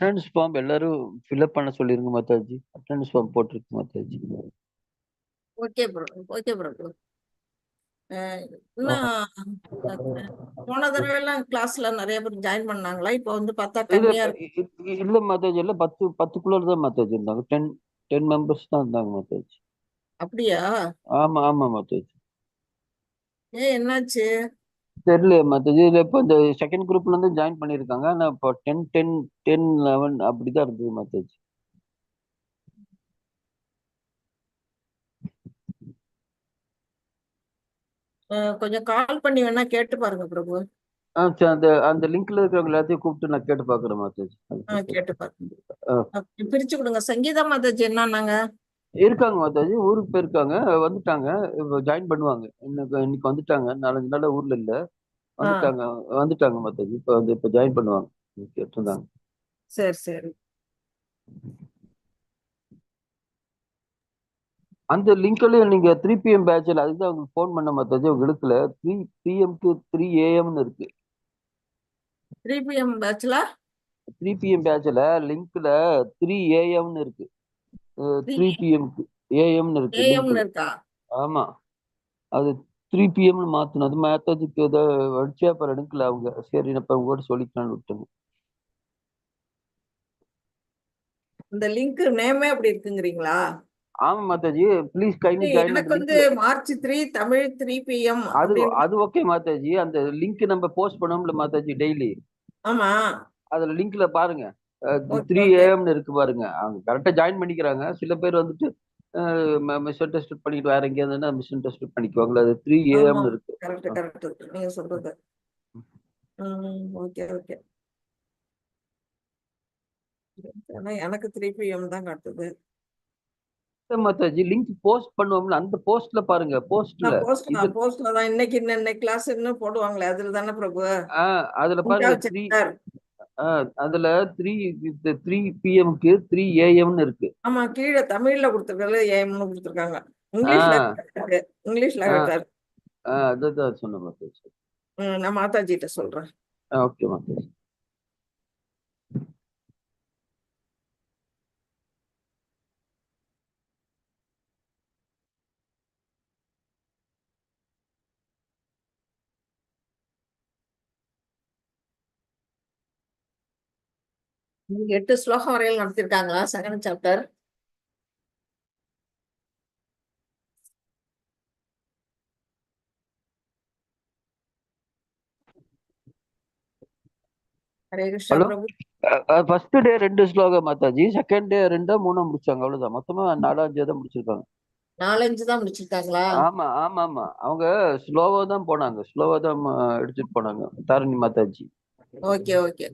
Attendance form எல்லாரும் fill up பண்ண சொல்லிருங்க மாதாஜி. அட்டெண்டன்ஸ் ஃபார்ம் போட்டிருக்கு Mataji. Okay bro. Okay bro. இன்னும் போன தடவை எல்லாம் கிளாஸ்ல நிறைய பேர் ஜாயின் பண்ணாங்களா? இப்போ வந்து பார்த்தா இல்ல கம்மியா இருக்கு. இல்ல மாதாஜி, இல்ல 10 தான் மாதாஜி இருந்தாங்க. 10 மெம்பர்ஸ் தான் இருந்தாங்க மாதாஜி. அப்படியா? ஆமா ஆமா மாதாஜி. ஏன் என்னாச்சு? தெரியல மாதாஜி. இல்ல இப்போ இந்த செகண்ட் குரூப்ல இருந்து ஜாயின் பண்ணிருக்காங்க. ஆனா இப்போ 10 11 அப்படிதான் இருந்தது மாதாஜி. கொஞ்சம் கால் பண்ணி வேணா கேட்டு பாருங்க பிரபு. சரி, அந்த அந்த லிங்க்ல இருக்கிறவங்க எல்லாத்தையும் கூப்பிட்டு நான் கேட்டு பாக்குறேன் மாதாஜி. கேட்டு பாருங்க. ஆ, பிரிச்சு கொடுங்க. சங்கீதா மாதாஜி என்னன்னாங்க? இருக்காங்க மாதாஜி. ஊருக்கு போயிருக்காங்க, வந்துட்டாங்க. இப்போ ஜாயின் பண்ணுவாங்க. இன்னைக்கு வந்துட்டாங்க. 4 5 நாளா ஊர்ல இல்ல. ஆ, வந்துட்டாங்க. வந்துட்டாங்க மாதாஜி. இப்போ ஜாயின் பண்ணுவாங்க. கேட்டிருந்தாங்க. சரி சரி. அந்த லிங்க்லயும் நீங்க 3 PM பேட்ச்ல அதுதான் உங்களுக்கு ஃபோன் பண்ண மாதாஜி. அவங்க எடுக்கல. 3 PM டு 3 AM இருக்கு. 3 PM பேட்ச்ல 3 PM பேட்ச்ல லிங்க்ல 3 AM இருக்கு. 3 PM AM இருக்கு லிங்க்ல. ஏஎம்னு இருக்கா? ஆமா. அது 3 PM மாத்தணும். அது மாத்ததுக்கு ஏதோ அடிச்சா அப்புறம் எடுக்கல அவங்க. சரி நான் இப்ப உங்ககிட்ட சொல்லிக்கலாம்னு விட்டுங்க. இந்த லிங்க் நேமே அப்படி இருக்குங்கிறீங்களா? ஆமா மாதாஜி. ப்ளீஸ் கைண்ட்லி ஜாயின் எனக்கு அந்த வந்து லிங்க்ல. மார்ச் 3 தமிழ் 3 PM அது அப்படின்னு. அது ஓகே மாதாஜி. அந்த லிங்க் நம்ம போஸ்ட் பண்ணோம்ல மாதாஜி டெய்லி. ஆமா. அதுல லிங்க்ல பாருங்க. Okay three okay. ஏஎம்னு இருக்கு பாருங்க. அவங்க கரெக்டா ஜாயின் பண்ணிக்கிறாங்க. சில பேர் வந்துட்டு மிஸ் அண்டர்ஸ்டாண்ட் பண்ணிட்டு வேற எங்கேயாவது மிஸ் அண்டர்ஸ்டாண்ட் பண்ணிக்குவாங்களா. அது த்ரீ ஆமா. ஏஎம்னு இருக்கு. கரெக்ட் கரெக்ட் நீங்க சொல்றது. Okay okay. ஆனா எனக்கு 3 PM தான் காட்டுது. மாதாஜி லிங்க் போஸ்ட் பண்ணுவோம்ல, அந்த போஸ்ட்ல பாருங்க. போஸ்ட்ல இது போஸ்ட்ல தான் இன்னைக்கு இன்ன கிளாஸ் இன்னும் போடுவாங்களே அதுல தானே பிரபு? அதுல பாருங்க. அஞ்சாவது சாப்டர். அதுல த்ரீ 3 PM 3 AM இருக்கு. ஆமா, கீழே தமிழ்ல கொடுத்துருக்காரு, ஏஎம்னு கொடுத்துருக்காங்க. ஆ இங்கிலீஷ்ல இருக்காரு. இங்கிலீஷ்ல ஆ இருக்காரு. அதுதான் சொன்ன மாதாஜி. நான் மாதாஜிட்ட சொல்றேன். ஓகே மாதாஜி. நீங்க 8 ஸ்லோகம் வரையில் நடத்திருக்காங்களா second chapter? Hare Krishna hello. Prabhu. First day 2 ஸ்லோகம் மாதாஜி. செகண்ட் டே 2 3 முடிச்சாங்க. அவ்வளவுதான். மொத்தமா 4 5 தான் முடிச்சிருக்காங்க. 4 5 தான் முடிச்சிருக்காங்களா? ஆமா ஆமா ஆமா. அவங்க ஸ்லோவா தான் போனாங்க. ஸ்லோவா தான் எடுத்துட்டு போனாங்க தாரிணி மாதாஜி. Okay okay.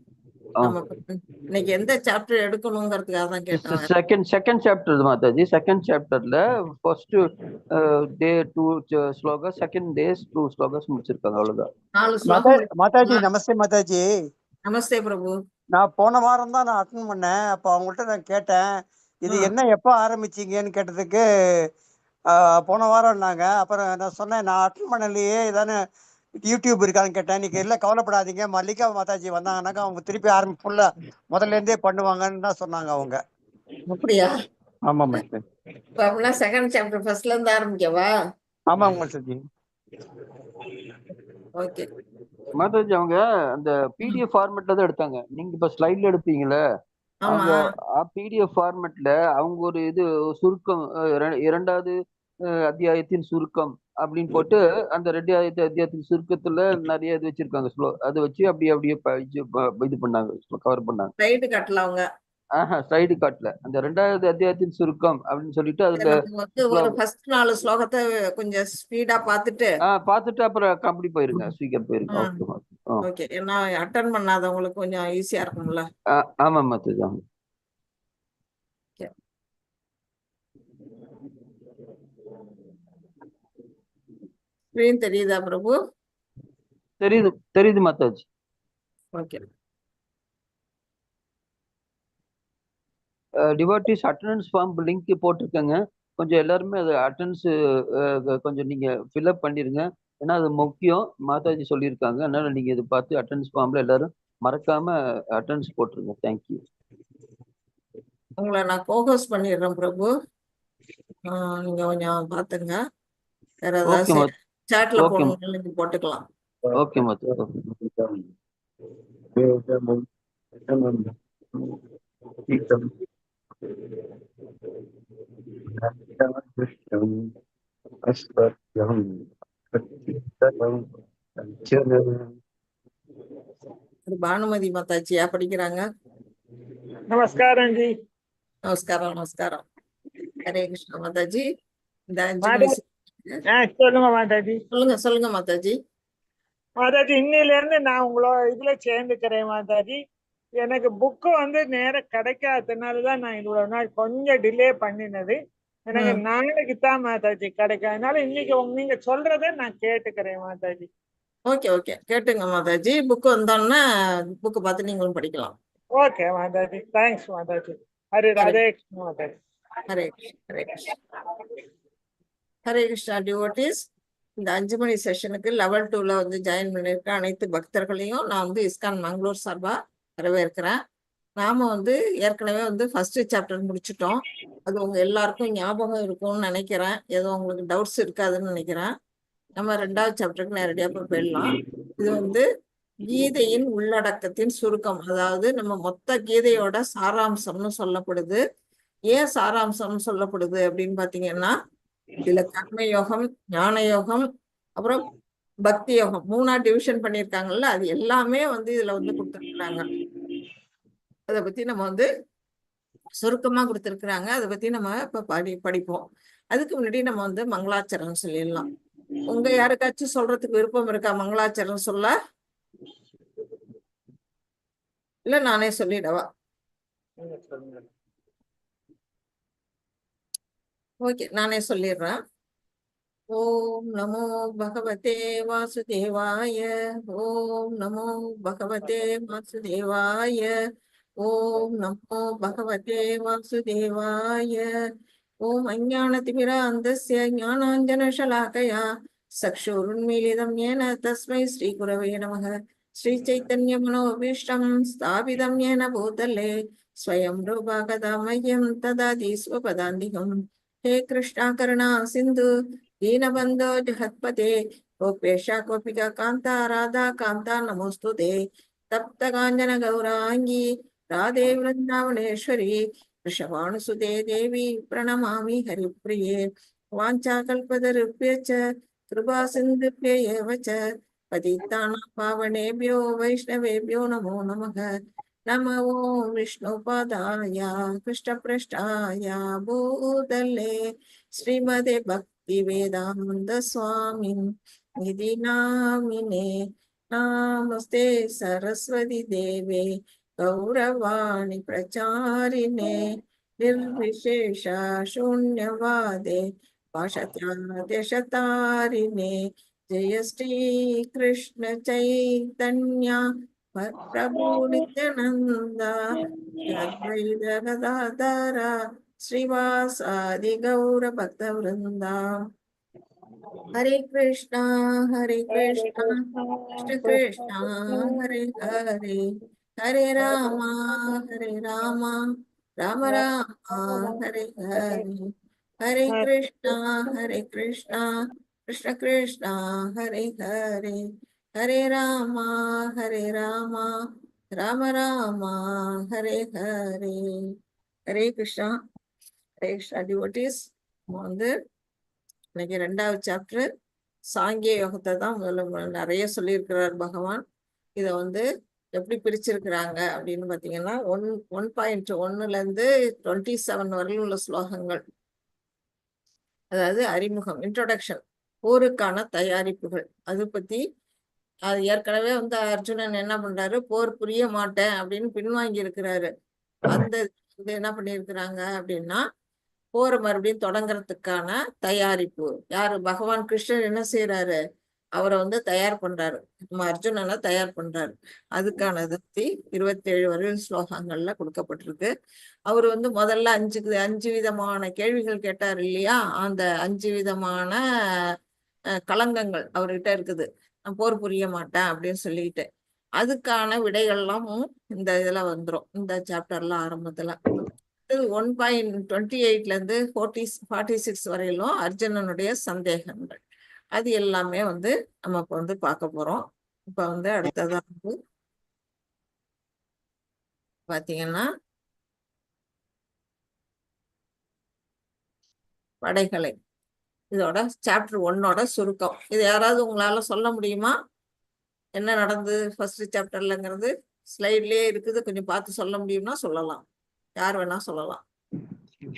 நம்ம இன்னைக்கு எந்த சாப்டர் எடுக்கணுங்கிறதுக்காக தான் கேட்டேன். Second chapter Mataji. செகண்ட் சாப்டர்ல first day 2 shloka, second day 2 slokas முடிச்சிருக்காங்க. அவ்வளவுதான். 4 ஸ்லோகம் மாதாஜி முடிச்சிருக்காங்களா? நமஸ்தே மாதாஜி. நமஸ்தே பிரபு. நான் போன வாரம் தான் நான் அட்டன் பண்ணேன். அப்போ அவங்கள்ட்ட நான் கேட்டேன், இது என்ன எப்போ ஆரம்பிச்சீங்கன்னு கேட்டதுக்கு போன வாரம்னாங்க. அப்புறம் நான் சொன்னேன், நான் அட்டன் பண்ணலையே, இதானே யூடியூப் இருக்கான்னு கேட்டேன். இன்னைக்கு இல்லை கவலைப்படாதீங்க, மல்லிகா மாதாஜி வந்தாங்கன்னாக்கா அவங்க திருப்பி ஃபுல்லா முதல்ல இருந்தே பண்ணுவாங்கன்னு தான் சொன்னாங்க அவங்க. அப்படியா? ஆமா மாஸ்டர். அப்படின்னா செகண்ட் சாப்டர் ஃபர்ஸ்ட்ல இருந்து ஆரம்பிக்கவா? ஆமா மாஸ்டர்ஜி. ஓகே. மாதாஜி அவங்க அந்த பிடிஎஃப் ஃபார்மேட்ல தான் எடுத்தாங்க. நீங்க இப்ப ஸ்லைட்ல எடுப்பீங்களே, ஆமா. அவங்க பிடிஎஃப் ஃபார்மேட்ல அவங்க ஒரு இது சுருக்கம், இரண்டாவது அத்தியாயத்தின் சுருக்கம் அப்படின்னு போட்டு அந்த 2வது அத்தியாயத்தின் சுருக்கத்துல நிறைய இது வச்சிருக்காங்க. அதை வச்சு அப்படியே அப்படியே இது பண்ணாங்க, கவர் பண்ணாங்க. ஸ்லைடு கட்டல அவங்க. ஸ்லைடு காட்டல. அந்த 2வது அத்தியாயத்தின் சுருக்கம் அப்படின்னு சொல்லிட்டு அதுல நம்ம வந்து ஒரு ஃபர்ஸ்ட் 4 ஸ்லோகத்தை கொஞ்சம் ஸ்பீடா பார்த்துட்டு பார்த்துட்டு அப்புறம் அப்படி போயிருங்க, சீக்கிரம் போயிருங்க. ஓகே. ஓகே. ஏன்னா அட்டன் பண்ணாதவங்களுக்கு கொஞ்சம் ஈஸியா இருக்கும்ல. ஆமா மாதாஜி. ஆமா. ஸ்கிரீன் தெரியுதா பிரபு? தெரியுது தெரியுது Mataji. Okay. Devotees attendance form link போட்டிருக்கேங்க. கொஞ்சம் எல்லாருமே அது அட்டண்டன்ஸ் கொஞ்சம் நீங்க ஃபில்அப் பண்ணிருங்க. ஏன்னா அது முக்கியம். மாதாஜி சொல்லியிருக்காங்க. அதனால நீங்க இதை பார்த்து அட்டண்டன்ஸ் ஃபார்ம்ல எல்லாரும் மறக்காம அட்டண்டன்ஸ் போட்டுருங்க. தேங்க்யூ. உங்களை நான் கோஹோஸ்ட் பண்ணிடுறேன் பிரபு. நீங்க கொஞ்சம் பாத்துங்க. வேற ஓகே ஏதாவது மாதா. சாட்ல ஓகே போடணும் நீங்க போட்டுக்கலாம். ஓகே மாதா. பானுமதி மாதாச்சியா படிக்கிறாங்க. நமஸ்காரம் ஜி. நமஸ்காரம் நமஸ்காரம். ஹரே கிருஷ்ணா மாதாஜி. இந்த 5 மணி சொல்லுங்க மாதாஜி. சொல்லுங்க மாதாஜி. மாதாஜி, இன்னையில இருந்து நான் உங்களோட இதுல சேர்ந்துக்கிறேன் மாதாஜி. எனக்கு புக்கு நேரம் கிடைக்காததுனாலதான் நான் இவ்வளவு நாள் கொஞ்சம் டிலே பண்ணினது. எனக்கு நாளைக்கு தான் மாதாஜி கிடைக்கும். அதனால இன்னைக்கு நீங்க சொல்றத நான் கேட்டுக்கிறேன் மாதாஜி. ஓகே ஓகே, கேட்டுங்க மாதாஜி. புக்கு வந்தோன்னா புக்கு பார்த்து நீங்களும் படிக்கலாம். Okay Mataji, thanks Mataji. Hare Radhe Krishna Mataji. Hare Krishna Hare Krishna. Hare Krishna devotees. இந்த 5 மணி செஷனுக்கு லெவல் 2ல ஜாயின் பண்ணியிருக்க அனைத்து பக்தர்களையும் நான் இஸ்கான் மங்களூர் சார்பா வரவேற்கிறேன். நாம ஏற்கனவே ஃபர்ஸ்ட் சாப்டர் முடிச்சிட்டோம். அது உங்க எல்லாருக்கும் ஞாபகம் இருக்கும்னு நினைக்கிறேன். ஏதோ உங்களுக்கு டவுட்ஸ் இருக்காதுன்னு நினைக்கிறேன். நம்ம 2வது சாப்டருக்கு நேரடியா போய் போயிடலாம். இது கீதையின் உள்ளடக்கத்தின் சுருக்கம். அதாவது நம்ம மொத்த கீதையோட சாராம்சம்னு சொல்லப்படுது. ஏன் சாராம்சம்னு சொல்லப்படுது அப்படின்னு பாத்தீங்கன்னா, இதுல கர்ம யோகம், ஞான யோகம், அப்புறம் பக்தி யோகம் 3ஆ டிவிஷன் பண்ணியிருக்காங்கல்ல. அது எல்லாமே இதுல கொடுத்துருக்குறாங்க. அதை பத்தி நம்ம சுருக்கமா கொடுத்துருக்குறாங்க. அதை பத்தி நம்ம இப்ப படிப்போம். அதுக்கு முன்னாடி நம்ம மங்களாச்சரணம் சொல்லிடலாம். உங்க யாருக்காச்சும் சொல்றதுக்கு விருப்பம் இருக்கா மங்களாச்சரணம் சொல்ல? இல்ல நானே சொல்லிடவா? ஓகே, நானே சொல்லிடுறேன். ஓம் நமோ பகவதே வாசுதேவாய. ஓம் நமோ பகவதே வாசுதேவாய. ஓம் நமோ பகவதே வாசுதேவாய. ஓம் அஞ்ஞானதிமிராந்தஸ்ய ஞானாஞ்சனசலாகயா சக்ஷுருன்மீலிதம் येन तस्मै श्रीगुरवे नमः. श्रीचैतन्यमनोभीष्टं स्थापितं येन भूतले स्वयं रूपा कदा मह्यं ददाति स्वपदान्तिकम्. हे कृष्णा करुणा सिन्धु दीनबन्धो जगत्पते गोपेशा गोपिका कान्ता राधा कान्ता नमोस्तुते. तप्त काञ्चन गौरांगी राधे वृन्दावनेश्वरी वृषभानुसुते देवी प्रणमामि हरिप्रिये. वाञ्छाकल्पतरुभ्यश्च कृपा सिन्धुभ्यैव च पतितानां पावनेभ्यो वैष्णवेभ्यो नमो नमः. नमो विष्णुपादाय कृष्णपृष्ठाय भूतले श्रीमते भक्तिवेदान्त स्वामिन् इति नामिने. नमस्ते सरस्वती देवे गौरवाणी प्रचारिणे निर्विशेष शून्यवादे भाषात्यादेशतारिणे. जय श्री कृष्ण चैतन्य प्रभु नित्यानंद अद्वैत गदाधर श्रीवासादि गौर भक्त वृंदा. हरे कृष्णा कृष्ण कृष्णा हरे हरे. हरे राम राम हरे हरे. हरे कृष्णा कृष्ण कृष्णा हरे हरे. हरे राम राम राम हरे हरे. हरे कृष्णा डिवोटीஸ். இன்னைக்கு 2வது சாப்டர் சாங்கிய யோகத்தை தான் முதல்ல நிறைய சொல்லியிருக்கிறார் பகவான். இதை எப்படி பிரிச்சிருக்கிறாங்க அப்படின்னு பாத்தீங்கன்னா 1.1 27 வரையில் உள்ள ஸ்லோகங்கள். அதாவது அறிமுகம், இன்ட்ரோடக்ஷன், போருக்கான தயாரிப்புகள். அது பத்தி அது ஏற்கனவே அர்ஜுனன் என்ன பண்றாரு, போர் புரிய மாட்டேன் அப்படின்னு பின்வாங்கி இருக்கிறாரு. அந்த என்ன பண்ணியிருக்கிறாங்க அப்படின்னா, போரை மறுபடியும் தொடங்குறதுக்கான தயாரிப்பு. யாரு? பகவான் கிருஷ்ணன் என்ன செய்யறாரு, அவரை தயார் பண்றாரு, நம்ம அர்ஜுனனை தயார் பண்றாரு. அதுக்கானது 27 வரையில் ஸ்லோகங்கள்ல கொடுக்கப்பட்டிருக்கு. அவர் முதல்ல 5 விதமான கேள்விகள் கேட்டார் இல்லையா? அந்த 5 விதமான களங்கங்கள் அவர்கிட்ட இருக்குது. நான் போர் புரிய மாட்டேன் அப்படின்னு சொல்லிட்டு, அதுக்கான விடைகள்லாம் இந்த இதுல வந்துரும், இந்த சாப்டர்ல ஆரம்பத்துல. 1.28 இருந்து 46 வரையிலும் அர்ஜுனனுடைய சந்தேகங்கள் அது எல்லாமே வந்து நம்ம இப்ப வந்து பார்க்க போறோம். இப்ப வந்து அடுத்ததா வந்து பாத்தீங்கன்னா படைகளை இதோட சாப்டர் 1ஓட சுருக்கம். இது யாராவது உங்களால சொல்ல முடியுமா? என்ன நடந்தது ஃபர்ஸ்ட் சாப்டர்லங்கிறது ஸ்லைட்லயே இருக்குது, கொஞ்சம் பார்த்து சொல்ல முடியும்னா சொல்லலாம். யார் வேணா சொல்லலாம்.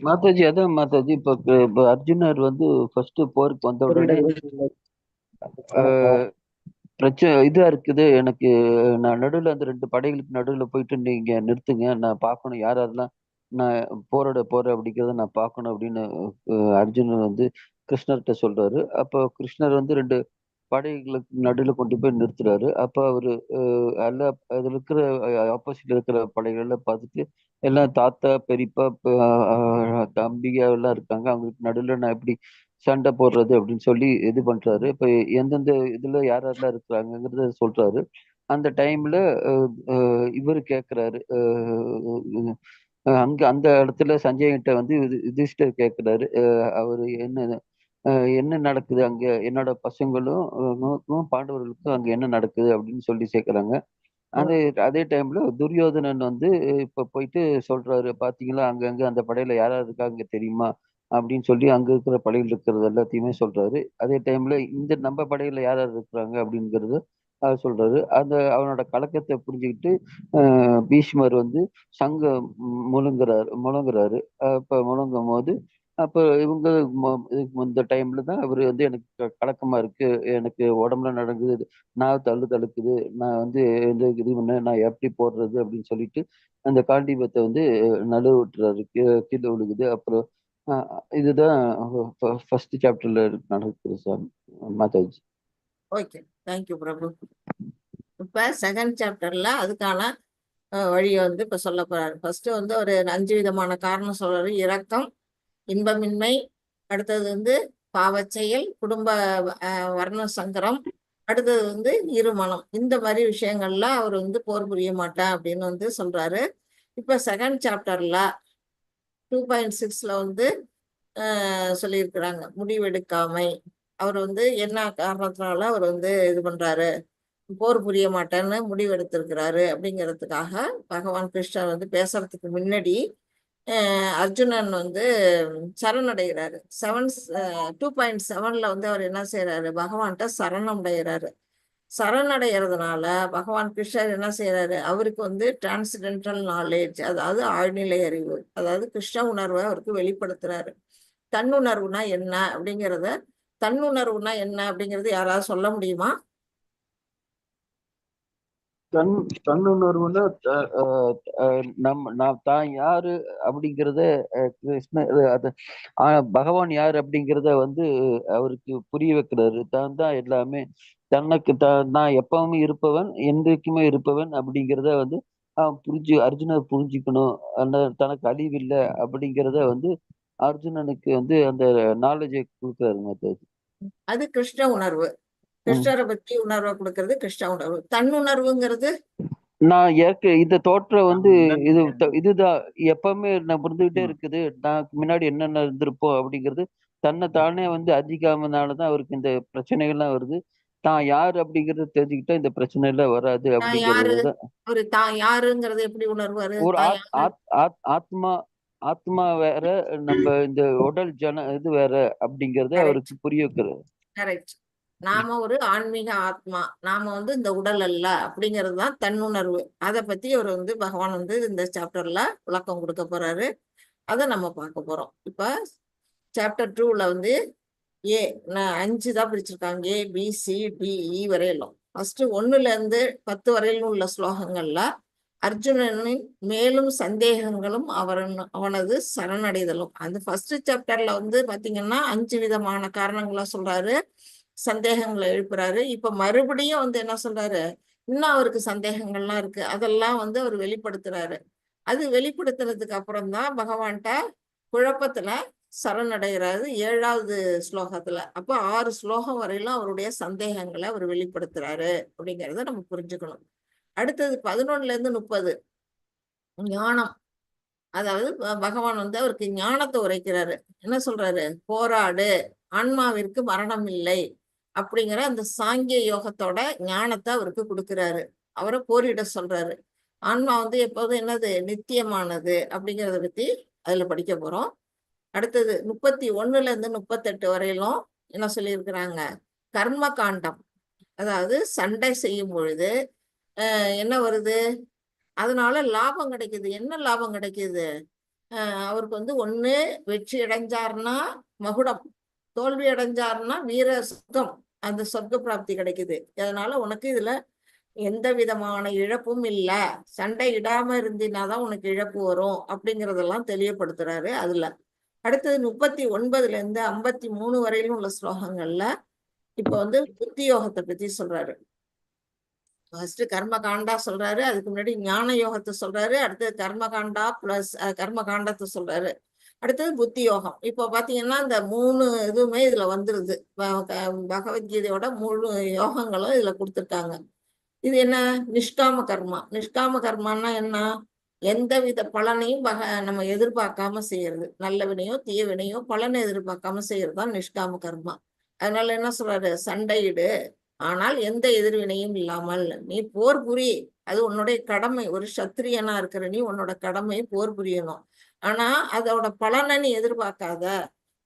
மாதாஜி அதான் மாதாஜி இப்ப அர்ஜுனர் வந்து ஃபர்ஸ்ட் போருக்கு வந்த உடனே பிரச்சனை இதா இருக்குது எனக்கு. நான் நடுவில் அந்த 2 படைகளுக்கு நடுவில் போயிட்டு நீங்க நிறுத்துங்க, நான் பார்க்கணும் யார் யாரெல்லாம் நான் போறேன் அப்படிங்கிறத நான் பார்க்கணும் அப்படின்னு அர்ஜுனன் வந்து கிருஷ்ணர்கிட்ட சொல்றாரு. அப்போ கிருஷ்ணர் வந்து 2 படைகளுக்கு நடுவில் கொண்டு போய் நிறுத்துறாரு. அப்போ அவரு எல்லா அதுல இருக்கிற ஆப்போசிட்ல இருக்கிற படைகள்ல பார்த்துட்டு எல்லாம் தாத்தா பெரியப்பா தம்பிகா எல்லாம் இருக்காங்க, அவங்களுக்கு நடுவில் நான் எப்படி சண்டை போடுறது அப்படின்னு சொல்லி இது பண்றாரு. இப்ப எந்தெந்த இதுல யார் யாரெல்லாம் இருக்கிறாங்கிறத சொல்றாரு. அந்த டைம்ல இவரு கேக்குறாரு, அங்க அந்த இடத்துல சஞ்சய் கிட்ட வந்து யுதிஷ்டர் கேக்குறாரு, அவரு என்ன நடக்குது அங்க, என்னோட பசங்களும் பாண்டவர்களுக்கும் அங்க என்ன நடக்குது அப்படின்னு சொல்லி கேக்குறாங்க. அதே அதே டைம்ல துரியோதனன் வந்து இப்ப போயிட்டு சொல்றாரு, பாத்தீங்களா அங்கங்க அந்த படையில யார் யார் இருக்காங்க தெரியுமா அப்படின்னு சொல்லி அங்க இருக்கிற படையில் இருக்கிறது எல்லாத்தையுமே சொல்றாரு. அதே டைம்ல இந்த நம்ம படையில யார் யார் இருக்கிறாங்க அப்படிங்கிறது அவர் சொல்றாரு. அந்த அவனோட கலக்கத்தை புரிஞ்சுக்கிட்டு பீஷ்மர் வந்து சங்கம் முழங்குறாரு. அப்ப முழங்கும் போது அப்ப இவங்க இந்த டைம்ல தான் அவரு வந்து எனக்கு கலக்கமா இருக்கு, எனக்கு உடம்புல நடக்குது, நான் தழுக்குது, நான் வந்து எந்த இது பண்ண நான் எப்படி போடுறது அப்படின்னு சொல்லிட்டு அந்த காண்டீபத்தை வந்து நழுவ விட்டுறாரு, கீழே விழுகுது. அப்புறம் இதுதான் ஃபர்ஸ்ட் சாப்டர்ல நடக்குது சார் மாதாஜி. ஓகே, தேங்க்யூ பிரபு. இப்ப செகண்ட் சாப்டர்ல அதுக்கான வழியை வந்து இப்ப சொல்ல போறாரு. ஃபர்ஸ்ட் வந்து ஒரு 5 விதமான காரணம் சொல்றாரு. இரக்கம், இன்பமின்மை, அடுத்தது வந்து பாவச்செயல், குடும்ப வர்ண சங்கரம், அடுத்தது வந்து இருமனம். இந்த மாதிரி விஷயங்கள்ல அவர் வந்து போர் புரிய மாட்டேன் அப்படின்னு வந்து சொல்றாரு. இப்ப செகண்ட் சாப்டர்ல 2.6ல வந்து சொல்லியிருக்கிறாங்க முடிவெடுக்காமை. அவர் வந்து என்ன காரணத்தினால அவர் வந்து இது பண்றாரு, போர் புரிய மாட்டேன்னு முடிவெடுத்திருக்கிறாரு அப்படிங்கிறதுக்காக பகவான் கிருஷ்ணர் வந்து பேசுறதுக்கு முன்னாடி அர்ஜுனன் வந்து சரணடைகிறாரு. 2.7ல வந்து அவர் என்ன செய்யறாரு, பகவான்கிட்ட சரணடைகிறாரு. சரணடைகிறதுனால பகவான் கிருஷ்ணர் என்ன செய்யறாரு, அவருக்கு வந்து டிரான்ஸ்டென்டல் நாலேஜ், அதாவது ஆழ்நிலை அறிவு, அதாவது கிருஷ்ண உணர்வை அவருக்கு வெளிப்படுத்துறாரு. தன்னுணர்வுனா என்ன அப்படிங்கறது யாராவது சொல்ல முடியுமா? தன்னுணர்வுன்னா நான் தான் யாரு அப்படிங்கிறத அது பகவான் யாரு அப்படிங்கிறத வந்து அவருக்கு புரிய வைக்கிறாரு. தான் எல்லாமே, தனக்கு நான் எப்பவுமே இருப்பவன், என்றைக்குமே இருப்பவன் அப்படிங்கிறத வந்து அர்ஜுனர் புரிஞ்சுக்கணும். அந்த தனக்கு அழிவில்லை அப்படிங்கிறத வந்து அர்ஜுனனுக்கு வந்து அந்த நாலேஜை கொடுக்குறாரு மாதாஜி. அது கிருஷ்ண உணர்வு. கிருஷ்ணரை பத்தி உணர்வை கொடுக்கறது கிருஷ்ண உணர்வு. தன்னுணர்வுங்கிறது நான் இந்த தோற்றம் வந்து இதுதான் எப்பவுமே நான் புரிஞ்சுக்கிட்டே இருக்குது, நான் முன்னாடி என்னென்ன இருந்திருப்போம் அப்படிங்கிறது தன்னை தானே வந்து அதிகாமனாலதான் அவருக்கு இந்த பிரச்சனைகள்லாம் வருது. தான் யாரு அப்படிங்கறத தெரிஞ்சுக்கிட்டா இந்த பிரச்சனை எல்லாம் வராது தான் யாரு, அப்படிங்கிறது. அவரு தான் யாருங்கிறது எப்படி உணர்வாரு? ஒரு ஆத்மா ஆத்மா வேற, நம்ம இந்த உடல் இது வேற அப்படிங்கறத அவருக்கு புரிய வைக்கிறது. கரெக்ட். நாம ஒரு ஆன்மீக ஆத்மா, நாம வந்து இந்த உடல் அல்ல அப்படிங்கிறது தான் தன்னுணர்வு. அதை பத்தி அவர் வந்து பகவான் வந்து இந்த சாப்டர்ல விளக்கம் கொடுக்க போறாரு. அதை நம்ம பார்க்க போறோம். இப்ப சாப்டர் 2ல வந்து நான் 5 தான் பிரிச்சிருக்காங்க, A B C D E வரையிலும். ஃபர்ஸ்ட் 1ல இருந்து 10 வரையிலும் உள்ள ஸ்லோகங்கள்ல அர்ஜுனனின் மேலும் சந்தேகங்களும் அவனது சரணடைதலும். அந்த ஃபர்ஸ்ட் சாப்டர்ல வந்து பாத்தீங்கன்னா 5 விதமான காரணங்களா சொல்றாரு, சந்தேகங்களை எழுப்புறாரு. இப்ப மறுபடியும் வந்து என்ன சொல்றாரு, இன்னும் அவருக்கு சந்தேகங்கள்லாம் இருக்கு, அதெல்லாம் வந்து அவர் வெளிப்படுத்துறாரு. அது வெளிப்படுத்துறதுக்கு அப்புறம் தான் பகவான்கிட்ட குழப்பத்துல சரணடைகிறாரு 7வது ஸ்லோகத்துல. அப்போ 6 ஸ்லோகம் வரையிலும் அவருடைய சந்தேகங்களை அவர் வெளிப்படுத்துறாரு அப்படிங்கிறத நம்ம புரிஞ்சுக்கணும். அடுத்தது 11ல இருந்து 30 ஞானம். அதாவது பகவான் வந்து அவருக்கு ஞானத்தை உரைக்கிறாரு. என்ன சொல்றாரு? போராடு, ஆன்மாவிற்கு மரணம் இல்லை அப்படிங்கிற அந்த சாங்கிய யோகத்தோட ஞானத்தை அவருக்கு கொடுக்கிறாரு. அவரை போரிட சொல்றாரு. ஆன்மா வந்து எப்போதும் என்னது? நித்தியமானது அப்படிங்கிறத பத்தி அதுல படிக்க போறோம். அடுத்தது 31ல இருந்து 38 வரையிலும் என்ன சொல்லியிருக்கிறாங்க? கர்ம காண்டம். அதாவது சண்டை செய்யும் பொழுது என்ன வருது? அதனால லாபம் கிடைக்குது. என்ன லாபம் கிடைக்குது? அவருக்கு வந்து ஒண்ணு வெற்றி அடைஞ்சாருன்னா மகுடம், தோல்வி அடைஞ்சாருன்னா வீர சொர்க்கம், அந்த சொர்க்க பிராப்தி கிடைக்குது. அதனால உனக்கு இதுல எந்த விதமான இழப்பும் இல்ல, சண்டை இடாம இருந்தினாதான் உனக்கு இழப்பு வரும் அப்படிங்கறதெல்லாம் தெளிவுபடுத்துறாரு அதுல. அடுத்தது 39ல இருந்து 53 வரையிலும் உள்ள ஸ்லோகங்கள்ல இப்ப வந்து புத்தி யோகத்தை பத்தி சொல்றாரு. ஃபர்ஸ்ட் கர்ம காண்டா சொல்றாரு, அதுக்கு முன்னாடி ஞான யோகத்தை சொல்றாரு, அடுத்தது கர்ம காண்டா பிளஸ் கர்ம காண்டத்தை சொல்றாரு, அடுத்தது புத்தி யோகம். இப்போ பாத்தீங்கன்னா இந்த 3 இதுவுமே இதுல வந்துருது. பகவத்கீதையோட முழு யோகங்களும் இதுல கொடுத்துருக்காங்க. இது என்ன? நிஷ்காம கர்மா. நிஷ்காம கர்மான்னா என்ன? எந்தவித பலனையும் நம்ம எதிர்பார்க்காம செய்யறது. நல்ல வினையோ தீய வினையோ பலனை எதிர்பார்க்காம செய்யறது தான் நிஷ்காம கர்மா. அதனால என்ன சொல்றாரு? சண்டையிடு, ஆனால் எந்த எதிர்வினையும் இல்லாமல் நீ போர் புரி. அது உன்னுடைய கடமை. ஒரு சத்திரியனா இருக்கிற நீ உன்னோட கடமை போர் புரியணும். ஆனா அதோட பலனை நீ எதிர்பார்க்காத.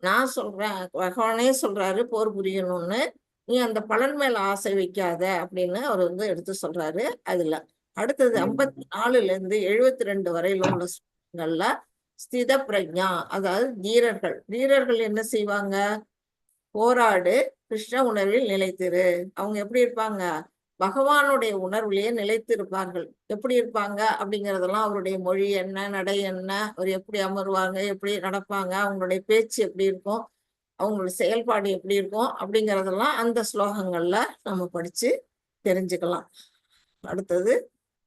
நான் சொல்றேன், பகவானே சொல்றாரு போர் புரியணும்னு, நீ அந்த பலன் மேல ஆசை வைக்காத அப்படின்னு அவர் வந்து எடுத்து சொல்றாரு அதுல. அடுத்தது 54ல இருந்து 72 வரையில உள்ள ஸ்லோகங்கள்ல ஸ்தித பிரஜா, அதாவது தீரர்கள். தீரர்கள் என்ன செய்வாங்க? போராடு, கிருஷ்ண உணர்வில் நிலைத்திரு. அவங்க எப்படி இருப்பாங்க? பகவானுடைய உணர்விலேயே நிலைத்து இருப்பார்கள். எப்படி இருப்பாங்க அப்படிங்கறதெல்லாம், அவருடைய மொழி என்ன, நடை என்ன, அவர் எப்படி அமருவாங்க, எப்படி நடப்பாங்க, அவங்களுடைய பேச்சு எப்படி இருக்கும், அவங்களுடைய செயல்பாடு எப்படி இருக்கும் அப்படிங்கறதெல்லாம் அந்த ஸ்லோகங்கள்ல நம்ம படிச்சு தெரிஞ்சுக்கலாம். அடுத்தது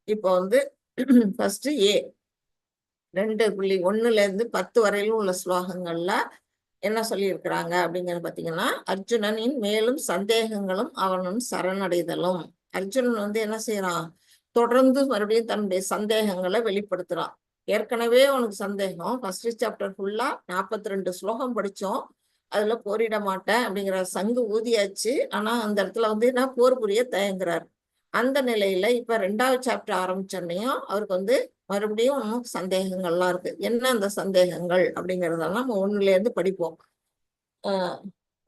இப்போ வந்து ஃபர்ஸ்ட் 2.1ல இருந்து 10 வரையிலும் உள்ள ஸ்லோகங்கள்ல என்ன சொல்லியிருக்கிறாங்க அப்படிங்கிறது பாத்தீங்கன்னா, அர்ஜுனனின் மேலும் சந்தேகங்களும் அவனும் சரணடைதலும். அர்ஜுனன் வந்து என்ன செய்யறான்? தொடர்ந்து மறுபடியும் தன்னுடைய சந்தேகங்களை வெளிப்படுத்துறான். ஏற்கனவே அவனுக்கு சந்தேகம். ஃபர்ஸ்ட் சாப்டர் ஃபுல்லா 42 ஸ்லோகம் படிச்சோம். அதுல போரிட மாட்டேன் அப்படிங்கிற சங்கு ஊதியாச்சு. ஆனா அந்த இடத்துல வந்து நான் போர் புரிய தயங்குறாரு. அந்த நிலையில இப்ப 2வது சாப்டர் ஆரம்பிச்சோன்னையும் அவருக்கு வந்து மறுபடியும் இன்னும் சந்தேகங்கள்லாம் இருக்கு. என்ன அந்த சந்தேகங்கள் அப்படிங்கறதெல்லாம் நம்ம 1ல இருந்து படிப்போம்.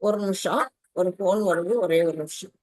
ஒரு நிமிஷம், ஒரு போன் வருது, ஒரே ஒரு நிமிஷம்.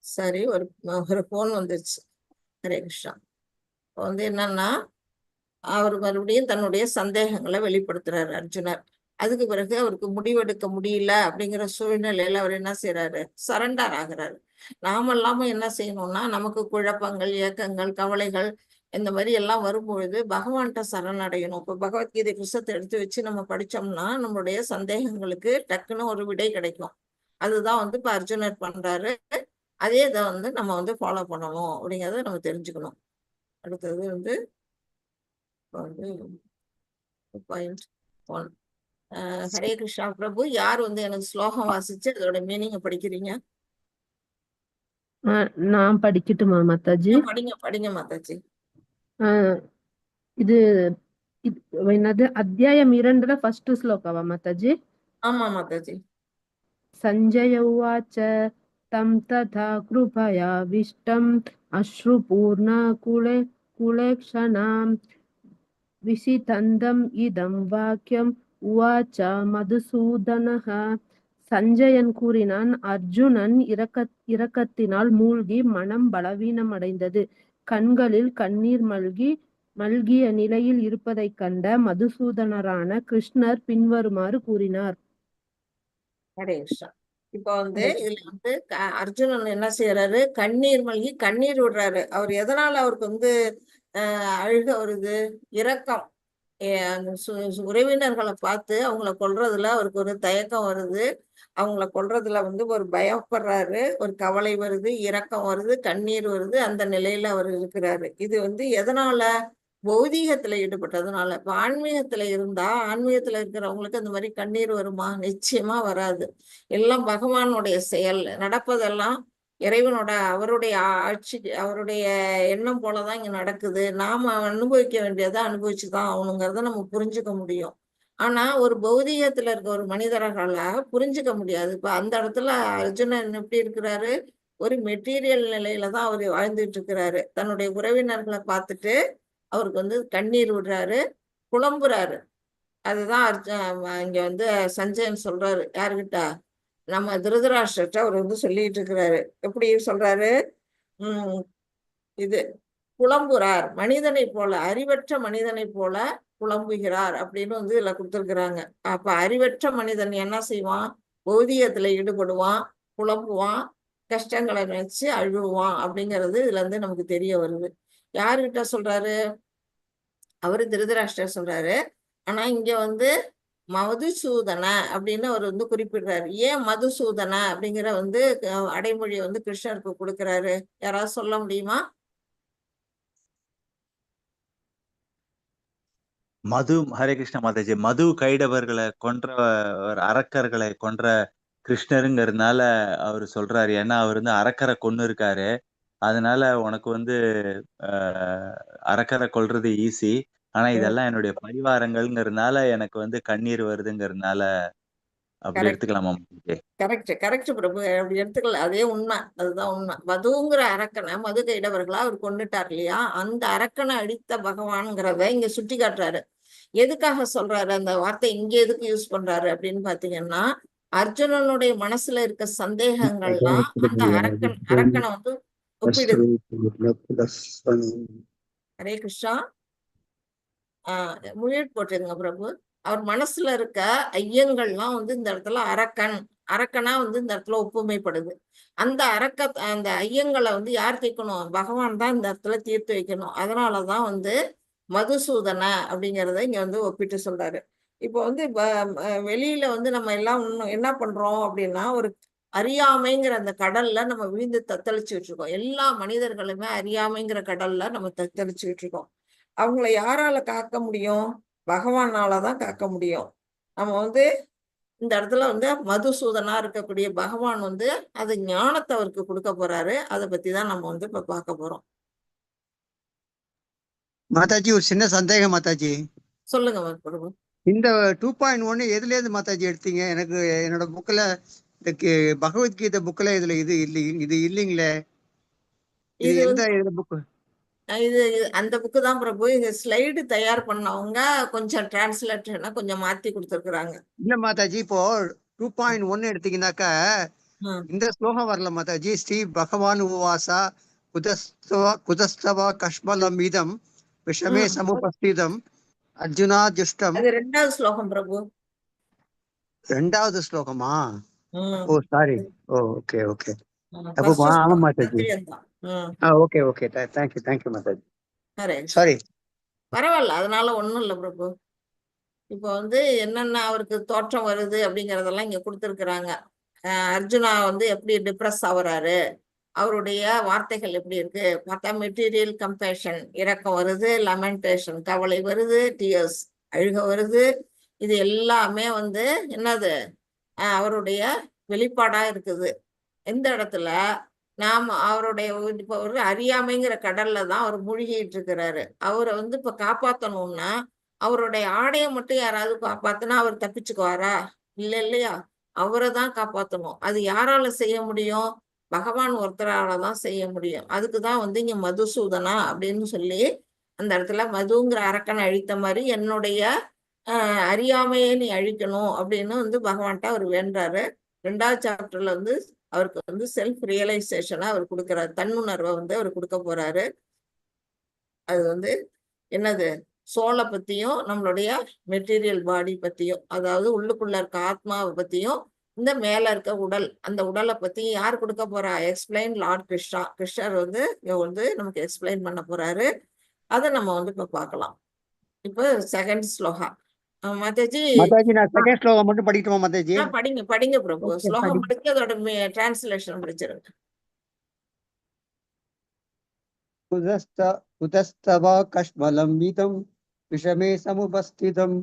சரி, ஒரு போன் வந்துருச்சு. ஹரே கிருஷ்ணா. வந்து என்னன்னா, அவர் மறுபடியும் தன்னுடைய சந்தேகங்களை வெளிப்படுத்துறாரு அர்ஜுனர். அதுக்கு பிறகு அவருக்கு முடிவெடுக்க முடியல அப்படிங்கிற சூழ்நிலையில அவர் என்ன செய்யறாரு, சரண்டர் ஆகுறாரு. நாம இல்லாம என்ன செய்யணும்னா, நமக்கு குழப்பங்கள், ஏக்கங்கள், கவலைகள் இந்த மாதிரி எல்லாம் வரும்பொழுது பகவான்கிட்ட சரணடையணும். இப்போ பகவத்கீதை புஸ்தகத்தை எடுத்து வச்சு நம்ம படிச்சோம்னா நம்மளுடைய சந்தேகங்களுக்கு டக்குன்னு ஒரு விடை கிடைக்கும். அதுதான் வந்து இப்ப அர்ஜுனர் பண்றாரு. அதே இதை வந்து நம்ம வந்து ஃபாலோ பண்ணணும் அப்படிங்கிறத நம்ம தெரிஞ்சுக்கணும். அடுத்தது வந்து பாயிண்ட் 1. ஹரே கிருஷ்ணா பிரபு. யார் வந்து எனக்கு ஸ்லோகம் வாசிச்சு அதோட மீனிங்க படிக்கிறீங்க? நான் படிக்கட்டுமா மாதாஜி? படிங்க படிங்க மாதாஜி. இது என்னது அத்தியாயம் 2ல ஃபர்ஸ்ட் ஸ்லோகவா மாதாஜி? ஆமா மாதாஜி. சஞ்சய உவாச்ச தம் ததா கிருபயா விஷ்டம் அஸ்ருபூர்ண குலேக்ஷணாம் விசிதந்தம் இதம் வாக்கியம் உவாச்ச மதுசூதனஹ. சஞ்சயன் கூறினான், அர்ஜுனன் இரக்கத்தினால் மூழ்கி மனம் பலவீனமடைந்தது. கண்களில் கண்ணீர் மல்கிய நிலையில் இருப்பதைக் கண்ட மதுசூதனரான கிருஷ்ணர் பின்வருமாறு கூறினார். ஹரே கிருஷ்ணா. இப்போ வந்து இதுல வந்து அர்ஜுனன் என்ன செய்யறாரு, கண்ணீர் மல்கி கண்ணீர் விடுறாரு. அவர் எதனால அவருக்கு வந்து அழுக வருது? இரக்கம். அந்த உறவினர்களை பார்த்து அவங்கள கொல்றதுல அவருக்கு ஒரு தயக்கம் வருது. அவங்கள கொல்றதுல வந்து ஒரு பயப்படுறாரு, ஒரு கவலை வருது, இரக்கம் வருது, கண்ணீர் வருது. அந்த நிலையில அவர் இருக்கிறாரு. இது வந்து எதனால? பௌதீகத்துல ஈடுபட்டதுனால. இப்ப ஆன்மீகத்துல இருந்தா, ஆன்மீகத்துல இருக்கிறவங்களுக்கு அந்த மாதிரி கண்ணீர் வருமா? நிச்சயமா வராது. எல்லாம் பகவானுடைய செயல். நடப்பதெல்லாம் இறைவனோட அவருடைய ஆட்சி, அவருடைய எண்ணம் போலதான் இங்க நடக்குது. நாம அனுபவிக்க வேண்டியதை அனுபவிச்சுதான் ஆகணுங்கிறத நம்ம புரிஞ்சுக்க முடியும். ஆனா ஒரு பௌதீகத்துல இருக்க ஒரு மனிதர்களால புரிஞ்சுக்க முடியாது. இப்ப அந்த இடத்துல அர்ஜுனன் எப்படி இருக்கிறாரு? ஒரு மெட்டீரியல் நிலையில தான் அவர் வாழ்ந்துட்டு இருக்கிறாரு. தன்னுடைய உறவினர்களை பார்த்துட்டு அவருக்கு வந்து கண்ணீர் விடுறாரு, புலம்புறாரு. அதுதான் இங்க வந்து சஞ்சயன் சொல்றாரு. யாருக்கிட்ட? நம்ம திருதராஷ்டிரர்கிட்ட அவர் வந்து சொல்லிட்டு இருக்கிறாரு. எப்படி சொல்றாரு? இது புலம்புறார், மனிதனை போல, அறிவற்ற மனிதனை போல புலம்புகிறார் அப்படின்னு வந்து இதுல கொடுத்துருக்குறாங்க. அப்ப அறிவற்ற மனிதன் என்ன செய்வான்? பௌதிகத்துல ஈடுபடுவான், புலம்புவான், கஷ்டங்களை நினைச்சு அழுவான் அப்படிங்கிறது இதுல இருந்து நமக்கு தெரிய வருது. யாருக்கிட்ட சொல்றாரு? அவரு திருதராஷ்டிரர் சொல்றாரு. ஆனா இங்க வந்து மதுசூதன அப்படின்னு அவர் வந்து குறிப்பிடுறாரு. ஏன் மதுசூதன அப்படிங்கிற வந்து அடைமொழியை வந்து கிருஷ்ணருக்கு கொடுக்கிறாரு? யாராவது சொல்ல முடியுமா? மது. ஹரே கிருஷ்ண மாதாஜி. மது கைடவர்களை அரக்கர்களை கொன்ற கிருஷ்ணருங்கிறதுனால அவர் சொல்றாரு. ஏன்னா அவர் வந்து அரக்கரை கொன்னு இருக்காரு. அதனால உனக்கு வந்து அரக்கரை கொல்றது ஈஸி. ஆனா இதெல்லாம் என்னுடைய பரிவாரங்கள்ங்கிறதுனால எனக்கு வந்து கண்ணீர் வருதுங்கிறதுனால அப்படி எடுத்துக்கலாமா? கரெக்ட் பிரபு. அப்படி எடுத்துக்கல. அதே உண்மை. அதுதான் உண்மை. மதுங்கிற அரக்கனை மது கைடவர்களா அவர் கொண்டுட்டார் இல்லையா? அந்த அரக்கனை அடித்த பகவான்ங்கிறத இங்க சுட்டி காட்டுறாரு. எதுக்காக சொல்றாரு அந்த வார்த்தை? இங்க எதுக்கு யூஸ் பண்றாரு அப்படின்னு பாத்தீங்கன்னா, அர்ஜுனனுடைய மனசுல இருக்க சந்தேகங்கள்லாம் அந்த அரக்கனை வந்து ஒப்பிடுது. ஹரே கிருஷ்ணா. முயற்சி போட்டுருங்க பிரபு. அவர் மனசுல இருக்க ஐயங்கள்லாம் வந்து இந்த இடத்துல அரக்கனா வந்து இந்த இடத்துல ஒப்புமைப்படுது. அந்த அந்த ஐயங்களை வந்து யார் தீர்க்கணும்? பகவான் தான் இந்த இடத்துல தீர்த்து வைக்கணும். அதனாலதான் வந்து மதுசூதன அப்படிங்கிறத இங்க வந்து ஒப்பிட்டு சொல்றாரு. இப்போ வந்து வெளியில வந்து நம்ம எல்லாம் என்ன பண்றோம் அப்படின்னா, ஒரு அறியாமைங்கிற அந்த கடல்ல நம்ம விழுந்து தத்தளிச்சுட்டு இருக்கோம். எல்லா மனிதர்களுமே அறியாமைங்கிற கடல்ல நம்ம தத்தளிச்சுட்டு இருக்கோம். அவங்கள யாரால காக்க முடியும்? பகவானாலதான் காக்க முடியும். நம்ம வந்து இந்த இடத்துல வந்து மதுசூதனா இருக்கக்கூடிய பகவான் வந்து அது ஞானத்தை அவருக்கு கொடுக்க போறாரு. அதை பத்தி தான் நம்ம வந்து இப்ப பார்க்க போறோம். மாதாஜி, ஒரு சின்ன சந்தேகம் மாதாஜி. சொல்லுங்க பிரபு. இந்த 2.1 எதுல இருந்து மாதாஜி எடுத்தீங்க? எனக்கு என்னோட புக்ல, இந்த பகவத்கீதை புக்ல இதுல இது இல்லைங்களே. இது எந்த புக்? இது அந்த புக்கு தான் பிரபு. இது ஸ்லைடு தயார் பண்ணவங்க கொஞ்சம் டிரான்ஸ்லேட்டர்னா கொஞ்சம் மாத்தி கொடுத்துருக்குறாங்க. இல்ல மாதாஜி, இப்போ 2.1 எடுத்தீங்கன்னாக்கா இந்த ஸ்லோகம் வரல மாதாஜி. ஸ்ரீ பகவான் உவாசா குதஸ்தவா கஷ்மலம் மீதம் விஷமே சமுபஸ்திதம் அர்ஜுனா ஜுஷ்டம். அது 2வது ஸ்லோகம் பிரபு. ரெண்டாவது ஸ்லோகமா? ம். ஓ சாரி. ஓ ஓகே ஓகே. அப்போ ஃபர்ஸ்ட் ஆமா ஸ்லோகம் மாதாஜி. சத்திரியன் தான். Okay okay. Thank you Mataji. Hare sorry. Krishna. பரவாயில்ல, அதனால ஒண்ணும் இல்ல பிரபு. இப்போ வந்து என்னென்ன அவருக்கு தோற்றம் வருது அப்படிங்கறதெல்லாம் இங்க கொடுத்துருக்குறாங்க. அர்ஜுனா வந்து எப்படி டிப்ரெஸ் ஆகுறாரு, அவருடைய வார்த்தைகள் எப்படி இருக்கு பார்த்தா, மெட்டீரியல் கம்பேஷன் இரக்கம் வருது, லமெண்டேஷன் கவலை வருது, டியர்ஸ் அழுக வருது. இது எல்லாமே வந்து என்னது அவருடைய வெளிப்பாடா இருக்குது. எந்த இடத்துல நாம் அவருடைய இப்ப ஒரு அறியாமைங்கிற கடல்ல தான் அவர் மூழ்கிட்டு இருக்கிறாரு. அவரை வந்து இப்ப காப்பாத்தணும்னா அவருடைய ஆடையை மட்டும் யாராவது காப்பாத்தினா அவர் தப்பிச்சுக்குவாரா? இல்ல இல்லையா? அவரை தான் காப்பாத்தணும். அது யாரால செய்ய முடியும்? பகவான் ஒருத்தரால தான் செய்ய முடியும். அதுக்குதான் வந்து இங்க மதுசூதனா அப்படின்னு சொல்லி அந்த இடத்துல மதுங்கிற அரக்கனை அழித்த மாதிரி என்னுடைய அறியாமையை நீ அழிக்கணும் அப்படின்னு வந்து பகவான்கிட்ட அவர் வேண்டாரு. 2வது சாப்டர்ல வந்து அவருக்கு வந்து செல்ஃப் ரியலைசேஷனா அவர் கொடுக்கிறாரு. தன்னுணர்வை வந்து அவர் கொடுக்க போறாரு. அது வந்து என்னது சோலை பத்தியும் நம்மளுடைய மெட்டீரியல் பாடி பத்தியும், அதாவது உள்ளுக்குள்ள இருக்க ஆத்மாவை பத்தியும், இந்த மேல இருக்க உடல், அந்த உடலை பத்தி யார் கொடுக்க போறா? Explain Lord Krishna. கிருஷ்ணர் வந்து இங்க வந்து நமக்கு எக்ஸ்பிளைன் பண்ண போறாரு. அதை நம்ம வந்து இப்ப பார்க்கலாம். இப்போ செகண்ட் ஸ்லோகா. மாதாஜி மாதாஜி நான் செகண்ட் ஸ்லோகம் மட்டும் படிக்கட்டுமா மாதாஜி? படிங்க படிங்க பிரபு. ஓகே ஸ்லோகம் படி. படிச்சு அதோட டிரான்ஸ்லேஷன் படிச்சிருங்க. உதஸ்தவா கஷ்மலம்பிதம் விஷமே சமுபஸ்திதம்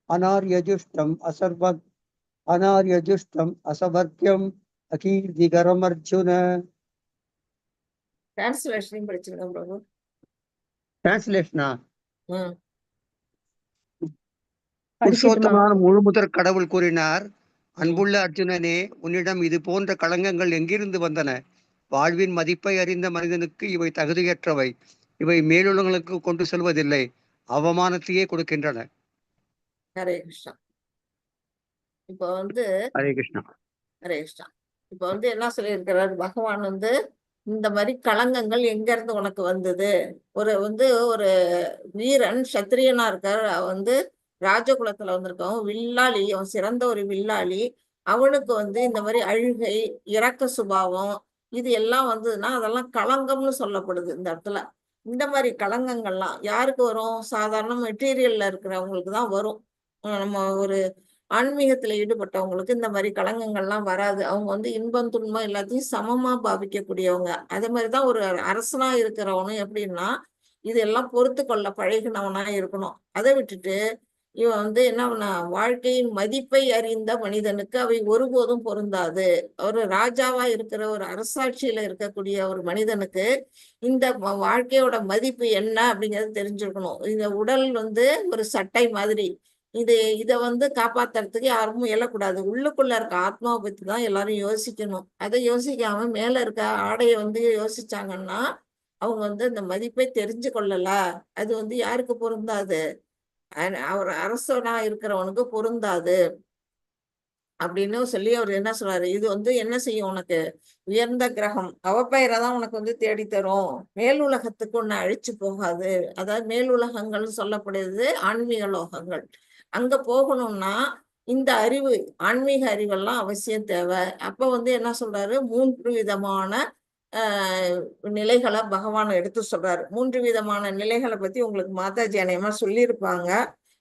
அனார்யஜுஷ்டம் அசவர்க்கியம் அகீர்த்திகரம் அர்ஜுன. டிரான்ஸ்லேஷன் படிச்சிருங்க பிரபு. டிரான்ஸ்லேஷனா? படிக்கட்டுமா? புருஷோத்தமான முழுமுதற் கடவுள் கூறினார், அன்புள்ள அர்ஜுனனே, உன்னிடம் இது போன்ற களங்கங்கள் எங்கிருந்து வந்தன? வாழ்வின் மதிப்பை அறிந்த மனிதனுக்கு இவை தகுதியற்றவை. இவை மேலுள்ளவங்களுக்கு கொண்டு செல்வதில்லை, அவமானத்தையே கொடுக்கின்றன. ஹரே கிருஷ்ணா. இப்போ வந்து ஹரே கிருஷ்ணா. ஹரே கிருஷ்ணா. இப்போ வந்து என்ன சொல்லியிருக்கிறார் பகவான் வந்து, இந்த மாதிரி களங்கங்கள் எங்க இருந்து உனக்கு வந்தது? ஒரு வீரன் சத்திரியனா இருக்கார், வந்து ராஜகுலத்துல வந்திருக்கவன் வில்லாளி, அவன் சிறந்த ஒரு வில்லாளி. அவனுக்கு வந்து இந்த மாதிரி அழுகை, இரக்க சுபாவம் இது எல்லாம் வந்ததுன்னா அதெல்லாம் களங்கம்னு சொல்லப்படுது இந்த இடத்துல. இந்த மாதிரி களங்கங்கள்லாம் யாருக்கு வரும்? சாதாரண மெட்டீரியல்ல இருக்கிறவங்களுக்கு தான் வரும். நம்ம ஒரு ஆன்மீகத்துல ஈடுபட்டவங்களுக்கு இந்த மாதிரி களங்கங்கள்லாம் வராது. அவங்க வந்து இன்பம் துன்பம் எல்லாத்தையும் சமமா பாவிக்கக்கூடியவங்க. அதே மாதிரிதான் ஒரு அரசனா இருக்கிறவனும் எப்படின்னா இதெல்லாம் பொறுத்து கொள்ள பழகினவனா இருக்கணும். அதை விட்டுட்டு இவன் வந்து என்ன, வாழ்க்கையின் மதிப்பை அறிந்த மனிதனுக்கு அவை ஒருபோதும் பொருந்தாது. ஒரு ராஜாவா இருக்கிற ஒரு அரசாட்சியில இருக்கக்கூடிய ஒரு மனிதனுக்கு இந்த வாழ்க்கையோட மதிப்பு என்ன அப்படிங்கிறது தெரிஞ்சிருக்கணும். இந்த உடல் வந்து ஒரு சட்டை மாதிரி. இதை வந்து காப்பாத்துறதுக்கு யாரும் இயலக்கூடாது. உள்ளுக்குள்ள இருக்க ஆத்மாவை பத்தி தான் எல்லாரும் யோசிக்கணும். அதை யோசிக்காம மேல இருக்க ஆடையை வந்து யோசிச்சாங்கன்னா அவங்க வந்து இந்த மதிப்பை தெரிஞ்சு கொள்ளல. அது வந்து யாருக்கு பொருந்தாது? அவர் அரசனா இருக்கிறவனுக்கு பொருந்தாது அப்படின்னு சொல்லி அவர் என்ன சொல்றாரு, இது வந்து என்ன செய்யும்? உனக்கு உயர்ந்த கிரகம் அவப்பெயரை தான் உனக்கு வந்து தேடி தரும். மேலுலகத்துக்கு ஒண்ணு அழிச்சு போகாது. அதாவது மேலுலகங்கள்னு சொல்லப்படுது ஆன்மீக லோகங்கள். அங்க போகணும்னா இந்த அறிவு, ஆன்மீக அறிவெல்லாம் அவசியம் தேவை. அப்ப வந்து என்ன சொல்றாரு, 3 விதமான நிலைகளை பகவான் எடுத்து சொல்றாரு. 3 விதமான நிலைகளை பத்தி உங்களுக்கு மாதாஜி அநேகமா சொல்லியிருப்பாங்க.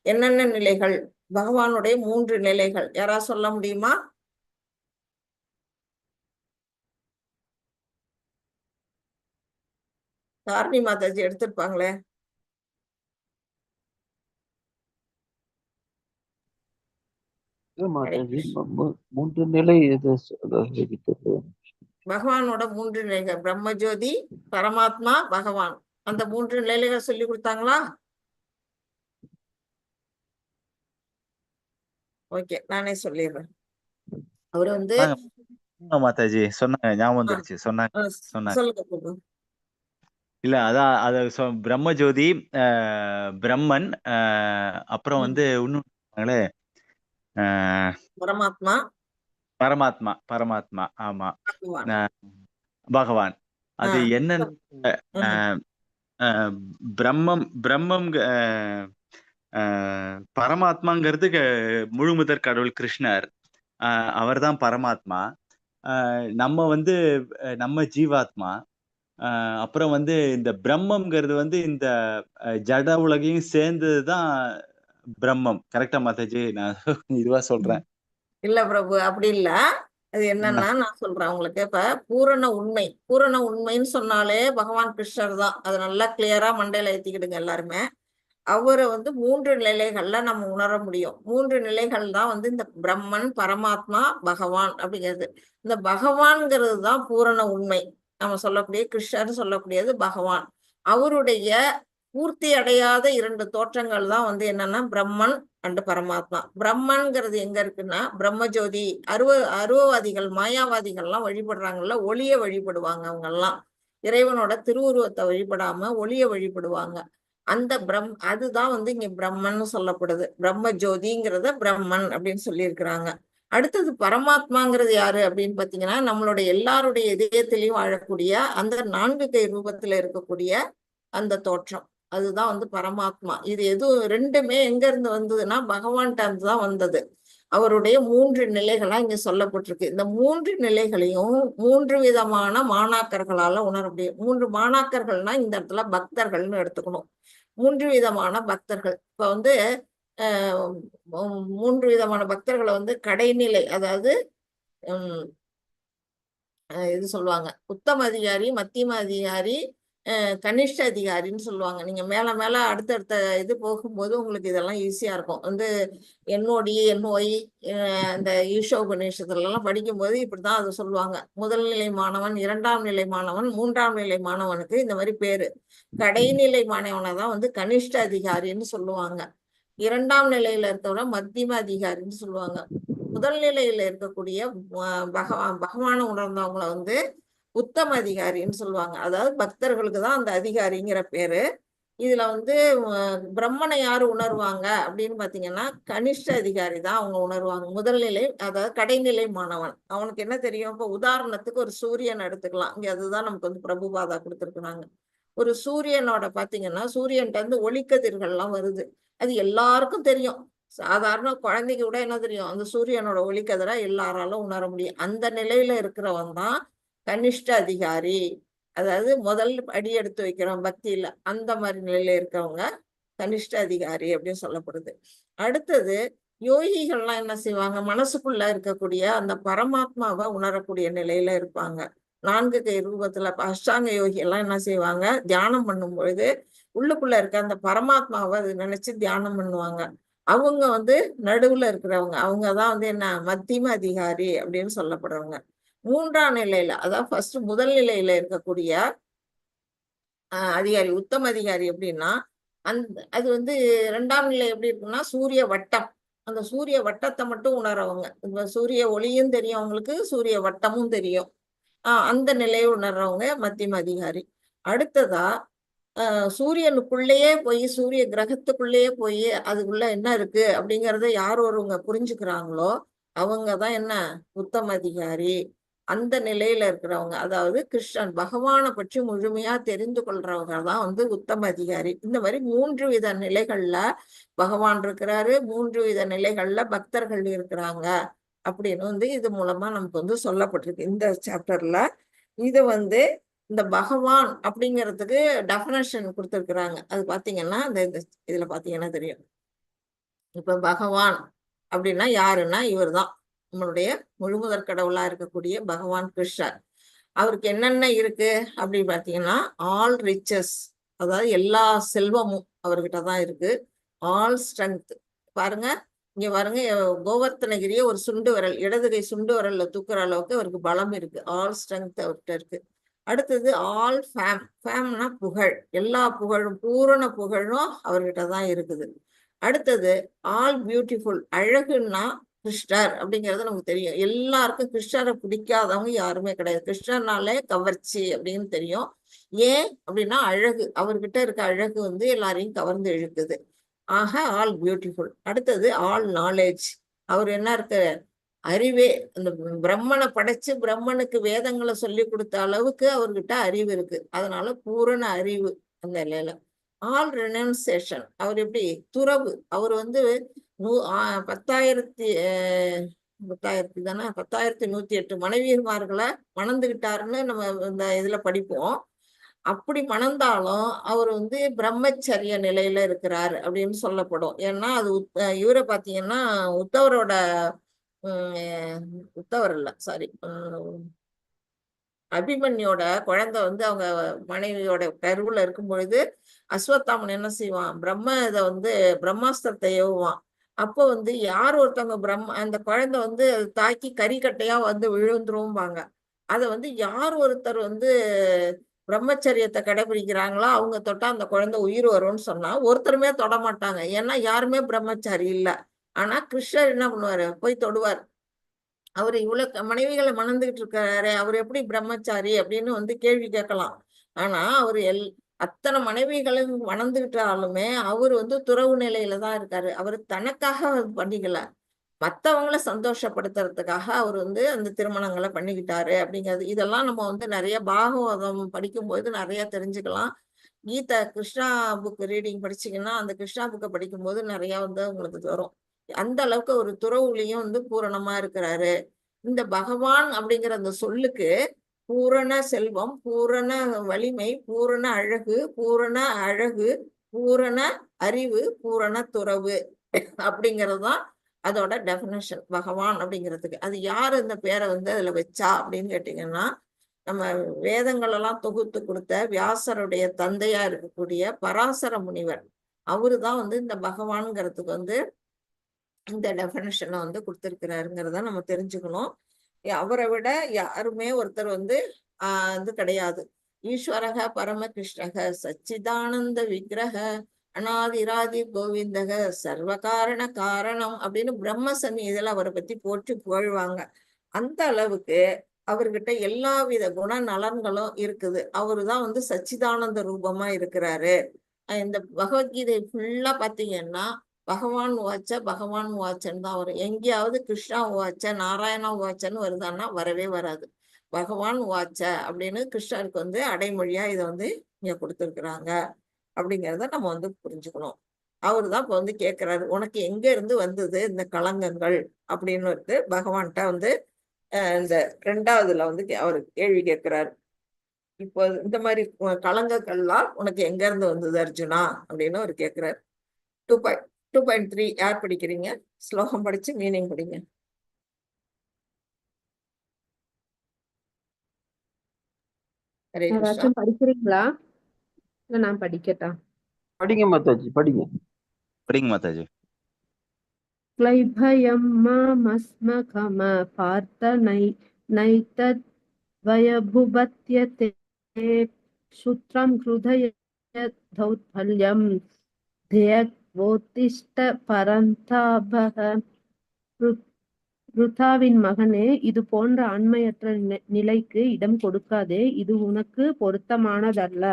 என்னென்ன நிலைகள்? பகவானுடைய 3 நிலைகள் யாராவது சொல்ல முடியுமா? தாரணி மாதாஜி எடுத்திருப்பாங்களே. மாதாஜி 3 நிலை எது பகவானோட 3 நிலைகள் பிரம்மஜோதி, பரமாத்மா, பகவான். அந்த 3 நிலைகள் சொல்லி கொடுத்தாங்களா? ஓகே, நானே சொல்லிடுறேன். அவரு வந்து மாதாஜி சொன்னாங்க, ஞாபகம் வந்துருச்சு. சொன்னாங்க. சொல்லுங்க. இல்ல அதான் பிரம்மஜோதி, பிரம்மன், அப்புறம் வந்து இன்னும் பரமாத்மா, பரமாத்மா. ஆமா, பகவான். அது என்ன? பிரம்மம் பரமாத்மாங்கிறது முழுமுதற் கடவுள் கிருஷ்ணர். அவர்தான் பரமாத்மா. நம்ம வந்து நம்ம ஜீவாத்மா. அப்புறம் வந்து இந்த பிரம்மம்ங்கிறது வந்து இந்த ஜட உலகையும் சேர்ந்ததுதான் பிரம்மம். கரெக்டா மாதாஜி? நான் இதுவா சொல்றேன். இல்ல பிரபு, அப்படி இல்ல. அது என்னன்னா நான் சொல்றேன் உங்களுக்கு. இப்ப பூரண உண்மைன்னு சொன்னாலே பகவான் கிருஷ்ணர் தான். அது நல்லா கிளியரா மண்டையில ஏத்திக்கிடுங்க எல்லாருமே. அவரை வந்து 3 நிலைகள்ல நம்ம உணர முடியும். 3 நிலைகள் தான் வந்து இந்த பிரம்மன், பரமாத்மா, பகவான் அப்படிங்கிறது. இந்த பகவான்ங்கிறது தான் பூரண உண்மை. நம்ம சொல்லக்கூடிய கிருஷ்ணர் சொல்லக்கூடியது பகவான். அவருடைய பூர்த்தி அடையாத 2 தோற்றங்கள் தான் வந்து என்னன்னா பிரம்மன் அண்ட் பரமாத்மா. பிரம்மன்கிறது எங்க இருக்குன்னா பிரம்மஜோதி. அருவவாதிகள் மாயாவாதிகள்லாம் வழிபடுறாங்கல்ல, ஒளிய வழிபடுவாங்க. அவங்க எல்லாம் இறைவனோட திருவுருவத்தை வழிபடாம ஒளிய வழிபடுவாங்க. அந்த அதுதான் வந்து இங்க பிரம்மன்னு சொல்லப்படுது. பிரம்ம ஜோதிங்கிறத பிரம்மன் அப்படின்னு சொல்லியிருக்கிறாங்க. அடுத்தது பரமாத்மாங்கிறது யாரு அப்படின்னு பாத்தீங்கன்னா நம்மளுடைய எல்லாருடைய இதயத்திலையும் வாழக்கூடிய அந்த 4 கை ரூபத்துல இருக்கக்கூடிய அந்த தோற்றம், அதுதான் வந்து பரமாத்மா. இது எதுவும் 2மே எங்க இருந்து வந்ததுன்னா பகவான்கிட்ட இருந்து தான் வந்தது. அவருடைய 3 நிலைகளா இங்க சொல்லப்பட்டிருக்கு. இந்த 3 நிலைகளையும் 3 விதமான மாணாக்கர்களால உணர முடியும். 3 மாணாக்கர்கள்னா இந்த இடத்துல பக்தர்கள்னு எடுத்துக்கணும். 3 விதமான பக்தர்கள். இப்ப வந்து 3 விதமான பக்தர்களை வந்து கடைநிலை, அதாவது இது சொல்லுவாங்க உத்தம அதிகாரி, மத்தியம அதிகாரி, கனிஷ்ட அதிகாரின்னு சொல்லுவாங்க. நீங்க மேல மேல அடுத்தடுத்த இது போகும்போது உங்களுக்கு இதெல்லாம் ஈஸியா இருக்கும். வந்து NOD NOI இந்த ஈஷோபநிஷத்துல எல்லாம் படிக்கும்போது இப்படிதான் அதை சொல்லுவாங்க. முதல் நிலை மாணவன், 2ஆம் நிலை மாணவன், 3ஆம் நிலை மாணவனுக்கு இந்த மாதிரி பேரு. கடைநிலை மாணவனை தான் வந்து கனிஷ்ட அதிகாரின்னு சொல்லுவாங்க. 2ஆம் நிலையில இருக்கவங்க மத்தியம அதிகாரின்னு சொல்லுவாங்க. முதல் நிலையில இருக்கக்கூடிய பகவான உணர்ந்தவங்களை வந்து உத்தம அதிகாரின்னு சொல்லுவாங்க. அதாவது பக்தர்களுக்கு தான் அந்த அதிகாரிங்கிற பேரு. இதுல வந்து பிரம்மனை யாரு உணர்வாங்க அப்படின்னு பாத்தீங்கன்னா கனிஷ்ட அதிகாரி தான் அவங்க உணர்வாங்க. முதல் நிலை, அதாவது கடைநிலை மாணவன். அவனுக்கு என்ன தெரியும்? இப்ப உதாரணத்துக்கு ஒரு சூரியன் எடுத்துக்கலாம். இங்க அதுதான் நமக்கு வந்து பிரபுபாதா கொடுத்துருக்குறாங்க. ஒரு சூரியனோட பாத்தீங்கன்னா சூரியன்ட்ட இருந்து ஒளிக்கதிர்கள்லாம் வருது. அது எல்லாருக்கும் தெரியும். சாதாரண குழந்தைக்கு கூட என்ன தெரியும்? அந்த சூரியனோட ஒளிக்கதிரை எல்லாராலும் உணர முடியும். அந்த நிலையில இருக்கிறவன் தான் கனிஷ்ட அதிகாரி. அதாவது முதல் அடி எடுத்து வைக்கிறோம் பக்தியில, அந்த மாதிரி நிலையில இருக்கவங்க கனிஷ்ட அதிகாரி அப்படின்னு சொல்லப்படுது. அடுத்தது யோகிகள்லாம் என்ன செய்வாங்க? மனசுக்குள்ள இருக்கக்கூடிய அந்த பரமாத்மாவை உணரக்கூடிய நிலையில இருப்பாங்க. 4 கை ரூபத்துல அஷ்டாங்க யோகி எல்லாம் என்ன செய்வாங்க? தியானம் பண்ணும் பொழுது உள்ளுக்குள்ள இருக்க அந்த பரமாத்மாவை அது நினைச்சு தியானம் பண்ணுவாங்க. அவங்க வந்து நடுவுல இருக்கிறவங்க. அவங்கதான் வந்து என்ன மத்தியம அதிகாரி அப்படின்னு சொல்லப்படுறவங்க. 3ஆம் நிலையில, அதாவது முதல் நிலையில இருக்கக்கூடிய அதிகாரி உத்தம அதிகாரி எப்படின்னா அது வந்து 2ஆம் நிலை எப்படி இருக்குன்னா சூரிய வட்டம். அந்த சூரிய வட்டத்தை மட்டும் உணர்றவங்க. இப்ப சூரிய ஒளியும் தெரியும் அவங்களுக்கு, சூரிய வட்டமும் தெரியும். அந்த நிலையை உணர்றவங்க மத்தியம அதிகாரி. அடுத்ததா சூரியனுக்குள்ளேயே போய், சூரிய கிரகத்துக்குள்ளேயே போய் அதுக்குள்ள என்ன இருக்கு அப்படிங்கிறத யார் ஒருவங்க புரிஞ்சுக்கிறாங்களோ அவங்கதான் என்ன உத்தம அதிகாரி. அந்த நிலையில இருக்கிறவங்க, அதாவது கிருஷ்ணன் பகவானை பற்றி முழுமையா தெரிந்து கொள்றவங்க தான் வந்து உத்தம அதிகாரி. இந்த மாதிரி 3 வித நிலைகள்ல பகவான் இருக்கிறாரு, 3 வித நிலைகள்ல பக்தர்கள் இருக்கிறாங்க அப்படின்னு வந்து இது மூலமா நமக்கு வந்து சொல்லப்பட்டிருக்கு இந்த சாப்டர்ல. இது வந்து இந்த பகவான் அப்படிங்கிறதுக்கு டெஃபினேஷன் கொடுத்துருக்குறாங்க. அது பாத்தீங்கன்னா இதுல பாத்தீங்கன்னா தெரியும். இப்ப பகவான் அப்படின்னா யாருன்னா இவர் தான் நம்மளுடைய முழுமுதற் கடவுளா இருக்கக்கூடிய பகவான் கிருஷ்ணர். அவருக்கு என்னென்ன இருக்கு அப்படின்னு பாத்தீங்கன்னா ஆல் ரிச்சஸ், அதாவது எல்லா செல்வமும் அவர்கிட்ட தான் இருக்கு. ஆல் ஸ்ட்ரென்த், பாருங்க இங்க பாருங்க, கோவர்த்தனகிரிய ஒரு சுண்டு விரல், இடது கை சுண்டு விரல்ல தூக்குற அளவுக்கு அவருக்கு பலம் இருக்கு. ஆல் ஸ்ட்ரென்த் அவர்கிட்ட இருக்கு. அடுத்தது ஆல் ஃபேம்னா புகழ், எல்லா புகழும் பூரண புகழும் அவர்கிட்ட தான் இருக்குது. அடுத்தது ஆல் பியூட்டிஃபுல், அழகுன்னா கிருஷ்ணர் அப்படிங்கிறது நமக்கு தெரியும். எல்லாருக்கும் கிருஷ்ணரை பிடிக்காதவங்க யாருமே கிடையாது. கிருஷ்ணர்னாலே கவர்ச்சி அப்படின்னு தெரியும். ஏன் அப்படின்னா அழகு, அவர்கிட்ட இருக்க அழகு வந்து எல்லாரையும் கவர்ந்து இழுக்குது. ஆக ஆல் பியூட்டிஃபுல். அடுத்தது ஆல் நாலேஜ், அவர் என்ன இருக்கு? அறிவே. அந்த பிரம்மனை படைச்சு பிரம்மனுக்கு வேதங்களை சொல்லி கொடுத்த அளவுக்கு அவர்கிட்ட அறிவு இருக்கு. அதனால பூரண அறிவு அந்த நிலையில. ஆல் ரெனன்சேஷன், அவர் எப்படி? துறவு. அவர் வந்து 10,000 10,108 மனைவிமார்களை மணந்துகிட்டாருன்னு நம்ம இந்த இதுல படிப்போம். அப்படி மணந்தாலும் அவர் வந்து பிரம்மச்சரிய நிலையில இருக்கிறார் அப்படின்னு சொல்லப்படும். ஏன்னா அது இவரை பாத்தீங்கன்னா உத்தவரோட உத்தவர் இல்ல சாரி அபிமன்யோட குழந்தை வந்து அவங்க மனைவியோட கருவுல இருக்கும் பொழுது அஸ்வத்தாமன் என்ன செய்வான், இதை வந்து பிரம்மாஸ்திரத்தை ஏவுவான். அப்போ வந்து யார் ஒருத்தவங்க அந்த குழந்தை வந்து தாக்கி கறிக்கட்டையா வந்து விழுந்துருவாங்க. அதை வந்து யார் ஒருத்தர் வந்து பிரம்மச்சரியத்தை கடைபிடிக்கிறாங்களோ அவங்க தொட்டா அந்த குழந்தை உயிர் வரும்னு சொன்னா ஒருத்தருமே தொட மாட்டாங்க. ஏன்னா யாருமே பிரம்மச்சாரி இல்லை. ஆனா கிருஷ்ணர் என்ன பண்ணுவாரு, போய் தொடுவார். அவர் இவ்வளவு மனைவிகளை மணந்துகிட்டு இருக்காரு, அவர் எப்படி பிரம்மச்சாரி அப்படின்னு வந்து கேள்வி கேட்கலாம். ஆனா அவர் அத்தனை மனைவிகளும் மணந்துகிட்டாலுமே அவர் வந்து துறவு நிலையில தான் இருக்காரு. அவர் தனக்காக பண்ணிக்கல, மற்றவங்களை சந்தோஷப்படுத்துறதுக்காக அவர் வந்து அந்த திருமணங்களை பண்ணிக்கிட்டாரு அப்படிங்கிறது. இதெல்லாம் நம்ம வந்து நிறைய பாகவதம் படிக்கும்போது நிறைய தெரிஞ்சுக்கலாம். கீதா கிருஷ்ணா புக் ரீடிங் படிச்சீங்கன்னா அந்த கிருஷ்ணா புக்கை படிக்கும்போது நிறைய வந்து உங்களுக்கு வரும். அந்த அளவுக்கு ஒரு துறவுலையும் வந்து பூரணமா இருக்கிறாரு. இந்த பகவான் அப்படிங்கிற அந்த சொல்லுக்கு பூரண செல்வம், பூரண வலிமை, பூரண அழகு, பூரண அறிவு, பூரண துறவு அப்படிங்கிறதுதான் அதோட டெஃபினேஷன் பகவான் அப்படிங்கிறதுக்கு. அது யாரு இந்த பேரை வந்து அதுல வச்சா அப்படின்னு கேட்டீங்கன்னா, நம்ம வேதங்கள் எல்லாம் தொகுத்து கொடுத்த வியாசருடைய தந்தையா இருக்கக்கூடிய பராசர முனிவர். அவருதான் வந்து இந்த பகவான்ங்கிறதுக்கு வந்து இந்த டெஃபினேஷனை வந்து கொடுத்திருக்கிறாருங்கிறத நம்ம தெரிஞ்சுக்கணும். அவரை விட யாருமே ஒருத்தர் வந்து வந்து கிடையாது. ஈஸ்வரக பரமகிருஷ்ணக சச்சிதானந்த விக்கிரக அநாதிராதி கோவிந்தக சர்வகாரண காரணம் அப்படின்னு பிரம்மசனி இதில் அவரை பத்தி போற்றி புகழ்வாங்க. அந்த அளவுக்கு அவர்கிட்ட எல்லாவித குண நலன்களும் இருக்குது. அவருதான் வந்து சச்சிதானந்த ரூபமா இருக்கிறாரு. இந்த பகவத்கீதை ஃபுல்லா பாத்தீங்கன்னா பகவான் வாச்சன்னு தான் வரும். எங்கேயாவது கிருஷ்ணா வாச்ச நாராயணா வாச்சன்னு வருதான்னா வரவே வராது. பகவான் வாச்ச அப்படின்னு கிருஷ்ணருக்கு வந்து அடைமொழியா இதை வந்து இங்க கொடுத்துருக்குறாங்க அப்படிங்கிறத நம்ம வந்து புரிஞ்சுக்கணும். அவரு தான் இப்ப வந்து கேட்கிறாரு, உனக்கு எங்க இருந்து வந்தது இந்த களங்கங்கள் அப்படின்னு வந்து பகவான்கிட்ட வந்து இந்த 2வதுல வந்து அவரு கேள்வி கேட்கிறாரு. இப்போ இந்த மாதிரி களங்கங்கள்லாம் உனக்கு எங்க இருந்து வந்தது அர்ஜுனா அப்படின்னு அவர் கேட்கிறாரு. 2.3 யார் படிக்கிறீங்க? ஸ்லோகம் படிச்சு மீனிங் படிங்க. ஹரே கிருஷ்ணா. யாராச்சும் படிக்கிறீங்களா? இல்ல நான் படிக்கட்டா? படிங்க மாதாஜி, படிங்க. படிங்க மாதாஜி. क्लैभयं मामस्मकम पार्थ नैतद् वयभुपत्यते क्षुत्रं हृदय दौर्बल्यं ध्येयोत्तिष्ठ परन्तापः. ருதாவின் மகனே, இது போன்ற ஆண்மையற்ற நிலைக்கு இடம் கொடுக்காதே, இது உனக்கு பொருத்தமானதல்ல.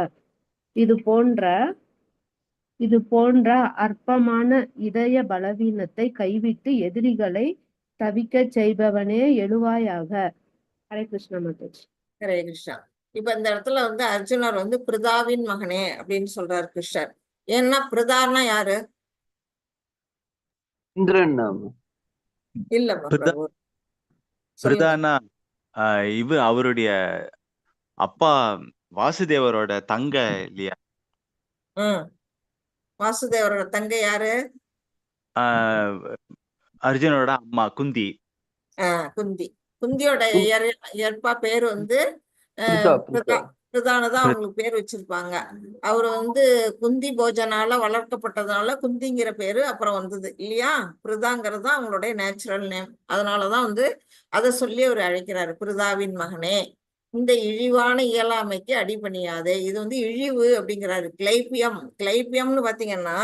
இது போன்ற அற்பமான இதய பலவீனத்தை கைவிட்டு எதிரிகளை தவிக்க செய்பவனே எழுவாயாக. ஹரே கிருஷ்ணா மாதாஜி. ஹரே கிருஷ்ணா. இப்ப இந்த இடத்துல வந்து அர்ஜுனர் வந்து பிருதாவின் மகனே அப்படின்னு சொல்றாரு கிருஷ்ணர். ஏன்னா பிருதான்னா யாரு? இந்திரன். இல்ல பிருதானா அவருடைய அப்பா வாசுதேவரோட தங்க இல்லையா? வாசுதேவரோட தங்கை யாரு? அர்ஜுனோட அம்மா குந்தி. குந்தியோட இயற்பா பேரு வந்து பிருதானதான் அவங்களுக்கு பேர் வச்சிருப்பாங்க. அவரு வந்து குந்தி போஜனால வளர்க்கப்பட்டதுனால குந்திங்கிற பேரு அப்புறம் வந்தது இல்லையா? பிருதாங்கிறது அவங்களுடைய நேச்சுரல் நேம். அதனாலதான் வந்து அதை சொல்லி அவர் அழைக்கிறாரு, பிருதாவின் மகனே, இந்த இழிவான இயலாமைக்கு அடிபணியாது. இது வந்து இழிவு அப்படிங்கிறாரு. கிளைப்பியம்னு பாத்தீங்கன்னா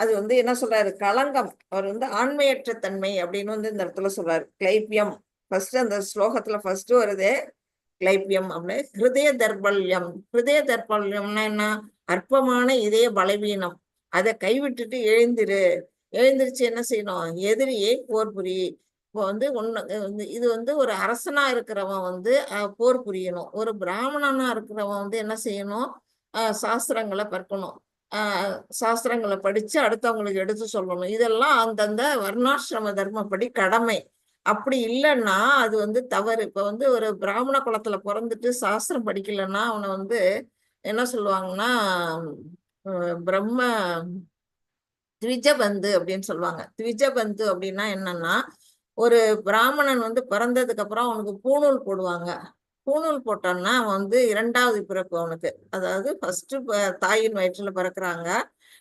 அது வந்து என்ன சொல்றாரு, களங்கம். அவர் வந்து ஆண்மையற்ற தன்மை அப்படின்னு வந்து இந்த இடத்துல சொல்றாரு. கிளைப்பியம் ஃபர்ஸ்ட் அந்த ஸ்லோகத்துல ஃபர்ஸ்ட் வருதே கிளைப்பியம் அப்படின்னு. ஹிருதய தர்பல்யம்னா என்ன? அற்பமான இதய பலவீனம். அதை கைவிட்டுட்டு எழுந்திருச்சு என்ன செய்யணும்? எதிரியை போர் புரி. இப்போ வந்து இது வந்து ஒரு அரசனா இருக்கிறவன் வந்து போர் புரியணும். ஒரு பிராமணனா இருக்கிறவன் வந்து என்ன செய்யணும்? சாஸ்திரங்களை கற்கணும். சாஸ்திரங்களை படிச்சு அடுத்தவங்களுக்கு எடுத்து சொல்லணும். இதெல்லாம் அந்தந்த வர்ணாசிரம தர்மப்படி கடமை. அப்படி இல்லைன்னா அது வந்து தவறு. இப்ப வந்து ஒரு பிராமண குலத்துல பிறந்துட்டு சாஸ்திரம் படிக்கலைன்னா அவனை வந்து என்ன சொல்லுவாங்கன்னா பிரம்ம த்விஜபந்து அப்படின்னு சொல்லுவாங்க. த்விஜபந்து அப்படின்னா என்னன்னா, ஒரு பிராமணன் வந்து பிறந்ததுக்கு அப்புறம் அவனுக்கு பூணூல் போடுவாங்க. பூணூல் போட்டோம்னா அவன் வந்து 2வது பிறப்பு அவனுக்கு. அதாவது ஃபர்ஸ்ட் தாயின் வயிற்றுல பிறக்குறாங்க.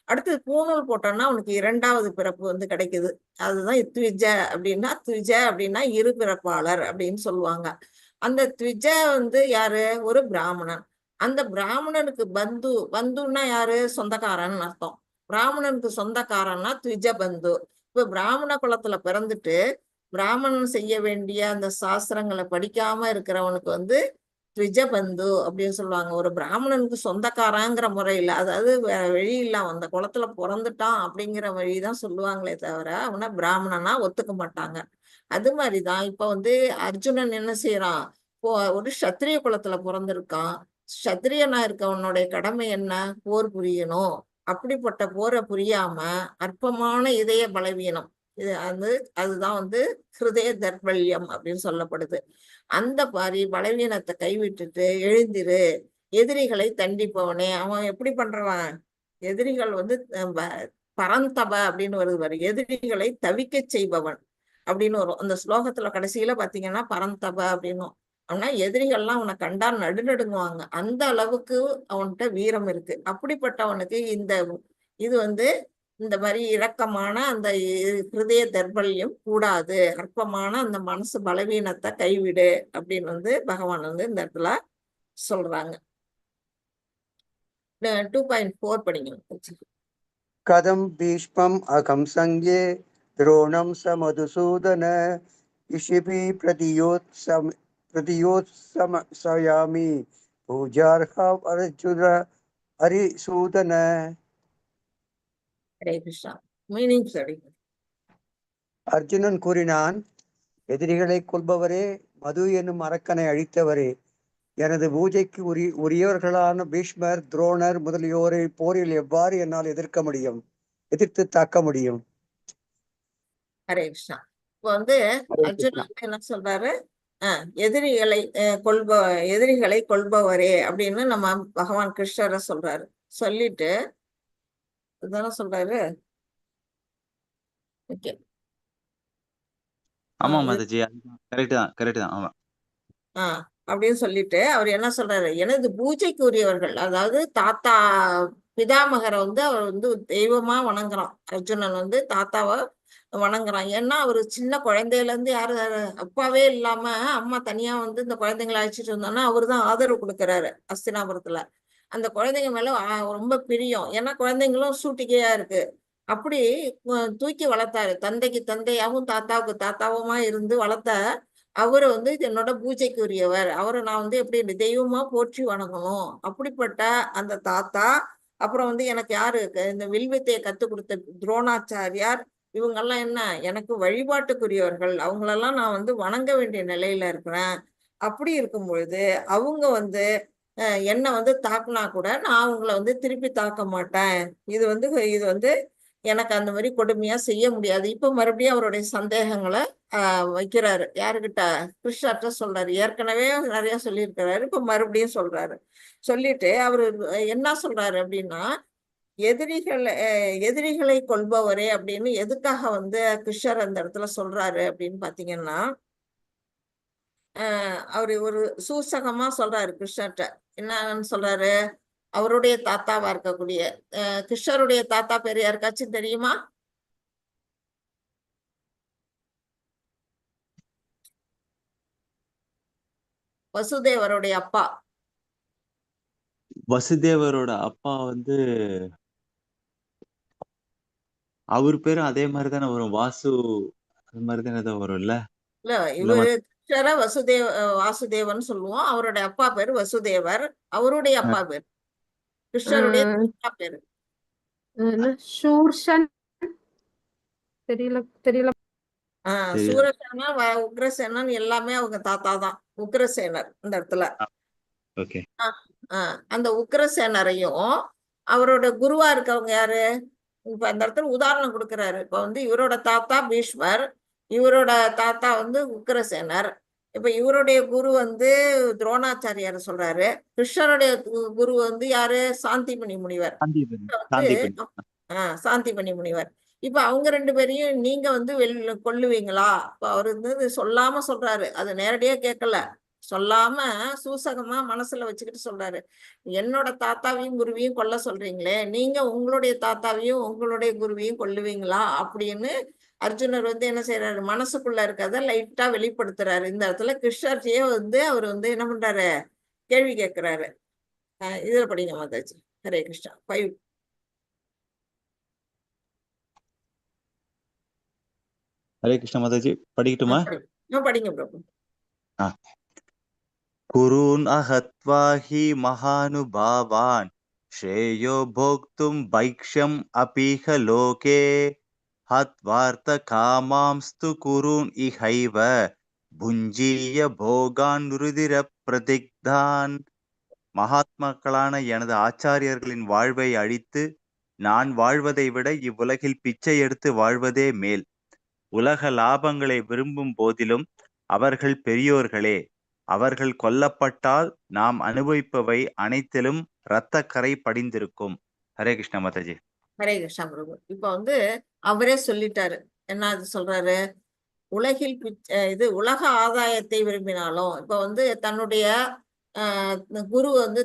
அடுத்து பூணூல் போட்டோம்னா அவனுக்கு 2வது பிறப்பு வந்து கிடைக்குது. அதுதான் த்விஜ அப்படின்னா இரு பிறப்பாளர் அப்படின்னு சொல்லுவாங்க. அந்த த்விஜ வந்து யாரு? ஒரு பிராமணன். அந்த பிராமணனுக்கு பந்துன்னா யாரு? சொந்தக்காரன் அர்த்தம். பிராமணனுக்கு சொந்தக்காரன்னா த்விஜ பந்து. இப்ப பிராமண குலத்துல பிறந்துட்டு பிராமணன் செய்ய வேண்டிய அந்த சாஸ்திரங்களை படிக்காம இருக்கிறவனுக்கு வந்து த்விஜபந்து அப்படின்னு சொல்லுவாங்க. ஒரு பிராமணனுக்கு சொந்தக்காரங்கிற முறையில, அதாவது வெளியில அந்த குளத்துல பிறந்துட்டான் அப்படிங்கிற வழிதான் சொல்லுவாங்களே தவிர அவனை பிராமணனா ஒத்துக்க மாட்டாங்க. அது மாதிரிதான் இப்ப வந்து அர்ஜுனன் என்ன செய்யறான்? ஒரு சத்திரிய குலத்துல பிறந்திருக்கான். சத்திரியனா இருக்கவனுடைய கடமை என்ன? போர் புரியணும். அப்படிப்பட்ட போரை புரியாம அற்பமான இதய பலவீனம், இது அதுதான் வந்து ஹிருதய தர்பல்யம் அப்படின்னு சொல்லப்படுது. அந்த மாதிரி பலவீனத்தை கைவிட்டுட்டு எழுந்திரு, எதிரிகளை தண்டிப்பவனே. அவன் எப்படி பண்றவன்? எதிரிகள் வந்து பரந்தப அப்படின்னு வருது, எதிரிகளை தவிக்க செய்பவன் அப்படின்னு வரும். அந்த ஸ்லோகத்துல கடைசியில பாத்தீங்கன்னா பரந்தப அப்படின்னும். அவனா எதிரிகள்லாம் அவனை கண்டா நடுநடுங்குவாங்க. அந்த அளவுக்கு அவன்கிட்ட வீரம் இருக்கு. அப்படிப்பட்டவனுக்கு இது வந்து இந்த மாதிரி இரக்கமான அந்த ஹிருதய தர்பல்யம் கூடாது, அற்பமான அந்த மனசு பலவீனத்தை கைவிடு அப்படின்னு வந்து பகவான் வந்து இந்த இடத்துல சொல்றாங்க. 2.4 படிங்க. கதம் பீஷ்மம் அகம் சங்கே துரோணம் ச மதுசூதன இஷிபி பிரதியோத்சமயாமி பூஜார்ஹம் அர்ஜுன ஹரிசூதன. ஹரே கிருஷ்ணா. மீனிங் சரி. அர்ஜுனன் கூறினான், எதிரிகளை கொள்பவரே, மது என்னும் அரக்கனை அழித்தவரே, எனது பூஜைக்கு உரியவர்களான பீஷ்மர், துரோணர் முதலியோரை போரில் எவ்வாறு என்னால் எதிர்த்து தாக்க முடியும்? ஹரே கிருஷ்ணா. இப்போ வந்து அர்ஜுனன் என்ன சொல்றாரு? எதிரிகளை கொள்பவரே அப்படின்னு நம்ம பகவான் கிருஷ்ணரை சொல்றாரு. சொல்லிட்டு இதுதானே சொல்றாரு. ஓகே. ஆமா மாதாஜி, கரெக்ட் தான். ஆமா. அப்படின்னு சொல்லிட்டு அவர் என்ன சொல்றாரு? எனது பூஜைக்கு உரியவர்கள், அதாவது தாத்தா பிதாமகரை வந்து அவர் வந்து தெய்வமா வணங்குறான். அர்ஜுனன் வந்து தாத்தாவை வணங்குறான். ஏன்னா அவரு சின்ன குழந்தையில இருந்து யாரு அப்பாவே இல்லாம அம்மா தனியா வந்து இந்த குழந்தைங்களை அழைச்சிட்டு இருந்தாங்கன்னா அவருதான் ஆதரவு கொடுக்குறாரு அஸ்தினாபுரத்துல. அந்த குழந்தைங்க மேல ரொம்ப பிரியம். ஏன்னா குழந்தைங்களும் சூட்டிக்கையா இருக்கு. அப்படி தூக்கி வளர்த்தாரு. தந்தைக்கு தந்தையாவும் தாத்தாவுக்கு தாத்தாவுமா இருந்து வளர்த்த அவரை வந்து என்னோட பூஜைக்கு உரியவர். அவரை நான் வந்து எப்படி தெய்வமா போற்றி வணங்கணும். அப்படிப்பட்ட அந்த தாத்தா, அப்புறம் வந்து எனக்கு யாரு இந்த வில்வித்தையை கத்துக் கொடுத்த துரோணாச்சாரியார், இவங்கெல்லாம் என்ன எனக்கு வழிபாட்டுக்குரியவர்கள். அவங்களெல்லாம் நான் வந்து வணங்க வேண்டிய நிலையில இருக்கிறேன். அப்படி இருக்கும் பொழுது அவங்க வந்து என்னை வந்து தாக்குனா கூட நான் அவங்கள வந்து திருப்பி தாக்க மாட்டேன். இது வந்து எனக்கு அந்த மாதிரி கொடுமையா செய்ய முடியாது. இப்ப மறுபடியும் அவருடைய சந்தேகங்களை வைக்கிறாரு. யாருக்கிட்ட? கிருஷ்ணர்கிட்ட சொல்றாரு. ஏற்கனவே நிறைய சொல்லியிருக்கிறாரு, இப்ப மறுபடியும் சொல்றாரு. சொல்லிட்டு அவரு என்ன சொல்றாரு அப்படின்னா, எதிரிகளை கொள்பவரே அப்படின்னு எதுக்காக வந்து கிருஷ்ணர் அந்த இடத்துல சொல்றாரு அப்படின்னு பாத்தீங்கன்னா, அவரு ஒரு சூசகமா சொல்றாரு கிருஷ்ணர்கிட்ட. என்னன்னு சொல்றாரு? அவருடைய தாத்தாவா இருக்கக்கூடிய கிருஷ்ணருடைய தாத்தா பேர் யாருக்காச்சும் தெரியுமா? வசுதேவருடைய அப்பா. வசுதேவரோட அப்பா வந்து அவர் பேரும் அதே மாதிரிதானே வரும், வாசு. அது மாதிரிதானே ஏதோ வரும்ல. இல்ல, இவரு கிருஷ்ணர வாசுதேவன் சொல்லுவோம். அவருடைய அப்பா பேரு வசுதேவர். அவருடைய அப்பா பேரு கிருஷ்ணருடைய தாத்தா பேரு சூர்ஷன். தெரியல. சூரசேனா உக்ரசேனன் எல்லாமே அவங்க தாத்தா தான். உக்ரசேனர் இந்த இடத்துல. அந்த உக்ரசேனரையும் அவரோட குருவா இருக்கவங்க யாரு? இப்ப அந்த இடத்துல உதாரணம் கொடுக்கிறாரு. இப்ப வந்து இவரோட தாத்தா பீஷ்மர், இவரோட தாத்தா வந்து உக்கிரசேனர். இப்ப இவருடைய குரு வந்து துரோணாச்சாரியார் சொல்றாரு. கிருஷ்ணருடைய குரு வந்து யாரு? சாந்திமணி முனிவர். சாந்திபனி வந்து சாந்திபனி சாந்திமணி முனிவர். இப்ப அவங்க 2 பேரையும் நீங்க வந்து கொல்லுவீங்களா? இப்ப அவரு வந்து சொல்லாம சொல்றாரு, அது நேரடியா கேட்கல, சொல்லாம சூசகமா மனசுல வச்சுக்கிட்டு சொல்றாரு. என்னோட தாத்தாவையும் குருவையும் கொல்ல சொல்றீங்களே, நீங்க உங்களுடைய தாத்தாவையும் உங்களுடைய குருவையும் கொல்லுவீங்களா அப்படின்னு அர்ஜுனர் வந்து என்ன செய்யறாரு, மனசுக்குள்ள இருக்கிறத லைட்டா வெளிப்படுத்துறாரு. இந்த இடத்துல கிருஷ்ணர்ஜியே வந்து அவர் வந்து என்ன பண்றாரு, கேள்வி கேட்கிறாரு. இதுல படிங்க மாதாஜி. ஹரே கிருஷ்ணா. 5. ஹரே கிருஷ்ண மாதாஜி, படிக்கட்டுமா? படிங்க பிரபு. குருன் அஹத்வா ஹி மகானுபாவான் ஸ்ரேயோ போக்தும் பைக்ஷம் அபீஹ லோகே ஹத்வார்த்த காமாம்ஸ்து குருன் இஹைவ புஞ்சீய போகான் ருதிர பிரதிக்தான். மகாத்மாக்களான எனது ஆச்சாரியர்களின் வாழ்வை அழித்து நான் வாழ்வதை விட இவ்வுலகில் பிச்சை எடுத்து வாழ்வதே மேல். உலக லாபங்களை விரும்பும் போதிலும் அவர்கள் பெரியோர்களே. அவர்கள் கொல்லப்பட்டால் நாம் அனுபவிப்பவை அனைத்திலும் இரத்தக்கரை படிந்திருக்கும். ஹரே கிருஷ்ண மாதாஜி. ஹரே கிருஷ்ணா பிரபு. இப்ப வந்து அவரே சொல்லிட்டாரு. என்ன அது சொல்றாரு, உலகில் இது உலக ஆதாயத்தை விரும்பினாலும் இப்ப வந்து தன்னுடைய குரு வந்து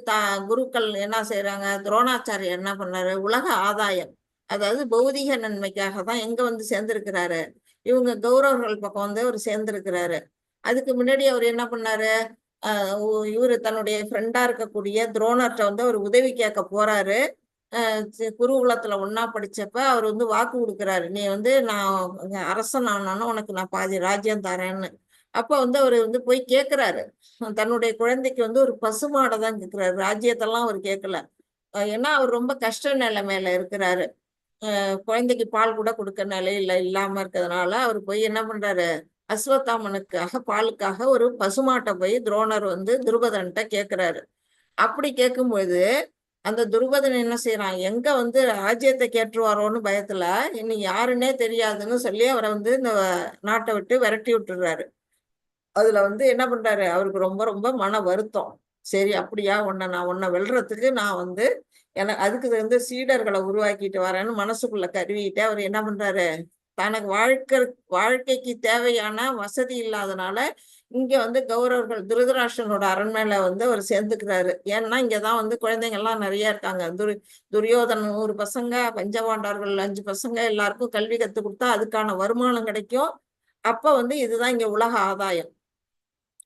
குருக்கள் என்ன செய்யறாங்க, துரோணாச்சாரியர் என்ன பண்ணாரு, உலக ஆதாயம் அதாவது பௌதிக நன்மைக்காக தான் எங்க வந்து சேர்ந்திருக்கிறாரு. இவங்க கௌரவர்கள் பக்கம் வந்து அவர் சேர்ந்திருக்கிறாரு. அதுக்கு முன்னாடி அவர் என்ன பண்ணாரு, இவரு தன்னுடைய ஃப்ரெண்டா இருக்கக்கூடிய துரோணர்கிட்ட வந்து அவர் உதவி கேட்க போறாரு. குருகுலத்துல ஒன்னா படிச்சப்ப அவர் வந்து வாக்கு கொடுக்குறாரு, நீ வந்து நான் அரசன் ஆனாலும் உனக்கு நான் பாதி ராஜ்யம் தரேன்னு. அப்ப வந்து அவர் வந்து போய் கேட்கிறாரு, தன்னுடைய குழந்தைக்கு வந்து ஒரு பசுமாடை தான் கேட்கிறாரு, ராஜ்யத்தெல்லாம் அவர் கேட்கல. ஏன்னா அவர் ரொம்ப கஷ்ட நிலைமையில இருக்கிறாரு. குழந்தைக்கு பால் கூட கொடுக்க நிலையில இல்லாம இருக்கிறதுனால அவர் போய் என்ன பண்றாரு, அஸ்வத்தாமனுக்காக பாலுக்காக ஒரு பசுமாட்டை போய் துரோணர் வந்து துருபதன்கிட்ட கேட்கிறாரு. அப்படி கேட்கும்போது அந்த துருபதன் என்ன செய்யறான், எங்க வந்து ராஜ்யத்தை கேட்டுருவாரோன்னு பயத்துல இன்னும் யாருன்னே தெரியாதுன்னு சொல்லி அவரை வந்து இந்த நாட்டை விட்டு விரட்டி விட்டுறாரு. அதுல வந்து என்ன பண்றாரு, அவருக்கு ரொம்ப ரொம்ப மன வருத்தம். சரி அப்படியா, உன்னை வெல்றதுக்கு நான் வந்து அதுக்கு வந்து சீடர்களை உருவாக்கிட்டு வரேன்னு மனசுக்குள்ள கருவிட்டு அவர் என்ன பண்றாரு, தனக்கு வாழ்க்கைக்கு தேவையான வசதி இல்லாதனால இங்க வந்து கௌரவர்கள் திருதராஷ்டிரனோட அரண்மனையில வந்து அவர் சேர்ந்துக்கிறாரு. ஏன்னா இங்கதான் வந்து குழந்தைங்க எல்லாம் நிறைய இருக்காங்க. துரியோதனன் 100 பசங்க, பஞ்சபாண்டவர்கள் 5 பசங்க, எல்லாருக்கும் கல்வி கத்து கொடுத்தா அதுக்கான வருமானம் கிடைக்கும். அப்ப வந்து இதுதான் இங்க உலக ஆதாயம்.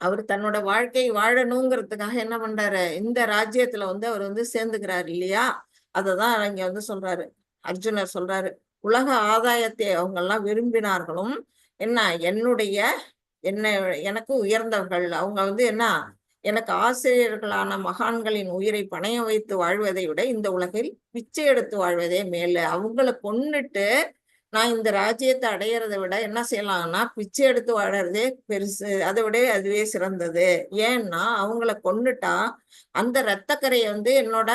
அவர் தன்னோட வாழ்க்கை வாழணுங்கிறதுக்காக என்ன பண்றாரு, இந்த ராஜ்யத்துல வந்து அவர் வந்து சேர்ந்துக்கிறாரு இல்லையா. அததான் இங்க வந்து சொல்றாரு, அர்ஜுனர் சொல்றாரு, உலக ஆதாயத்தை அவங்க எல்லாம் விரும்பினார்களும் என்ன எனக்கு உயர்ந்தவர்கள் அவங்க வந்து என்ன, எனக்கு ஆசிரியர்களான மகான்களின் உயிரை பணைய வைத்து வாழ்வதை விட இந்த உலகில் பிச்சை எடுத்து வாழ்வதே மேல. அவங்களை கொன்னுட்டு நான் இந்த ராஜ்யத்தை அடையிறதை விட என்ன செய்யலாம்னா பிச்சை எடுத்து வாழறதே பெருசு, அதை விட அதுவே சிறந்தது. ஏன்னா அவங்கள கொன்னுட்டா அந்த இரத்தக்கரையை வந்து என்னோட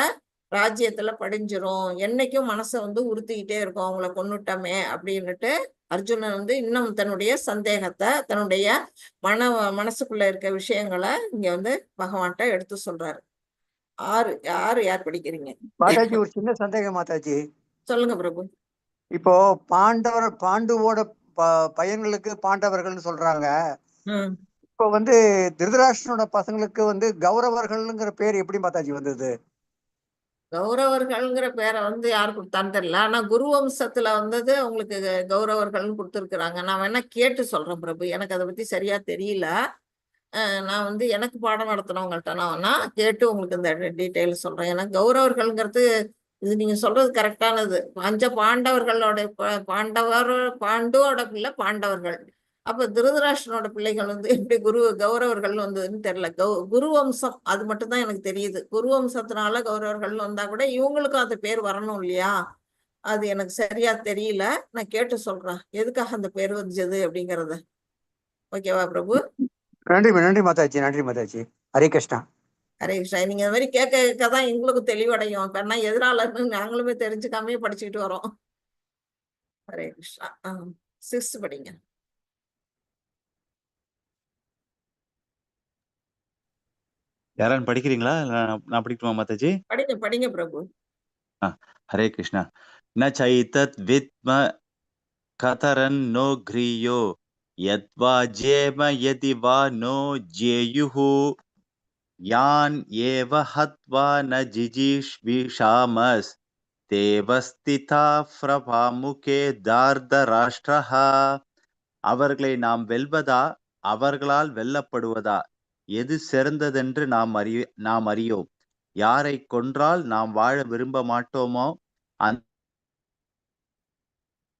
ராஜ்யத்துல படிஞ்சிரும், என்னைக்கும் மனசை வந்து உறுத்திக்கிட்டே இருக்கும் அவங்கள கொன்னுட்டோமே அப்படின்னுட்டு அர்ஜுனன் வந்து இன்னும் தன்னுடைய சந்தேகத்தை, தன்னுடைய மனசுக்குள்ள இருக்க விஷயங்களை இங்க வந்து பகவான்கிட்ட எடுத்து சொல்றாரு. யார் படிக்கிறீங்க மாதாஜி? ஒரு சின்ன சந்தேகம் மாதாஜி. சொல்லுங்க பிரபு. இப்போ பாண்டுவோட பையன்களுக்கு பாண்டவர்கள்னு சொல்றாங்க. இப்போ வந்து திருதராஷ்டிரனோட பசங்களுக்கு வந்து கௌரவர்கள்ங்கிற பேர் எப்படி மாதாஜி வந்தது? கௌரவர்கள்ங்கிற பேரை வந்து யாரு கொடுத்தான்னு தெரியல. ஆனா குரு வம்சத்துல வந்தது உங்களுக்கு கௌரவர்கள்னு கொடுத்துருக்குறாங்க. நான் வேணா கேட்டு சொல்றேன் பிரபு, எனக்கு அதை பத்தி சரியா தெரியல. நான் வந்து எனக்கு பாடம் நடத்தினவங்கள்ட்ட நான் வேணா கேட்டு உங்களுக்கு இந்த டீட்டெயில் சொல்றேன். ஏன்னா கௌரவர்கள்ங்கிறது இது நீங்க சொல்றது கரெக்டானது. பாண்டவர்களோட பாண்டுவோட பிள்ளை பாண்டவர்கள். அப்ப திருதராஷ்டிரனோட பிள்ளைகள் வந்து எப்படி கௌரவர்கள் வந்ததுன்னு தெரியல. குரு வம்சம் அது மட்டும் தான் எனக்கு தெரியுது. குரு வம்சத்தினால கௌரவர்கள் வந்தா கூட இவங்களுக்கும் அது பேர் வரணும் இல்லையா, அது எனக்கு சரியா தெரியல. நான் கேட்டு சொல்றேன் எதுக்காக அந்த பேர் வந்தது அப்படிங்கறத. ஓகேவா பிரபு? நன்றி மாதாஜி, நன்றி மாதாஜி. ஹரே கிருஷ்ணா. ஹரே கிருஷ்ணா. நீங்க இந்த மாதிரி கேட்கதான் எங்களுக்கு தெளிவடையும். இப்ப எதிராளர்னு நாங்களுமே தெரிஞ்சுக்காமே படிச்சுக்கிட்டு வரோம். ஹரே கிருஷ்ணா. 6 படிங்க. யாரான்னு படிக்கிறீங்களா? நான் படிக்கட்டுமா மாதாஜி? படிங்க பிரபு. ஹரே கிருஷ்ணா. ந சைதத் வித்ம கதரன் நோ கிரியோ யத்வா ஜேம யதி வா நோ ஜேயுஹு யான் ஏவ ஹத்வா ந ஜிஜீஷ்விஷாமஸ் தேவஸ்திதா பிரபாமுகே தார்தராஷ்டிரஹ. அவர்களை நாம் வெல்வதா அவர்களால் வெல்லப்படுவதா எது சிறந்ததென்று நாம் அறியோம். யாரை கொன்றால் நாம் வாழ விரும்ப மாட்டோமோ அந்த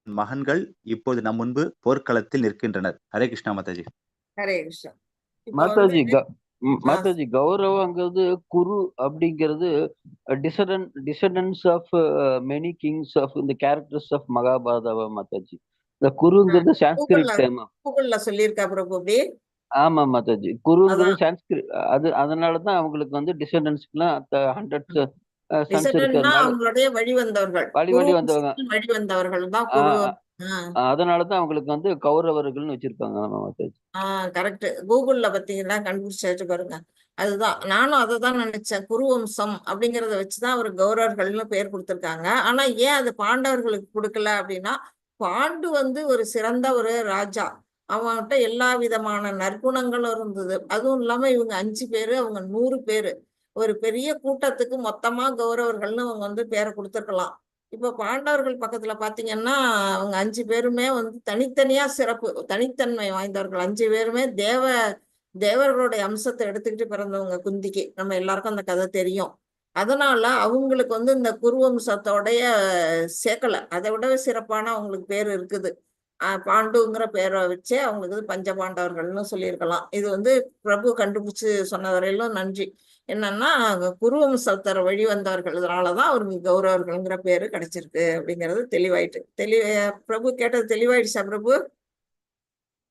மகன்கள் இப்போது நம் முன்பு போர்க்களத்தில் நிற்கின்றனர். ஹரே கிருஷ்ணா மாதாஜி. ஹரே கிருஷ்ணா. இப்ப வந்து மாதாஜி கௌரவங்கிறது குரு அப்படிங்கிறது டிசடன்ஸ் ஆஃப் மெனி கிங்ஸ் ஆஃப் இந்த கேரக்டர்ஸ் ஆஃப் மகாபாரதா மாதாஜி. இந்த குருங்கிறது சான்ஸ்கிரிட் டேம். கூகுள்ல சொல்லியிருக்கா பிரபு அப்படி? ஆமா மாதாஜி, குருங்கிறது சான்ஸ்கிரிட். அதனாலதான் அவங்களுக்கு வந்து டிசடன்ஸ்க்குலாம் ஹண்ட்ரட்ஸ் சன்ஸ் இருக்கிறதுனால அவங்களுடைய வழி வந்தவர்கள் வழி வந்தவர்கள் தான் குரு. அதனாலதான் அவங்களுக்கு வந்து கௌரவர்கள்னு வச்சிருக்காங்க. ஆமா மாதாஜி. கரெக்ட். கூகுள்ல பாத்தீங்கன்னா கண்டுபிடிச்சு பாருங்க. அதுதான் நானும் அதை தான் நினைச்சேன். குருவம்சம் அப்படிங்கறத வச்சுதான் அவர் கௌரவர்கள்னு பேர் கொடுத்திருக்காங்க. ஆனா ஏன் அது பாண்டவர்களுக்கு கொடுக்கல அப்படின்னா, பாண்டு வந்து ஒரு சிறந்த ஒரு ராஜா. அவன்கிட்ட எல்லா விதமான நற்குணங்களும் இருந்தது. அதுவும் இல்லாம இவங்க 5 பேரு, அவங்க 100 பேரு. ஒரு பெரிய கூட்டத்துக்கு மொத்தமா கௌரவர்கள்னு அவங்க வந்து பேரை கொடுத்துருக்கலாம். இப்ப பாண்டவர்கள் பக்கத்துல பாத்தீங்கன்னா அவங்க 5 பேருமே வந்து தனித்தனியா சிறப்பு, தனித்தன்மை வாய்ந்தவர்கள். 5 பேருமே தேவர்களுடைய அம்சத்தை எடுத்துக்கிட்டு பிறந்தவங்க குந்திக்கு. நம்ம எல்லாருக்கும் அந்த கதை தெரியும். அதனால அவங்களுக்கு வந்து இந்த குருவம்சத்தோடைய சேர்க்கல. அதை விடவே சிறப்பான அவங்களுக்கு பேர் இருக்குது. பாண்டுங்கிற பேரை வச்சே அவங்களுக்கு பஞ்ச பாண்டவர்கள்னு சொல்லியிருக்கலாம். இது வந்து பிரபு கண்டுபிடிச்சு சொன்ன வரையிலும் நன்றி. என்னன்னா குருவம்சத்தர வழி வந்தவர்கள்னாலதான் அவருக்கு கௌரவர்கள்ங்கிற பேரு கிடைச்சிருக்கு அப்படிங்கிறது தெளிவாயிட்டு. பிரபு கேட்டது தெளிவாயிடுச்சா பிரபு?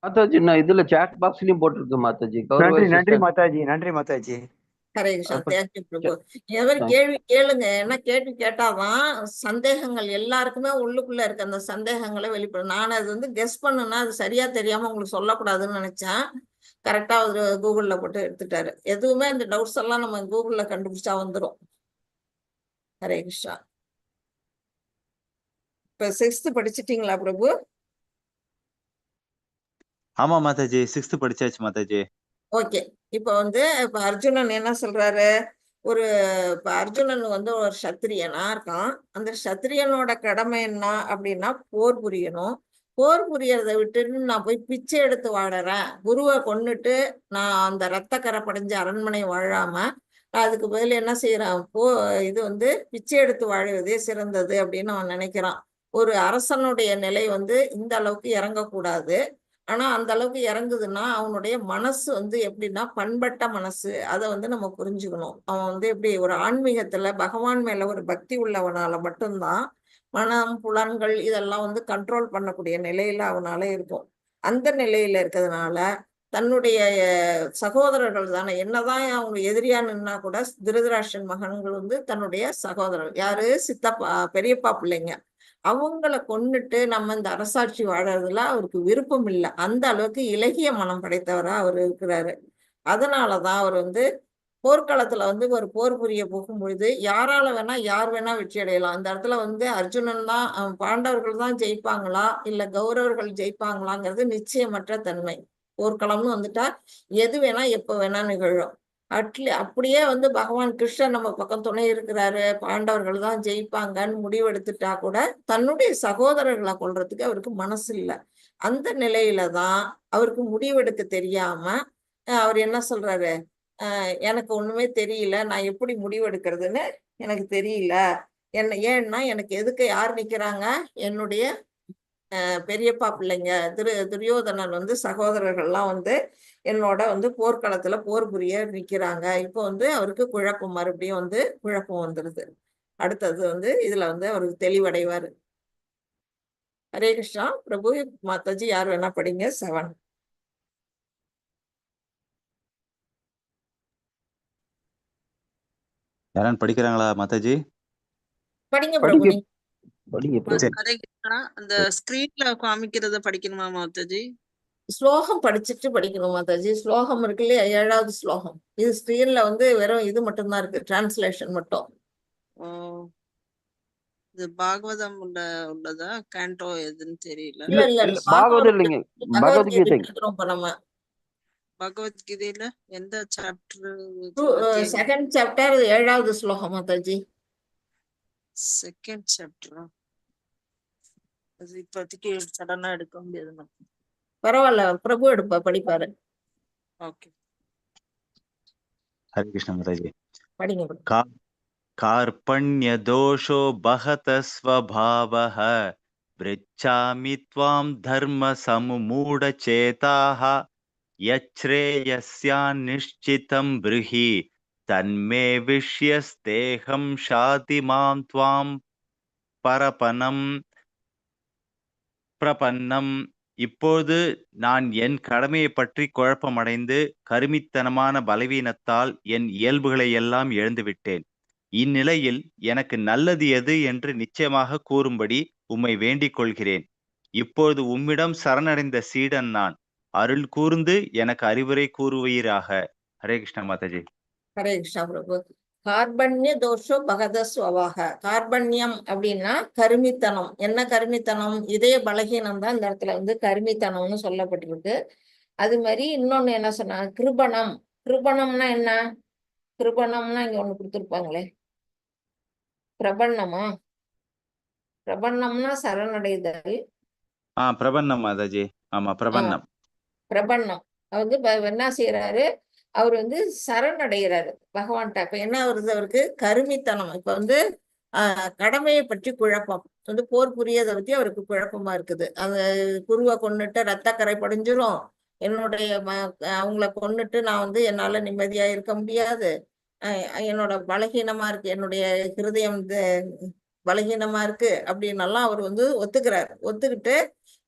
மாதாஜி நான் இதுல சாட் பாக்ஸ்லயும் போட்டிருக்கு மாதாஜி. நன்றி மாதாஜி. நன்றி மாதாஜி. ஹரே கிருஷ்ணா. தேங்க்யூ பிரபு. எவர் கேள்வி கேளுங்க. என்ன கேள்வி கேட்டாதான் சந்தேகங்கள் எல்லாருக்குமே உள்ளுக்குள்ள இருக்க அந்த சந்தேகங்களை வெளிப்படும். நான் அது வந்து கெஸ் பண்ணுனா அது சரியா தெரியாம உங்களுக்கு சொல்லக்கூடாதுன்னு நினைச்சேன். கரெக்டா அவரு கூகுள்ல போட்டு எடுத்துட்டாரு. எதுவுமே இந்த டவுட்ஸ் எல்லாம் நம்ம கூகுள்ல கண்டுபிடிச்சா வந்துடும். ஹரே கிருஷ்ணா. இப்ப 6th படிச்சிட்டீங்களா பிரபு? ஆமா மாதாஜி, 6th படிச்சாச்சு மாதாஜி. ஓகே. இப்ப அர்ஜுனன் என்ன சொல்றாரு? இப்ப அர்ஜுனன் வந்து ஒரு சத்திரியனா இருக்கான். அந்த சத்திரியனோட கடமை என்ன அப்படின்னா போர் புரியணும். போர் புரியறதை விட்டுட்டு நான் போய் பிச்சை எடுத்து வாழறேன், குருவை கொன்னுட்டு நான் அந்த ரத்த கரை படிஞ்ச அரண்மனை வாழாம அதுக்கு பதில் என்ன செய்யறான், இது வந்து பிச்சை எடுத்து வாழுவதே சிறந்தது அப்படின்னு அவன் நினைக்கிறான். ஒரு அரசனுடைய நிலை வந்து இந்த அளவுக்கு இறங்கக்கூடாது. ஆனா அந்த அளவுக்கு இறங்குதுன்னா அவனுடைய மனசு வந்து எப்படின்னா பண்பட்ட மனசு. அதை வந்து நம்ம புரிஞ்சுக்கணும். அவன் வந்து எப்படி ஒரு ஆன்மீகத்துல பகவான் மேல ஒரு பக்தி உள்ளவனால மட்டும்தான் மனம் புலன்கள் இதெல்லாம் வந்து கண்ட்ரோல் பண்ணக்கூடிய நிலையில அவனால இருக்கும். அந்த நிலையில இருக்கிறதுனால தன்னுடைய சகோதரர்கள் தானே, என்னதான் அவங்க எதிரியா நின்னா கூட திருதராஷ்டிரன் மகன்கள் வந்து தன்னுடைய சகோதரர்கள். யாரு? சித்தப்பா பெரியப்பா பிள்ளைங்க. அவங்கள கொன்னுட்டு நம்ம இந்த அரசாட்சி வாழறதுல அவருக்கு விருப்பம் இல்லை. அந்த அளவுக்கு இலகிய மனம் படைத்தவரா அவர் இருக்கிறாரு. அதனாலதான் அவர் வந்து போர்க்களத்துல வந்து ஒரு போர் புரிய போகும் பொழுது யாரால வேணா யார் வேணா வெற்றி அடையலாம். அந்த இடத்துல வந்து அர்ஜுனன் தான் பாண்டவர்கள் தான் ஜெயிப்பாங்களா இல்ல கௌரவர்கள் ஜெயிப்பாங்களாங்கிறது நிச்சயமற்ற தன்மை. போர்க்களம்னு வந்துட்டா எது வேணா எப்ப வேணா நிகழும். அப்படியே வந்து பகவான் கிருஷ்ணன் நம்ம பக்கம் துணை இருக்கிறாரு, பாண்டவர்கள் தான் ஜெயிப்பாங்கன்னு முடிவெடுத்துட்டா கூட தன்னுடைய சகோதரர்களை கொல்றதுக்கு அவருக்கு மனசு இல்லை. அந்த நிலையில தான் அவருக்கு முடிவெடுக்க தெரியாம அவர் என்ன சொல்றாரு, எனக்கு ஒண்ணுமே தெரியல, நான் எப்படி முடிவெடுக்கிறதுன்னு எனக்கு தெரியல. ஏன்னா எனக்கு எதுக்கு யார் நிக்கிறாங்க, என்னுடைய பெரியப்பா பிள்ளைங்க துரியோதனன் வந்து சகோதரர்கள்லாம் வந்து என்னோட வந்து போர்க்களத்துல போர் புரிய நிக்கிறாங்க. இப்போ வந்து அவருக்கு குழப்பம், மறுபடியும் வந்து குழப்பம் வந்துருது. அடுத்தது வந்து இதுல வந்து அவருக்கு தெளிவடைவாரு. ஹரே கிருஷ்ணா. பிரபு மாதாஜி யார் வேணா படிங்க. 7. யாரான்னு படிக்கிறாங்களா மாதாஜி? படிங்க பிரபு. படிங்க பிரபு. ஹரே கிருஷ்ணா. அந்த ஸ்கிரீன்ல காமிக்கிறத படிக்கணுமா மாதாஜி? ஸ்லோகம் படிச்சுட்டு படிக்கணும் மாதாஜி. ஸ்லோகம் இருக்கு இல்லையா, 7வது ஸ்லோகம். இது ஸ்க்ரீன்ல வந்து வெறும் இது மட்டும்தான் இருக்கு, டிரான்ஸ்லேஷன் மட்டும். ஓ, இது பாகவதம் உள்ளதா கேண்டோ எதுன்னு தெரியல. இல்ல இல்ல இல்ல இல்ல பாகவதம் இல்லைங்க, பகவத்கீதை பகவத்கீதை. எடுக்கிறோம் இப்ப நம்ம. பகவத்கீதையில எந்த சாப்டர்? செகண்ட் சாப்டர் 7வது ஸ்லோகம் மாதாஜி. செகண்ட் சாப்டரா? அது இப்போதைக்கு சடனா எடுக்க முடியாது. பரவாயில்ல, பிரபு படிப்பாரு. ஓகே. ஹரே கிருஷ்ண மாதாஜி. படிங்க. कार्पण्य दोषो बहत स्वभावः पृच्छामि त्वां धर्म सममूढचेताः यच्छ्रेयस्यान्निश्चितं ब्रूहि तन्मे विष्यस्तेऽहं शाति मां त्वां பிரபன்னம். இப்போது நான் என் கடமையை பற்றி குழப்பமடைந்து கருமித்தனமான பலவீனத்தால் என் இயல்புகளை எல்லாம் இழந்துவிட்டேன். இந்நிலையில் எனக்கு நல்லது எது என்று நிச்சயமாக கூறும்படி உம்மை வேண்டிக் கொள்கிறேன். இப்போது உம்மிடம் சரணடைந்த சீடன் நான். அருள் கூர்ந்து எனக்கு அறிவுரை கூறுவீராக. ஹரே கிருஷ்ண மாதாஜி. ஹரே கிருஷ்ணா பிரபு. கார்பண்ய தோஷோ பகத ஸ்வபாக. கார்பண்யம் அப்படின்னா கருமித்தனம். என்ன கருமித்தனம்? இதே பலகீனம் தான் இந்த இடத்துல வந்து கருமித்தனம்னு சொல்லப்பட்டிருக்கு. அது மாதிரி இன்னொன்னு என்ன சொன்னா, கிருபணம். கிருபணம்னா என்ன? கிருபணம்னா இங்க ஒண்ணு கொடுத்துருப்பாங்களே, பிரபன்னமா? பிரபன்னம்னா சரணடைதல். பிரபன்னம் மாதாஜி. ஆமா, பிரபன்னம். பிரபன்னம் வந்து என்ன செய்யறாரு, அவர் வந்து சரணடைகிறாரு பகவான்கிட்ட. இப்ப என்ன வருது அவருக்கு? கருமித்தனம். இப்ப வந்து கடமையை பற்றி குழப்பம், வந்து போர் புரியதை பத்தி அவருக்கு குழப்பமா இருக்குது. அந்த குருவை கொன்னுட்டு ரத்தக்கரை படிஞ்சிரும், என்னுடைய அவங்கள கொன்னுட்டு நான் வந்து என்னால நிம்மதியா இருக்க முடியாது, என்னோட பலகீனமா இருக்கு, என்னுடைய ஹிருதயம் பலகீனமா இருக்கு அப்படின்னு எல்லாம் அவர் வந்து ஒத்துக்கிறார். ஒத்துக்கிட்டு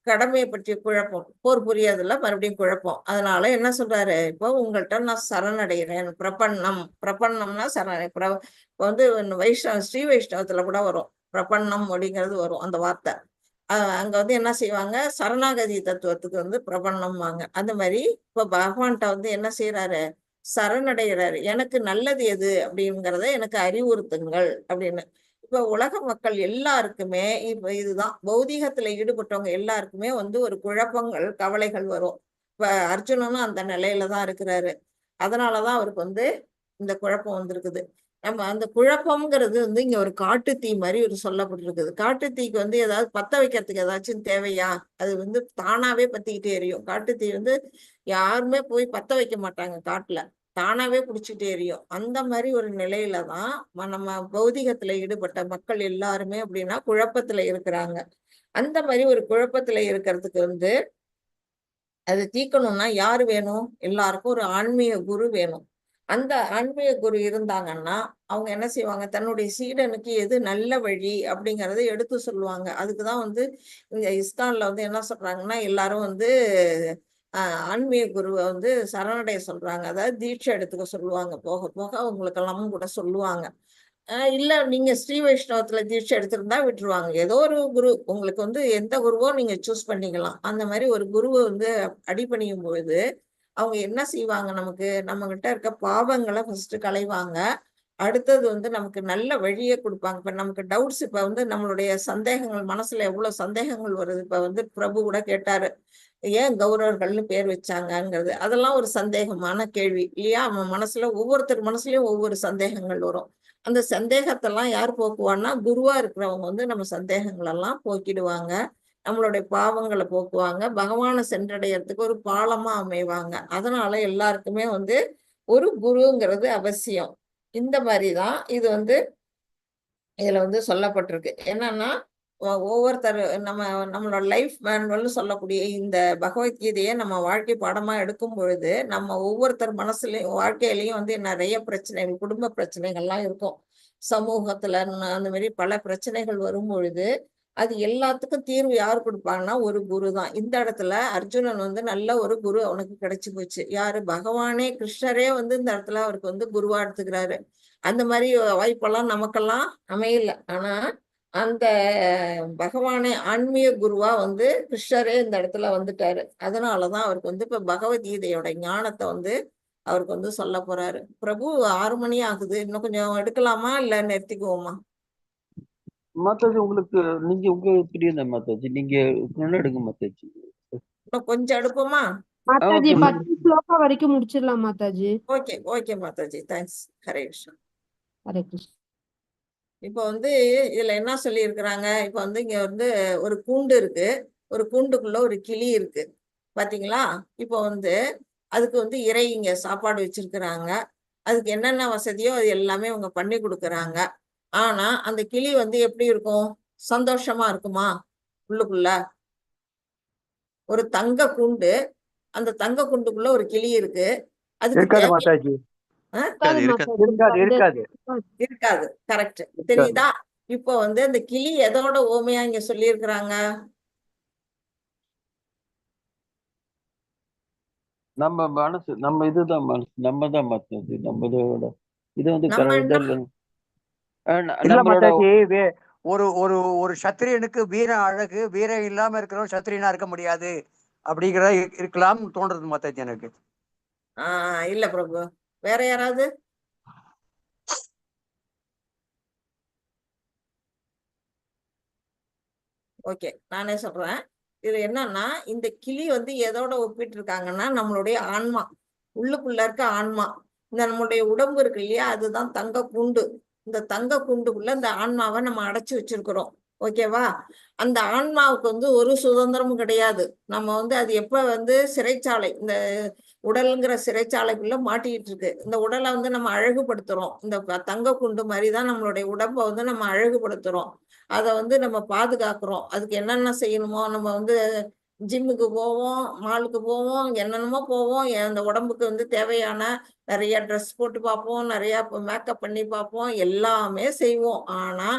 கடமையை பற்றிய குழப்பம், போர் புரியாதுல மறுபடியும் குழப்பம். அதனால என்ன சொல்றாரு, இப்போ உங்கள்கிட்ட நான் சரணடைகிறேன். பிரபன்னம். பிரபன்னம்னா இப்போ வந்து ஸ்ரீ வைஷ்ணவத்துல கூட வரும் பிரபன்னம் அப்படிங்கிறது வரும் அந்த வார்த்தை. அங்க வந்து என்ன செய்வாங்க, சரணாகதி தத்துவத்துக்கு வந்து பிரபன்னம்வாங்க. அந்த மாதிரி இப்ப பகவான்கிட்ட வந்து என்ன செய்யறாரு, சரணடைகிறாரு. எனக்கு நல்லது எது அப்படிங்கிறத எனக்கு அறிவுறுத்துங்கள் அப்படின்னு. இப்ப உலக மக்கள் எல்லாருக்குமே இப்ப இதுதான், பௌதீகத்துல ஈடுபட்டவங்க எல்லாருக்குமே வந்து ஒரு குழப்பங்கள், கவலைகள் வரும். இப்ப அர்ஜுனனும் அந்த நிலையில தான் இருக்கிறாரு. அதனாலதான் அவருக்கு வந்து இந்த குழப்பம் வந்திருக்குது. நம்ம அந்த குழப்பம்ங்கிறது வந்து இங்க ஒரு காட்டு தீ மாதிரி ஒரு சொல்லப்பட்டிருக்குது. காட்டு தீக்கு வந்து ஏதாவது பத்த வைக்கிறதுக்கு ஏதாச்சும் தேவையா? அது வந்து தானாவே பத்திக்கிட்டே எரியும். காட்டு தீ வந்து யாருமே போய் பத்த வைக்க மாட்டாங்க காட்டுல, தானாவே பிடிச்சிட்டே எரியும். அந்த மாதிரி ஒரு நிலையில தான் நம்ம பௌதிகத்துல ஈடுபட்ட மக்கள் எல்லாருமே அப்படின்னா குழப்பத்துல இருக்கிறாங்க. அந்த மாதிரி ஒரு குழப்பத்துல இருக்கிறதுக்கு வந்து அது தீக்கணும்னா யாரு வேணும்? எல்லாருக்கும் ஒரு ஆன்மீக குரு வேணும். அந்த ஆன்மீக குரு இருந்தாங்கன்னா அவங்க என்ன செய்வாங்க, தன்னுடைய சீடனுக்கு எது நல்ல வழி அப்படிங்கறத எடுத்து சொல்லுவாங்க. அதுக்குதான் வந்து இங்க இஸ்கான்ல வந்து என்ன சொல்றாங்கன்னா, எல்லாரும் வந்து ஆன்மீக குருவை வந்து சரணடைய சொல்றாங்க. அதாவது தீட்சை எடுத்துக்க சொல்லுவாங்க. போக போக அவங்களுக்கு எல்லாம் கூட சொல்லுவாங்க. இல்ல நீங்க ஸ்ரீ வைஷ்ணவத்துல தீட்சை எடுத்திருந்தா விட்டுருவாங்க. ஏதோ ஒரு குரு உங்களுக்கு வந்து எந்த குருவோ நீங்க சூஸ் பண்ணிக்கலாம். அந்த மாதிரி ஒரு குருவை வந்து அடிபணியும் பொழுது அவங்க என்ன செய்வாங்க, நமக்கு நம்ம கிட்ட இருக்க பாவங்களை ஃபர்ஸ்ட் களைவாங்க. அடுத்தது வந்து நமக்கு நல்ல வழியை கொடுப்பாங்க. இப்ப நமக்கு டவுட்ஸ், இப்ப வந்து நம்மளுடைய சந்தேகங்கள், மனசுல எவ்வளவு சந்தேகங்கள் வருது. இப்ப வந்து பிரபு கூட கேட்டாரு, ஏன் கௌரவர்கள்னு பேர் வச்சாங்கங்கிறது. அதெல்லாம் ஒரு சந்தேகமான கேள்வி இல்லையா? அவன் மனசுல ஒவ்வொருத்தர் மனசுலயும் ஒவ்வொரு சந்தேகங்கள் வரும். அந்த சந்தேகத்தெல்லாம் யார் போக்குவான்னா, குருவா இருக்கிறவங்க வந்து நம்ம சந்தேகங்கள் எல்லாம் போக்கிடுவாங்க, நம்மளுடைய பாவங்களை போக்குவாங்க, பகவானை சென்றடையறதுக்கு ஒரு பாலமா அமைவாங்க. அதனால எல்லாருக்குமே வந்து ஒரு குருங்கிறது அவசியம். இந்த மாதிரிதான் இது வந்து இதுல வந்து சொல்லப்பட்டிருக்கு. என்னன்னா ஒவ்வொருத்தர் நம்மளோட லைஃப் மேனுவல்னு சொல்லக்கூடிய இந்த பகவத்கீதையை நம்ம வாழ்க்கை பாடமா எடுக்கும் பொழுது நம்ம ஒவ்வொருத்தர் மனசுலயும் வாழ்க்கையிலயும் வந்து நிறைய பிரச்சனைகள், குடும்ப பிரச்சனைகள்லாம் இருக்கும், சமூகத்துல அந்த மாதிரி பல பிரச்சனைகள் வரும் பொழுது அது எல்லாத்துக்கும் தீர்வு யார் கொடுப்பாங்கன்னா ஒரு குரு தான். இந்த இடத்துல அர்ஜுனன் வந்து நல்ல ஒரு குரு அவனுக்கு கிடைச்சு போச்சு. யாரு? பகவானே கிருஷ்ணரே வந்து இந்த இடத்துல அவருக்கு வந்து குருவா எடுத்துக்கிறாரு. அந்த மாதிரி வாய்ப்பெல்லாம் நமக்கெல்லாம் அமையல. ஆனா அந்த பகவானே ஆன்மீக குருவா வந்து கிருஷ்ணரே இந்த இடத்துல வந்துட்டாரு. அதனாலதான் அவருக்கு வந்து இப்ப பகவத்கீதையோட ஞானத்தை வந்து அவருக்கு வந்து சொல்ல போறாரு. பிரபு 6 மணி ஆகுது, இன்னும் கொஞ்சம் எடுக்கலாமா இல்ல நிறுத்திக்குவோமா? மாதாஜி உங்களுக்கு நீங்க உங்க பிரியம் தான் மாதாஜி, நீங்க எடுங்க மாதாஜி. இன்னும் கொஞ்சம் எடுப்போமா? மாதாஜி கொஞ்சம் 10 ஸ்லோகா வரைக்கும் முடிச்சிடலாம் Mataji. Okay okay Mataji, thanks. Hare Krishna. Hare Krishna. இப்போ வந்து இதுல என்ன சொல்லி இருக்கிறாங்க, இப்போ வந்து இங்க வந்து ஒரு கூண்டு இருக்கு, ஒரு கூண்டுக்குள்ள ஒரு கிளி இருக்கு பாத்தீங்களா? இப்போ வந்து அதுக்கு வந்து இறை இங்க சாப்பாடு வச்சிருக்கிறாங்க, அதுக்கு என்னென்ன வசதியோ அது எல்லாமே அவங்க பண்ணி கொடுக்குறாங்க. ஆனா அந்த கிளி வந்து எப்படி இருக்கும்? சந்தோஷமா இருக்குமா? உள்ளுக்குள்ள ஒரு தங்க கூண்டு, அந்த தங்க கூண்டுக்குள்ள ஒரு கிளி இருக்கு, அதுக்கு இருக்காது தேவை மாதாஜி, இருக்காது இருக்காது. மாதாஜி. இருக்காது இருக்காது இருக்காது. கரெக்ட், இருக்காது. தெரியுதா? இப்போ வந்து அந்த கிளி எதோட ஓமையா இங்க சொல்லி இருக்கிறாங்க? நம்ம மனசு, நம்ம இதுதான் மனசு, நம்ம தான் மாத்தாஜி, நம்மளோட இது வந்து நம்ம என்ன இதெல்லாம் இல்ல நம்மளோட மாதாஜி, ஒரு ஒரு ஒரு சத்திரியனுக்கு வீரம் அழகு, வீரம் இல்லாம இருக்கிறவன் சத்திரியனா இருக்க முடியாது அப்படிங்கிறத இருக்கலாம்னு தோன்றது மாதாஜி எனக்கு. இல்ல பிரபு, வேற யாராவது? ஓகே, நானே சொல்றேன். இது என்னன்னா, இந்த கிளி வந்து எதோட ஒப்பிட்டு இருக்காங்கன்னா நம்மளுடைய ஆன்மா, உள்ளுக்குள்ள இருக்க ஆன்மா. இந்த நம்மளுடைய உடம்பு இருக்கு இல்லையா, அதுதான் தங்க கூண்டு. இந்த தங்க கூண்டுக்குள்ள இந்த ஆன்மாவை நம்ம அடைச்சு வச்சிருக்கிறோம். ஓகேவா? அந்த ஆன்மாவுக்கு வந்து ஒரு சுதந்திரமும் கிடையாது. நம்ம வந்து அது எப்ப வந்து சிறைச்சாலை, இந்த உடல்ங்கிற சிறைச்சாலைக்குள்ள மாட்டிக்கிட்டு இருக்கு. இந்த உடலை வந்து நம்ம அழகுபடுத்துறோம். இந்த தங்க கூண்டு மாதிரிதான் நம்மளுடைய உடம்பை வந்து நம்ம அழகுபடுத்துறோம். அதை வந்து நம்ம பாதுகாக்கிறோம். அதுக்கு என்னென்ன செய்யணுமோ, நம்ம வந்து ஜிம்முக்கு போவோம், மாலுக்கு போவோம், என்னென்னமோ போவோம். அந்த உடம்புக்கு வந்து தேவையான நிறைய ட்ரெஸ் போட்டு பார்ப்போம், நிறைய மேக்கப் பண்ணி பார்ப்போம், எல்லாமே செய்வோம். ஆனா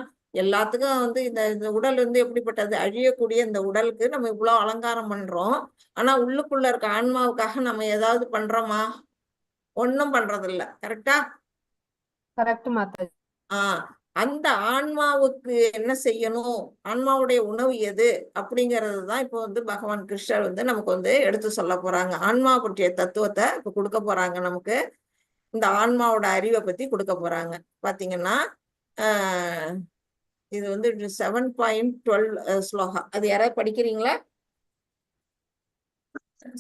எல்லாத்துக்கும் வந்து இந்த இந்த உடல் வந்து எப்படிப்பட்டது? அழியக்கூடிய இந்த உடலுக்கு நம்ம இவ்வளவு அலங்காரம் பண்றோம். ஆனா உள்ளுக்குள்ள இருக்க ஆன்மாவுக்காக நம்ம ஏதாவது பண்றோமா? ஒண்ணும் பண்றது இல்ல. கரெக்டா? கரெக்ட் மாதாஜி. ஆஹ் அந்த ஆன்மாவுக்கு என்ன செய்யணும், ஆன்மாவுடைய உணவு எது அப்படிங்கிறது தான் இப்போ வந்து பகவான் கிருஷ்ணர் வந்து நமக்கு வந்து எடுத்து சொல்ல போறாங்க. ஆன்மா பற்றிய தத்துவத்தை இப்ப கொடுக்க போறாங்க நமக்கு. இந்த ஆன்மாவோட அறிவை பத்தி கொடுக்க போறாங்க. பாத்தீங்கன்னா ஆஹ் இது வந்து 7.12 ஸ்லோகா. அது யாராவது படிக்கிறீங்களா?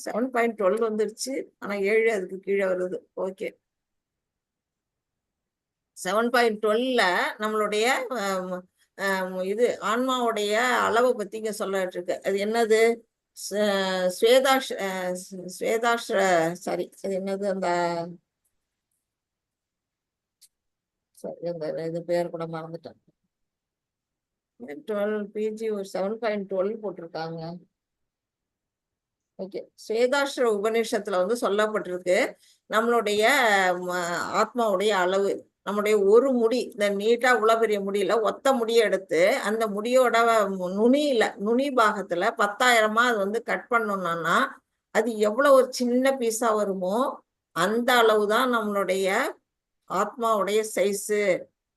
7.12 வந்துருச்சு, ஆனா 7 அதுக்கு கீழே வருது. ஓகே, 7.12ல நம்மளுடைய இது ஆன்மாவுடைய அளவை பத்தி இங்க சொல்லிட்டு இருக்கு. அது என்னது? ஸ்வேதாஷ்ர சாரி, அது என்னது? அந்த இது பேர் கூட மறந்துட்டேன். 12 PG 7.12 போட்டிருக்காங்க. ஓகே, ஸ்வேதாஷ்ர உபநிஷத்துல வந்து சொல்லப்பட்டிருக்கு நம்மளுடைய ஆத்மாவுடைய அளவு. நம்முடைய ஒரு முடி, இந்த நீட்டா இவ்வளவு பெரிய முடியல, ஒத்த முடியை எடுத்து அந்த முடியோட நுனி பாகத்துல 10,000 அது வந்து கட் பண்ணோம்னா அது எவ்வளவு ஒரு சின்ன பீஸா வருமோ அந்த அளவுதான் நம்மளுடைய ஆத்மாவுடைய சைஸு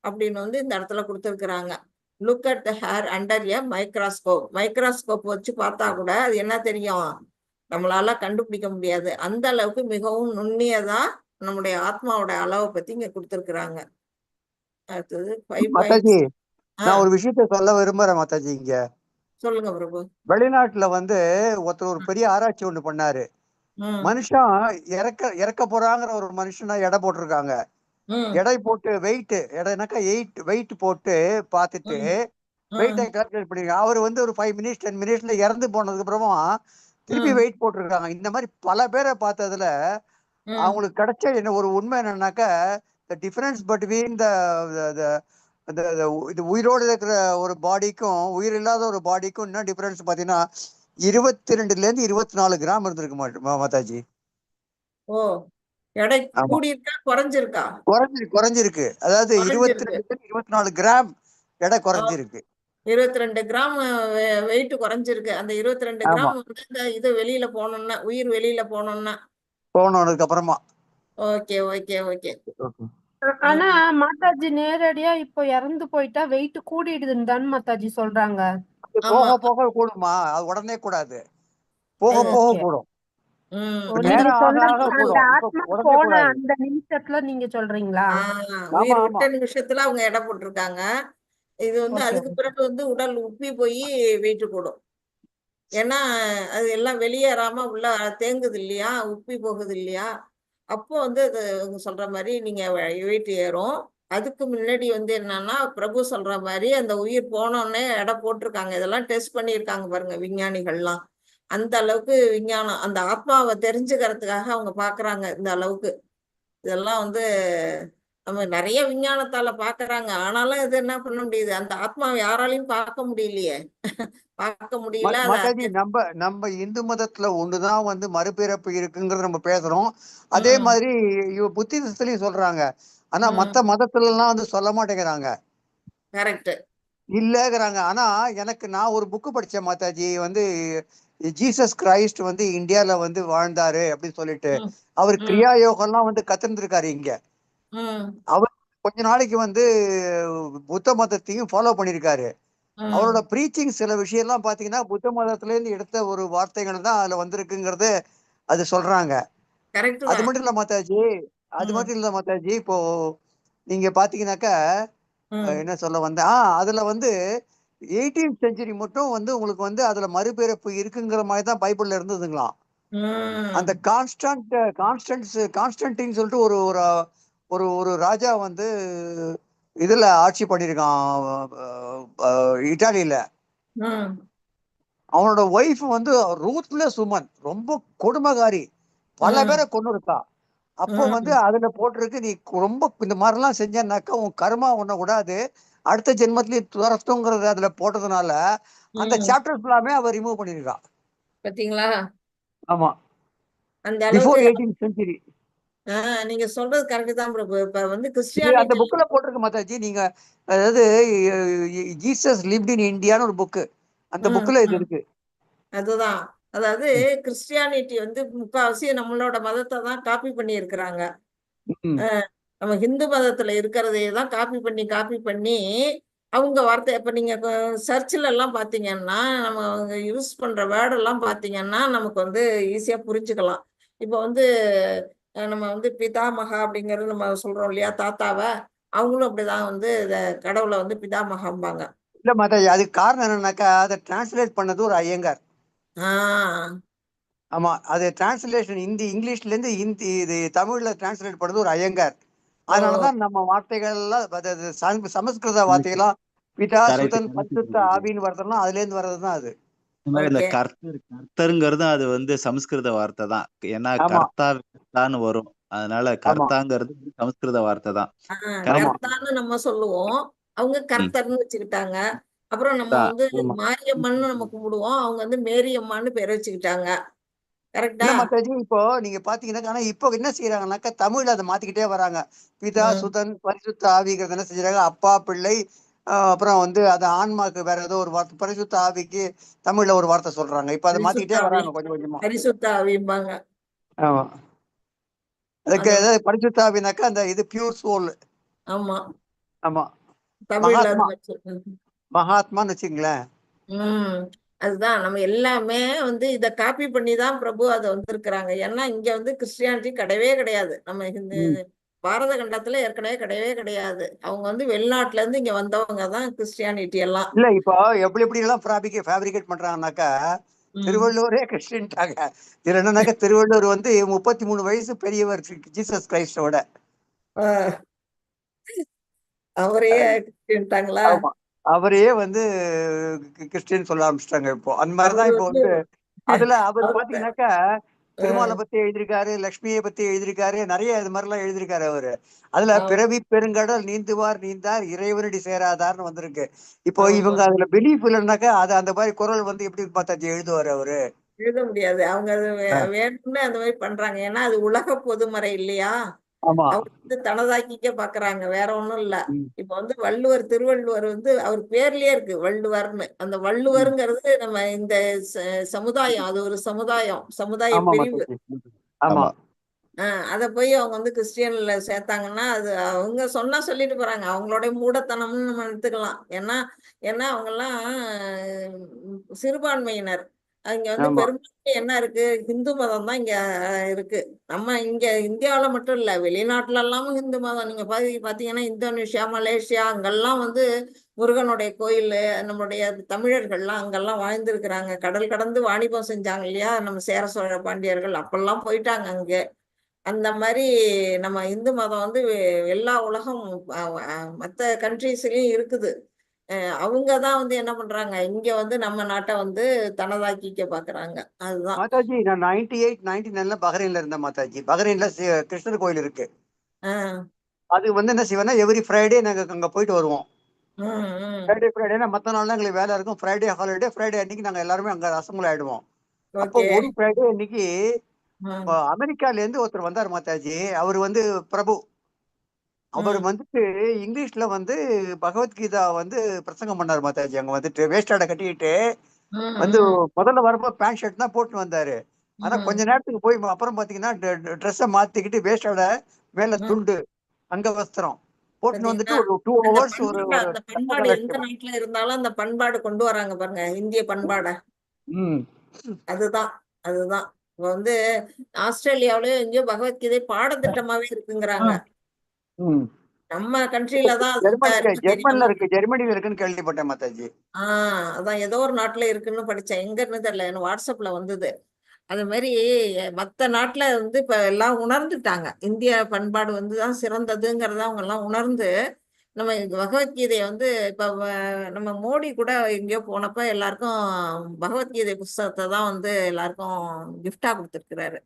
அப்படின்னு வந்து இந்த இடத்துல கொடுத்துருக்குறாங்க. Look at the hair under a microscope. Microscope வச்சு பார்த்தா கூட அது என்ன தெரியும்? நம்மளால கண்டுபிடிக்க முடியாது. அந்த அளவுக்கு மிகவும் நுண்ணியதா நம்முடைய ஆத்மாவோட அளவை பத்தி இங்க கொடுத்துருக்குறாங்க. அடுத்தது 5. மாதாஜி, நான் ஒரு விஷயத்த சொல்ல விரும்புறேன் மாதாஜி. இங்க சொல்லுங்க பிரபு. வெளிநாட்டுல வந்து ஒருத்தர் ஒரு பெரிய ஆராய்ச்சி ஒண்ணு பண்ணாரு. மனுஷன் இறக்க போறாங்கிற ஒரு மனுஷனா எடை போட்டிருக்காங்க. எடை போட்டு வெயிட், எடைனாக்கா வெயிட் போட்டு பார்த்துட்டு வெயிட்டை கால்குலேட் பண்ணிருக்காங்க. அவர் வந்து ஒரு 5 மினிட்ஸ் 10 மினிட்ஸ்ல இறந்து போனதுக்கு அப்புறமா திருப்பி வெயிட் போட்டிருக்காங்க. இந்த மாதிரி பல பேரை பார்த்ததுல அவங்களுக்கு கிடைச்ச என்ன ஒரு உண்மை என்னன்னாக்கா, the difference between இது உயிரோடு இருக்கிற ஒரு பாடிக்கும் உயிர் இல்லாத ஒரு பாடிக்கும் என்ன டிஃபரன்ஸ் பாத்தீங்கன்னா 22ல இருந்து 24 கிராம் இருந்திருக்கு மாதாஜி. ஓ, எடை கூடி இருக்கா குறைஞ்சிருக்கா? குறைஞ்சிருக்கு. அதாவது 22 24 கிராம் எடை குறைஞ்சிருக்கு. 22 கிராம் வெயிட் குறைஞ்சிருக்கு. அந்த 22 கிராம் வந்து இந்த இது வெளியில போனோம்னா, உயிர் வெளியில போனோம்னா போனதுக்கு அப்புறமா. Okay okay okay. ஆனா மாதாஜி நேரடியா இப்போ இறந்து போயிட்டா வெயிட் கூடிடுதுன்னு தான் மாதாஜி சொல்றாங்க. அது ஆமா. போக போக கூடுமா, அது உடனே கூடாது, போக ம். போக ஓகே. கூடும். ஓ, நீங்க நேரம் ஆக சொல்றது ஆக அந்த கூடும், இப்ப ஆத்மா உடனே போன கூடாது. அந்த நிமிஷத்துல நீங்க சொல்றீங்களா? ஆமா உயிர் ஆமா. விட்ட நிமிஷத்துல அவங்க எடை போட்டிருக்காங்க. இது வந்து ஓகே. அதுக்கு பிறகு வந்து உடல் உப்பி போய் வெயிட் கூடும். ஏன்னா அது எல்லாம் வெளியேறாம உள்ள தேங்குது இல்லையா, உப்பி போகுது இல்லையா, அப்போ வந்து அது அவங்க சொல்ற மாதிரி நீங்க வெயிட் ஏறும். அதுக்கு முன்னாடி வந்து என்னன்னா பிரபு சொல்ற மாதிரி அந்த உயிர் போனோடனே எடை போட்டிருக்காங்க. இதெல்லாம் டெஸ்ட் பண்ணியிருக்காங்க பாருங்க விஞ்ஞானிகள்லாம். அந்த அளவுக்கு விஞ்ஞானம் அந்த ஆத்மாவை தெரிஞ்சுக்கிறதுக்காக அவங்க பாக்குறாங்க இந்த அளவுக்கு. இதெல்லாம் வந்து நம்ம நிறைய விஞ்ஞானத்தால பாக்குறாங்க. ஆனாலும் இது என்ன பண்ண முடியுது, அந்த ஆத்மாவை யாராலையும் பார்க்க முடியலையே. பார்க்க முடியல. மாதாஜி, நம்ம நம்ம இந்து மதத்துல ஒண்ணுதான் வந்து மறுபிறப்பு இருக்குங்கிறது நம்ம பேசுறோம். அதே ம். மாதிரி புத்திசத்துலயும் சொல்றாங்க. ஆனா ம். மத்த மதத்துல எல்லாம் வந்து சொல்ல மாட்டேங்கிறாங்க, கரெக்ட். இல்லங்கிறாங்க. ஆனா நான் ஒரு புக்கு படிச்சேன் மாதாஜி, வந்து ஜீசஸ் கிரைஸ்ட் வந்து இந்தியால வந்து வாழ்ந்தாரு அப்படின்னு சொல்லிட்டு, ம். அவர் ம். கிரியா யோகம்லாம் வந்து கத்துருக்காரு இங்க. ம். அவர் கொஞ்ச நாளைக்கு வந்து புத்த மதத்தையும் ஃபாலோ பண்ணியிருக்காரு. அவரோட ம். ப்ரீச்சிங் சில விஷயம்லாம் பாத்தீங்கன்னா புத்த மதத்துல இருந்து எடுத்த ஒரு வார்த்தைகள் தான் அதுல வந்திருக்குங்கிறது அது சொல்றாங்க. கரெக்ட் அது தான். மட்டும் இல்ல மாதாஜி, ம். இப்போ நீங்க பாத்தீங்கன்னாக்கா, ம். என்ன சொல்ல வந்தேன், அதுல வந்து 18th செஞ்சுரி மட்டும் வந்து உங்களுக்கு வந்து அதுல மறுபிறப்பு இருக்குங்கிற மாதிரி தான் பைபிள்ல இருந்ததுங்களாம். அந்த ம். கான்ஸ்டன்டின் சொல்லிட்டு ஒரு ஒரு ஒரு ஒரு ராஜா வந்து இதுல ஆட்சி பண்ணியிருக்கான், இட்டாலியில. ம். அவனோட ஒய்ஃப் வந்து ரூத்லெஸ் உமன், ரொம்ப கொடுமைகாரி, பல ம். பேரை கொண்டு இருக்கா. அப்போ வந்து ம். அதுல போட்டிருக்கு, நீ ரொம்ப இந்த மாதிரிலாம் செஞ்சனாக்கா உன் கர்மா உன்னை விடாது, அடுத்த ஜென்மத்திலேயே துரத்துங்கிறது அதுல போட்டதுனால அந்த ம். சாப்டர்ஸ் எல்லாமே அவர் ரிமூவ் பண்ணிருக்கா. பாத்தீங்களா, ஆமா, அந்த பிஃபோர் அளவுக்கு. 18th century. நீங்க சொல்றது கரெக்ட் தான் பிரபு. இப்ப வந்து இது அந்த கிறிஸ்டியானிட்டி. புக்ல போட்டிருக்கு மாதாஜி. நீங்க அதாவது ஜீசஸ் லிவ்ட் இன் இந்தியான்னு ஒரு புக்கு, அந்த ம். புக்ல இது ம். இருக்கு. அதுதான். அதாவது ம். கிறிஸ்டியானிட்டி வந்து முக்காவாசி நம்மளோட மதத்தை தான் காப்பி பண்ணி இருக்கிறாங்க. ம். நம்ம ஹிந்து மதத்துல இருக்கிறதையே தான் காப்பி பண்ணி அவங்க வார்த்தை. இப்ப நீங்க சர்ச்சில் எல்லாம் பாத்தீங்கன்னா நம்ம அவங்க யூஸ் பண்ற வேர்ட் எல்லாம் பாத்தீங்கன்னா நமக்கு வந்து ஈஸியா புரிஞ்சுக்கலாம். இப்ப வந்து நம்ம வந்து பிதாமகா அப்படிங்கறது நம்ம சொல்றோம் இல்லையா, தாத்தாவை. அவங்களும் அப்படிதான் வந்து கடவுளை வந்து பிதாமகாம்பாங்க. இல்ல மாதாஜி, அதுக்கு காரணம் என்னன்னாக்கா அதை டிரான்ஸ்லேட் பண்ணது ஒரு ஐயங்கார். ஆஹ் ஆமா, அது டிரான்ஸ்லேஷன் இங்கிலீஷ்ல இருந்து ஹிந்தி இது தமிழ்ல டிரான்ஸ்லேட் பண்ணது ஒரு ஐயங்கார். ஓ. அதனாலதான் நம்ம வார்த்தைகள் எல்லாம் சமஸ்கிருத வார்த்தைகள்லாம் பிதா கரெக்ட் சுதன் பரிசுத்த கரெக்ட். ஆவின்னு வரதெல்லாம் அதுல இருந்து வர்றதுதான் அது. இந்த மாதிரி இந்த ஓகே. கர்த்தருங்கிறது அது வந்து சமஸ்கிருத வார்த்தை தான். ஏன்னா ஆமா கர்த்தான்னு வரும். அதனால ஆமா கர்த்தாங்கிறது சமஸ்கிருத வார்த்தை தான். ஆமா கரெக்ட். கர்த்தான்னு நம்ம சொல்லுவோம், அவங்க ம். கர்த்தர்னு வச்சுக்கிட்டாங்க. அப்புறம் நம்ம வந்து ஆமா. மாரியம்மன்னு நம்ம கும்பிடுவோம், அவங்க வந்து மேரியம்மான்னு பேர் வச்சுக்கிட்டாங்க. கரெக்டா? இல்ல மாதாஜி, இப்போ நீங்க பாத்தீங்கன்னா, ஆனா இப்போ என்ன செய்யறாங்கன்னாக்கா தமிழ்ல அதை மாத்திக்கிட்டே வராங்க. பிதா ம். சுதன் பரிசுத்த ஆவிங்கிறது என்ன செஞ்சுறாங்க, அப்பா பிள்ளை, அப்புறம் வந்து அது ஆன்மாக்கு வேற ஏதோ ஒரு வார்த்தை, பரிசுத்த ஆவிக்கு தமிழ்ல ஒரு வார்த்தை சொல்றாங்க. இப்ப அதை பரிசுத்த மாத்திக்கிட்டே ஆவி, வராங்க கொஞ்சம் கொஞ்சமா. பரிசுத்த ஆவிம்பாங்க. ஆமா, அதுக்கு அது ஏதாவது பரிசுத்த ஆவினாக்கா அந்த இது பியூர் சோல். ஆமா, ஆமா, தமிழ்ல அது மகாத்மா, வச்சு. மகாத்மான்னு வச்சுங்களேன். ம். அதுதான் நம்ம எல்லாமே வந்து இத காப்பி பண்ணி தான் பிரபு அதை வந்திருக்கிறாங்க. ஏன்னா இங்க வந்து கிறிஸ்டியானிட்டி கிடையவே கிடையாது. நம்ம இந்த ம். பாரத கண்டத்துல ஏற்கனவே கிடையவே கிடையாது. அவங்க வந்து வெளிநாட்டுல இருந்து இங்க வந்தவங்க தான் கிறிஸ்டியானிட்டி எல்லாம். இல்ல, இப்போ எப்படி எப்படி எல்லாம் ஃபேப்ரிகேட் பண்றாங்கன்னாக்கா, ம். திருவள்ளுவரே கிறிஸ்டின்ட்டாங்க. இதுல என்னன்னாக்கா திருவள்ளுவர் வந்து 33 வயசு பெரியவர் ஜீசஸ் கிரைஸ்டோட. ஆஹ் அவரையே கிறிஸ்டின்ட்டாங்களா? ஆமா, அவரையே வந்து கிறிஸ்டின் சொல்ல ஆரம்பிச்சிட்டாங்க. இப்போ அந்த மாதிரிதான் அவரு இப்போ வந்து வந்து அதுல அவர் அவரு பாத்தீங்கன்னாக்கா திருமாலை ஆஹ் பத்தி எழுதியிருக்காரு, லட்சுமியை பத்தி எழுதியிருக்காரு, நிறைய இது மாதிரி எல்லாம் எழுதியிருக்காரு அவரு. அதுல ஆமா, பிறவி பெருங்கடல் நீந்துவார் நீந்தார் இறைவனடி சேராதார்னு வந்திருக்கு. இப்போ ஆமா. இவங்க அதுல பிலீஃப் இல்லைன்னாக்கா அது அந்த மாதிரி குரல் வந்து எப்படி பார்த்தாச்சு எழுதுவாரு அவரு. எழுத முடியாது. அவங்க அது வேணும்னு அந்த மாதிரி பண்றாங்க. ஏன்னா அது உலக பொதுமறை இல்லையா? ஆமா. அவங்க வந்து தனதாக்கிக்க பாக்குறாங்க, வேற ஒண்ணும் இல்ல. ம். இப்ப வந்து திருவள்ளுவர் வந்து அவர் பேர்லயே இருக்கு வள்ளுவர்னு. அந்த ம். வள்ளுவருங்கிறது நம்ம இந்த சமுதாயம், அது ஒரு சமுதாய ஆமா பிரிவு. மாதாஜி. ஆமா. ஆமா. அத போய் அவங்க வந்து கிறிஸ்டியன்ல சேர்த்தாங்கன்னா அது அவங்க சொன்னா சொல்லிட்டு போறாங்க. அவங்களுடைய மூடத்தனம்னு நம்ம எடுத்துக்கலாம். ஏன்னா ஏன்னா அவங்கெல்லாம் சிறுபான்மையினர். அங்க வந்து ஆமா. பெரும்பான்மை என்ன இருக்கு? ஹிந்து மதம் தான் இங்க இருக்கு. நம்ம இங்க இந்தியாவுல மட்டும் இல்ல, வெளிநாட்டுல எல்லாமும் ஹிந்து மதம். நீங்க பாத்தீங்கன்னா இந்தோனேஷியா, மலேசியா அங்கெல்லாம் வந்து முருகனுடைய கோயில், நம்மளுடைய தமிழர்கள்லாம் அங்கெல்லாம் வாழ்ந்திருக்கிறாங்க. கடல் கடந்து வாணிபம் செஞ்சாங்க இல்லையா? நம்ம சேர சோழ பாண்டியர்கள் அப்பெல்லாம் போயிட்டாங்க அங்க. அந்த மாதிரி நம்ம இந்து மதம் வந்து எல்லா உலகம் மற்ற கண்ட்ரீஸ்லயும் இருக்குது. அவங்க தான் வந்து என்ன பண்றாங்க, இங்க வந்து நம்ம நாட்டை வந்து தனதாக்கிக்க பாக்குறாங்க. அதுதான். மாதாஜி நான் 98 99ல பஹ்ரைன்ல இருந்தேன் மாதாஜி. பஹ்ரைன்ல கிருஷ்ணர் கோயில் இருக்கு. அது வந்து என்ன செய்வேன்னா எவ்ரி ஃப்ரைடே நாங்க அங்க போயிட்டு வருவோம். ஃப்ரைடேனா மற்ற நாள்லாம் எங்களுக்கு வேலை இருக்கும். Friday holiday. ஃப்ரைடே அன்னைக்கு நாங்க எல்லாருமே அங்க அசம்பிள் ஆயிடுவோம். அப்போ ஓகே. ஒரு ஃப்ரைடே அன்னைக்கு அமெரிக்கால இருந்து ஒருத்தர் வந்தார் மாதாஜி. அவர் வந்து பிரபு. அவர் வந்துட்டு இங்கிலீஷ்ல வந்து பகவத்கீதா வந்து பிரசங்கம் பண்ணார் மாதாஜி. அங்க வந்துட்டு வேஸ்டாட கட்டிக்கிட்டு வந்து முதல்ல வரப்போ பேண்ட் ஷர்ட் தான் போட்டு வந்தாரு. ஆனா கொஞ்ச நேரத்துக்கு போய் அப்புறம் பாத்தீங்கன்னா ட்ரெஸ்ஸை மாத்திக்கிட்டு வேஸ்டாட மேல துண்டு அங்க வஸ்திரம் போட்டுன்னு வந்துட்டு ஒரு 2 hours ஒரு அந்த பண்பாடு எந்த நாட்டுல இருந்தாலும் அந்த பண்பாடு கொண்டு வராங்க பாருங்க, இந்திய பண்பாட. அதுதான் அதுதான் இப்ப வந்து ஆஸ்திரேலியாவிலயும் எங்கேயோ பகவத்கீதை பாடத்திட்டமாவே இருக்குங்கிறாங்க. நம்ம கண்ட்ரில தான் அது ஜெர்மன்ல இருக்கு, ஜெர்மனில இருக்குன்னு கேள்விப்பட்டேன் மாதாஜி. அதான் ஏதோ ஒரு நாட்டுல இருக்குன்னு படிச்சேன். எங்கன்னு தெரியல, எனக்கு வாட்ஸ்அப்ல வந்தது. அது மாதிரி மற்ற நாட்டுல வந்து இப்ப எல்லாம் உணர்ந்துட்டாங்க, இந்திய பண்பாடு வந்து தான் சிறந்ததுங்கிறத அவங்க எல்லாம் உணர்ந்து நம்ம பகவத்கீதையை வந்து இப்ப நம்ம மோடி கூட எங்கேயோ போனப்ப எல்லாருக்கும் பகவத்கீதை புஸ்தகத்தை தான் வந்து எல்லாருக்கும் கிஃப்டா கொடுத்துருக்கிறாரு.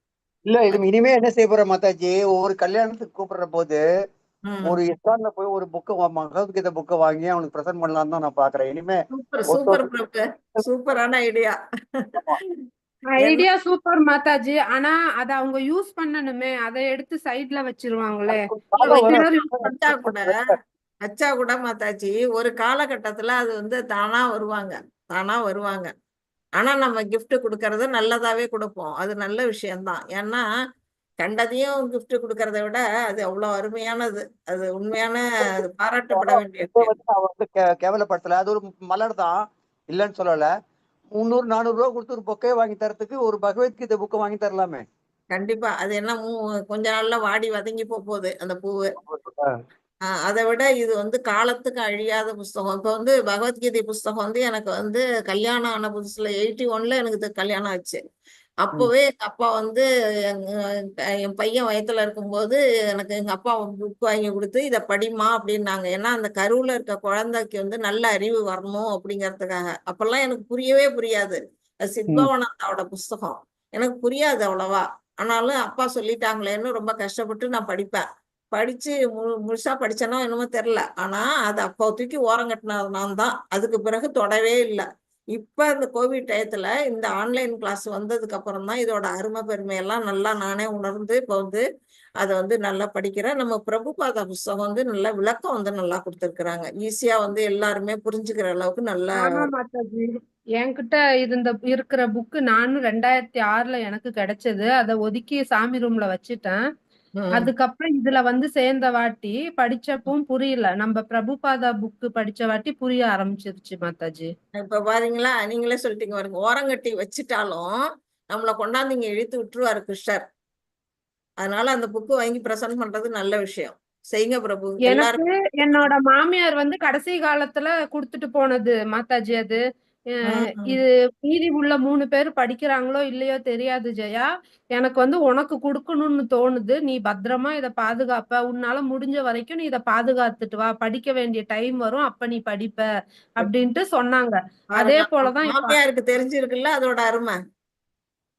இல்ல இது இனிமே என்ன செய்ய போற மாதாஜி, ஒவ்வொரு கல்யாணத்துக்கு கூப்பிடுற போது ஒரு இஸ்லாம்ல போய் ஒரு புக்கு பகவத்கீதை புக்கை வாங்கி அவனுக்கு பிரசன்ட் பண்ணலாம் தான் நான் பாக்குறேன் இனிமே. சூப்பரான ஐடியா. Idea super Mataji. ஆனா அத அவங்க யூஸ் பண்ணணுமே, அதை எடுத்து சைட்ல வச்சிருவாங்களே. வச்சா கூட மாதாஜி ஒரு காலகட்டத்துல அது வந்து தானா வருவாங்க. ஆனா நம்ம கிஃப்ட் கொடுக்கறது நல்லதாவே கொடுப்போம். அது நல்ல விஷயம்தான். ஏன்னா கண்டதையும் கிஃப்ட் கொடுக்கறத விட அது அவ்வளவு அருமையானது. அது உண்மையான பாராட்டப்பட வேண்டிய கேவலப்படுத்தல. அது ஒரு மலர் தான், இல்லன்னு சொல்லல. 300-400 ரூபா கொடுத்து ஒரு பொக்கே வாங்கி தரத்துக்கு ஒரு பகவத்கீதை புக்கை வாங்கி தரலாமே. கண்டிப்பா. அது என்ன கொஞ்ச நாள்ல வாடி வதங்கி போகுது அந்த பூவு. அதை விட இது வந்து காலத்துக்கு அழியாத புஸ்தகம். இப்ப வந்து பகவத்கீதை புஸ்தகம் வந்து எனக்கு வந்து கல்யாணம் ஆன புதுசுல 81ல எனக்கு கல்யாணம் ஆச்சு. அப்பவே எங்க அப்பா வந்து என் பையன் வயத்துல இருக்கும்போது எனக்கு எங்க அப்பா புக் வாங்கி கொடுத்து இதை படிமா அப்படின்னாங்க. ஏன்னா அந்த கருவுல இருக்க குழந்தைக்கு வந்து நல்ல அறிவு வரணும் அப்படிங்கறதுக்காக. அப்பெல்லாம் எனக்கு புரியவே புரியாது. அது சித்பவானந்தாவோட புஸ்தகம். எனக்கு புரியாது அவ்வளவா. ஆனாலும் அப்பா சொல்லிட்டாங்களேன்னு ரொம்ப கஷ்டப்பட்டு நான் படிப்பேன். படிச்சு முழுசா படிச்சேனோ என்னமோ தெரியல. ஆனா அது அப்போ தூக்கி ஓரங்கட்டினதுனால தான். அதுக்கு பிறகு தொடவே இல்லை. இப்ப இந்த கோவிட் டயத்துல இந்த ஆன்லைன் கிளாஸ் வந்ததுக்கு அப்புறம் தான் இதோட அருமை பெருமையெல்லாம் நல்லா நானே உணர்ந்து இப்ப வந்து அதை வந்து நல்லா படிக்கிறேன். நம்ம பிரபுபாதா புஸ்தகம் வந்து நல்ல விளக்கம் வந்து நல்லா கொடுத்துருக்குறாங்க. ஈஸியா வந்து எல்லாருமே புரிஞ்சுக்கிற அளவுக்கு நல்லா. என்கிட்ட இருக்கிற புக்கு நானும் 2006ல எனக்கு கிடைச்சது. அதை ஒதுக்கி சாமி ரூம்ல வச்சுட்டேன். அதுக்கப்புறம் இதுல வந்து சேர்ந்த வாட்டி படிச்சப்பவும் புரியல. நம்ம பிரபுபாதா புக்கு படிச்ச வாட்டி புரிய ஆரம்பிச்சிருச்சு மாதாஜி. இப்ப பாருங்களா, நீங்களே சொல்லிட்டீங்க பாருங்க. ஓரங்கட்டி வச்சுட்டாலும் நம்மளை கொண்டாந்து இங்க இழுத்து விட்டுருவாரு கிருஷ்ணர். அதனால அந்த புக்கு வாங்கி பிரசன்ட் பண்றது நல்ல விஷயம். செய்யுங்க பிரபு. எனக்கு என்னோட மாமியார் வந்து கடைசி காலத்துல குடுத்துட்டு போனது மாதாஜி அது. இது மீதி உள்ள 3 பேர் படிக்கிறாங்களோ இல்லையோ தெரியாது ஜெயா. எனக்கு வந்து உனக்கு கொடுக்கணும்னு தோணுது. நீ பத்திரமா இத பாதுகாப்ப. உன்னால முடிஞ்ச வரைக்கும் நீ இத பாதுகாத்துட்டு வா. படிக்க வேண்டிய டைம் வரும், அப்ப நீ படிப்ப அப்படின்ட்டு சொன்னாங்க. அதே போலதான் மாமியாருக்கு தெரிஞ்சிருக்குல்ல அதோட அருமை.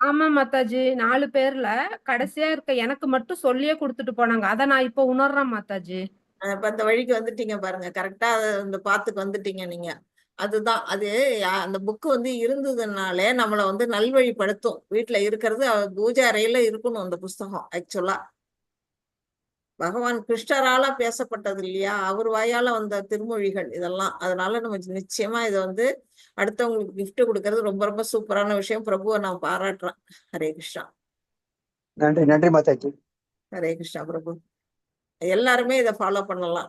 ஆமா மாதாஜி. 4 பேர்ல கடைசியா இருக்க எனக்கு மட்டும் சொல்லியே கொடுத்துட்டு போனாங்க. அத நான் இப்ப உணர்றேன் மாதாஜி. இப்ப அந்த வழிக்கு வந்துட்டீங்க பாருங்க. கரெக்டா இந்த பாத்துக்கு வந்துட்டீங்க நீங்க. அதுதான் அது. அந்த புக்கு வந்து இருந்ததுனாலே நம்மளை வந்து நல்வழிப்படுத்தும். வீட்டுல இருக்கிறது பூஜை அறையில இருக்கணும் அந்த புஸ்தகம். ஆக்சுவலா பகவான் கிருஷ்ணரால பேசப்பட்டது இல்லையா, அவர் வாயால வந்த திருமொழிகள் இதெல்லாம். அதனால நம்ம நிச்சயமா இதை வந்து அடுத்தவங்களுக்கு கிஃப்ட் கொடுக்கறது ரொம்ப ரொம்ப சூப்பரான விஷயம். பிரபுவை நான் பாராட்டுறேன். ஹரே கிருஷ்ணா. நன்றி மாதாஜி. ஹரே கிருஷ்ணா பிரபு. எல்லாருமே இதை ஃபாலோ பண்ணலாம்.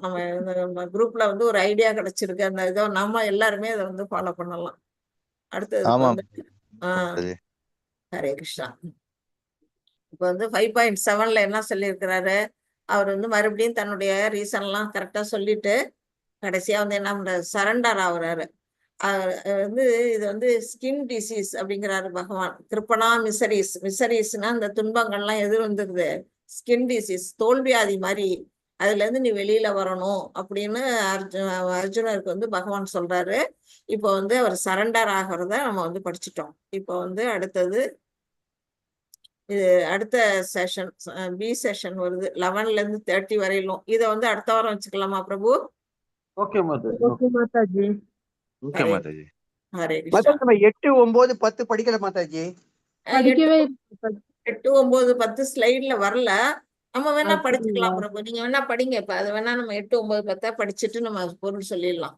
நம்ம குரூப்ல வந்து ஒரு ஐடியா கிடைச்சிருக்கு. அந்த இதோ நம்ம எல்லாருமே இதை வந்து ஃபாலோ பண்ணலாம். அடுத்தது இப்ப ஆமா வந்து மாதாஜி. ஹரே கிருஷ்ணா. இப்ப வந்து 5.7ல என்ன சொல்லியிருக்கிறாரு, அவர் வந்து மறுபடியும் தன்னுடைய ரீசன் எல்லாம் கரெக்டா சொல்லிட்டு கடைசியா வந்து என்ன சரண்டர் ஆகுறாரு. வந்து இது வந்து ஸ்கின் டிசீஸ் அப்படிங்கிறாரு பகவான். கிருப்பனா மிசரிஸ்னா அந்த துன்பங்கள்லாம் எது வந்துருது, ஸ்கின் டிசீஸ், தோல்வியாதி மாதிரி. அதுல இருந்து நீ வெளியில வரணும் அப்படின்னு அர்ஜுனருக்கு வந்து பகவான் சொல்றாரு. இப்போ வந்து அவர் சரண்டர் ஆகிறத நம்ம வந்து படிச்சுட்டோம். இப்போ வந்து அடுத்தது இது அடுத்த செஷன் பி செஷன் வருது 11ல இருந்து 30 வரையிலும். இதை வந்து அடுத்த வாரம் வச்சுக்கலாமா Prabhu? Okay Mataji. Okay Mataji. Okay Mataji. Hare Krishna. Mataji நம்ம 8, 9, 10 படிக்கல மாதாஜி. 8, படிக்கவே இல்லை. 8, 9, 10 ஸ்லைட்ல வரல. நம்ம வேணா அப்படிங்களா? படிச்சுக்கலாம் பிரபு. நீங்க வேணா படிங்க. இப்ப அது வேணா நம்ம 8, 9, 10 படிச்சுட்டு நம்ம பொருள் சொல்லிடலாம்.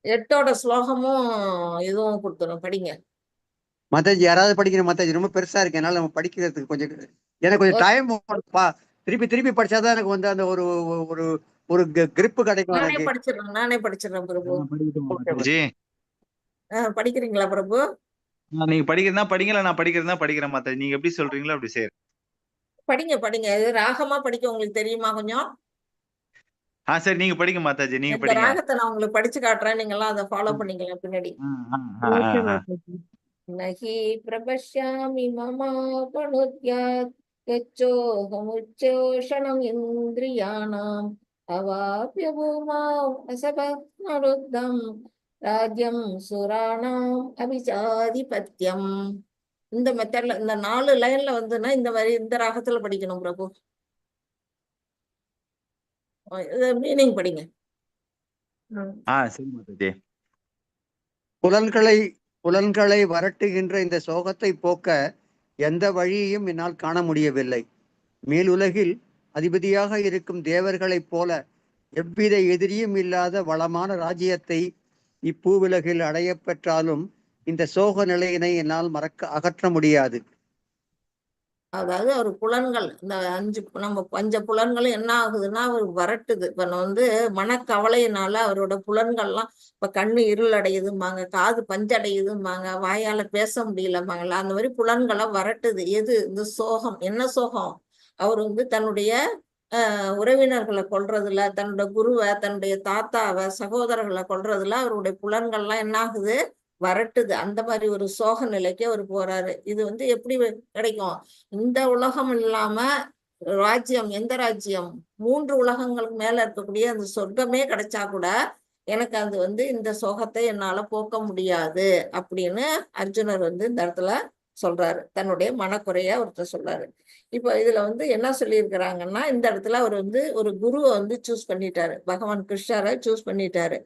எட்டோட ஸ்லோகமும் இதுவும் கொடுத்துரும், படிங்க. மாதாஜி யாராவது படிக்கணும் மாதாஜி, ரொம்ப பெருசா இருக்கு, என்னால நம்ம படிக்கிறதுக்கு கொஞ்சம் எனக்கு கொஞ்சம் டைம் திருப்பி திருப்பி படிச்சாதான் எனக்கு வந்து அந்த ஒரு ஒரு ஒரு கிரிப் கிடைக்கும் எனக்கு. நானே படிச்சிடுறேன் பிரபு. மாதாஜி. படிக்கிறீங்களா பிரபு? நீங்க படிக்கிறதா படிக்கல, நான் படிக்கிறதா படிக்கிறேன் மாதாஜி. நீங்க எப்படி சொல்றீங்களோ அப்படி செய்யறேன். படிங்க. இது ராகமா படிக்க உங்களுக்கு தெரியுமா கொஞ்சம்? சரி நீங்க படிங்க மாதாஜி, நீங்க இந்த படிங்க. ராகத்தை நான் உங்களுக்கு படிச்சு காட்டுறேன். நீங்க எல்லாம் அதை ஃபாலோ பண்ணிக்கலாம் பின்னாடி. ஓகே மாதாஜி. நஹி பிரபஷ்யாமி மமாபனுத்யாத் யச்சோஹமுச்சோஷணம் இந்திரியாணாம் அவாப்ய பூமாம் அசபத்மருத்தம் ராஜ்யம் சுராணாம் அபிஜாதிபத்யம். இந்த மெத்தட்ல இந்த 4 லைன்ல வந்துன்னா இந்த மாதிரி இந்த ராகத்துல படிக்கணும் பிரபு. மீனிங் படிங்க. சரி மாதாஜி. புலன்களை வரட்டுகின்ற இந்த சோகத்தை போக்க எந்த வழியையும் என்னால் காண முடியவில்லை. மேலுலகில் அதிபதியாக இருக்கும் தேவர்களைப் போல எவ்வித எதிரியும் இல்லாத வளமான ராஜ்யத்தை இப்பூவிலகில் அடைய பெற்றாலும் இந்த சோக நிலையினை என்னால் அகற்ற முடியாது. அதாவது அவர் புலன்கள் இந்த 5 நம்ம பஞ்ச புலன்களும் என்ன ஆகுதுன்னா அவர் வரட்டுது. இப்ப வந்து மனக்கவலையினால அவரோட புலன்கள்லாம் இப்ப கண்ணு இருள் அடையுதும்பாங்க, காது பஞ்சடையுதும்பாங்க, வாயால பேச முடியலம்பாங்கல்ல, அந்த மாதிரி புலன்களை வரட்டுது. எது இந்த சோகம்? என்ன சோகம்? அவர் வந்து தன்னுடைய உறவினர்களை கொல்றதுல, தன்னோட குருவை, தன்னுடைய தாத்தாவை, சகோதரர்களை கொல்றதுல அவருடைய புலன்கள்லாம் என்ன ஆகுது, வரட்டுது. அந்த மாதிரி ஒரு சோக நிலைக்கு அவர் போறாரு. இது வந்து எப்படி கிடைக்கும்? இந்த உலகம் இல்லாம ராஜ்யம், எந்த ராஜ்யம்? 3 உலகங்களுக்கு மேல இருக்கக்கூடிய அந்த சொர்க்கமே கிடைச்சா கூட எனக்கு அது வந்து இந்த சோகத்தை என்னால போக்க முடியாது அப்படின்னு அர்ஜுனர் வந்து இந்த இடத்துல சொல்றாரு. தன்னுடைய மனக்குறைய ஒருத்தர் சொல்றாரு. இப்ப இதுல வந்து என்ன சொல்லியிருக்கிறாங்கன்னா, இந்த இடத்துல அவர் வந்து ஒரு குருவை வந்து சூஸ் பண்ணிட்டாரு. பகவான் கிருஷ்ணரை சூஸ் பண்ணிட்டாரு.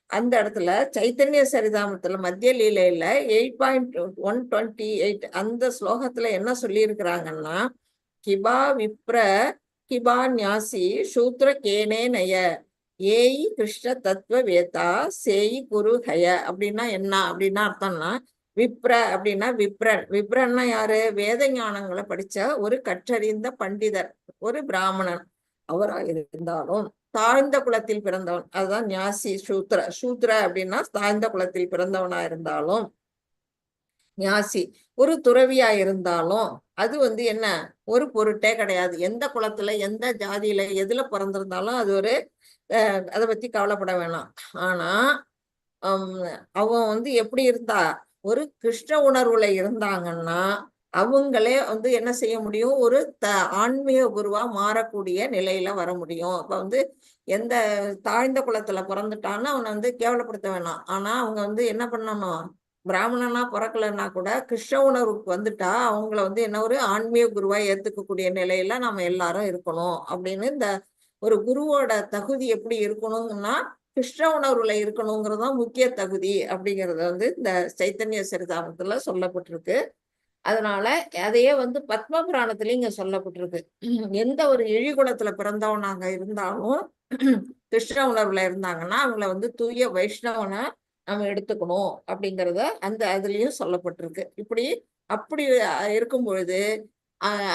அந்த இடத்துல சைத்தன்ய சரிதாமத்துல மத்திய லீலையில 8.128 அந்த ஸ்லோகத்துல என்ன சொல்லி இருக்கிறாங்கன்னா, கிபா விப்ர கிபா ஞாசி சூத்ர கேனே நய ஏயி கிருஷ்ண தத்துவ வேதா சேயி குரு ஹய. அப்படின்னா என்ன அப்படின்னா அர்த்தம்னா, விப்ர அப்படின்னா விப்ரன்னா யாரு? வேத ஞானங்களை படிச்ச ஒரு கற்றறிந்த பண்டிதர், ஒரு பிராமணன் அவராக இருந்தாலும் தாழ்ந்த குலத்தில் பிறந்தவன், அதுதான் ஞாசி. சூத்ர அப்படின்னா தாழ்ந்த குலத்தில் பிறந்தவனா இருந்தாலும், ஞாசி ஒரு துறவியா இருந்தாலும் அது வந்து என்ன, ஒரு பொருட்டே கிடையாது. எந்த குலத்துல, எந்த ஜாதியில, எதுல பிறந்திருந்தாலும் அது ஒரு அதை பத்தி கவலைப்பட வேணாம். ஆனா அவன் வந்து எப்படி இருந்தா, ஒரு கிருஷ்ண உணர்வுல இருந்தாங்கன்னா அவங்களே வந்து என்ன செய்ய முடியும், ஒரு ஆன்மீக குருவா மாறக்கூடிய நிலையில வர முடியும். அப்ப வந்து எந்த தாழ்ந்த குலத்துல பிறந்துட்டான்னு அவனை வந்து கேவலப்படுத்த வேணாம். ஆனா அவங்க வந்து என்ன பண்ணணும், பிராமணனா பிறக்கலன்னா கூட கிருஷ்ண உணர்வுக்கு வந்துட்டா அவங்கள வந்து என்ன ஒரு ஆன்மீக குருவா ஏத்துக்கக்கூடிய நிலையில நம்ம எல்லாரும் இருக்கணும் அப்படின்னு இந்த ஒரு குருவோட தகுதி எப்படி இருக்கணும்னா கிருஷ்ண உணர்வுல இருக்கணுங்கிறதுதான் முக்கிய தகுதி அப்படிங்கறது வந்து இந்த சைத்தன்ய சரிதாமத்துல சொல்லப்பட்டிருக்கு. அதனால அதையே வந்து பத்ம புராணத்திலயும் இங்க சொல்லப்பட்டிருக்கு. எந்த ஒரு இழிகுலத்துல பிறந்தவனாக இருந்தாலும் கிருஷ்ண உணர்வுல இருந்தாங்கன்னா அவங்கள வந்து தூய வைஷ்ணவனை நம்ம எடுத்துக்கணும் அப்படிங்கிறத அந்த அதுலயும் சொல்லப்பட்டிருக்கு. இப்படி அப்படி இருக்கும் பொழுது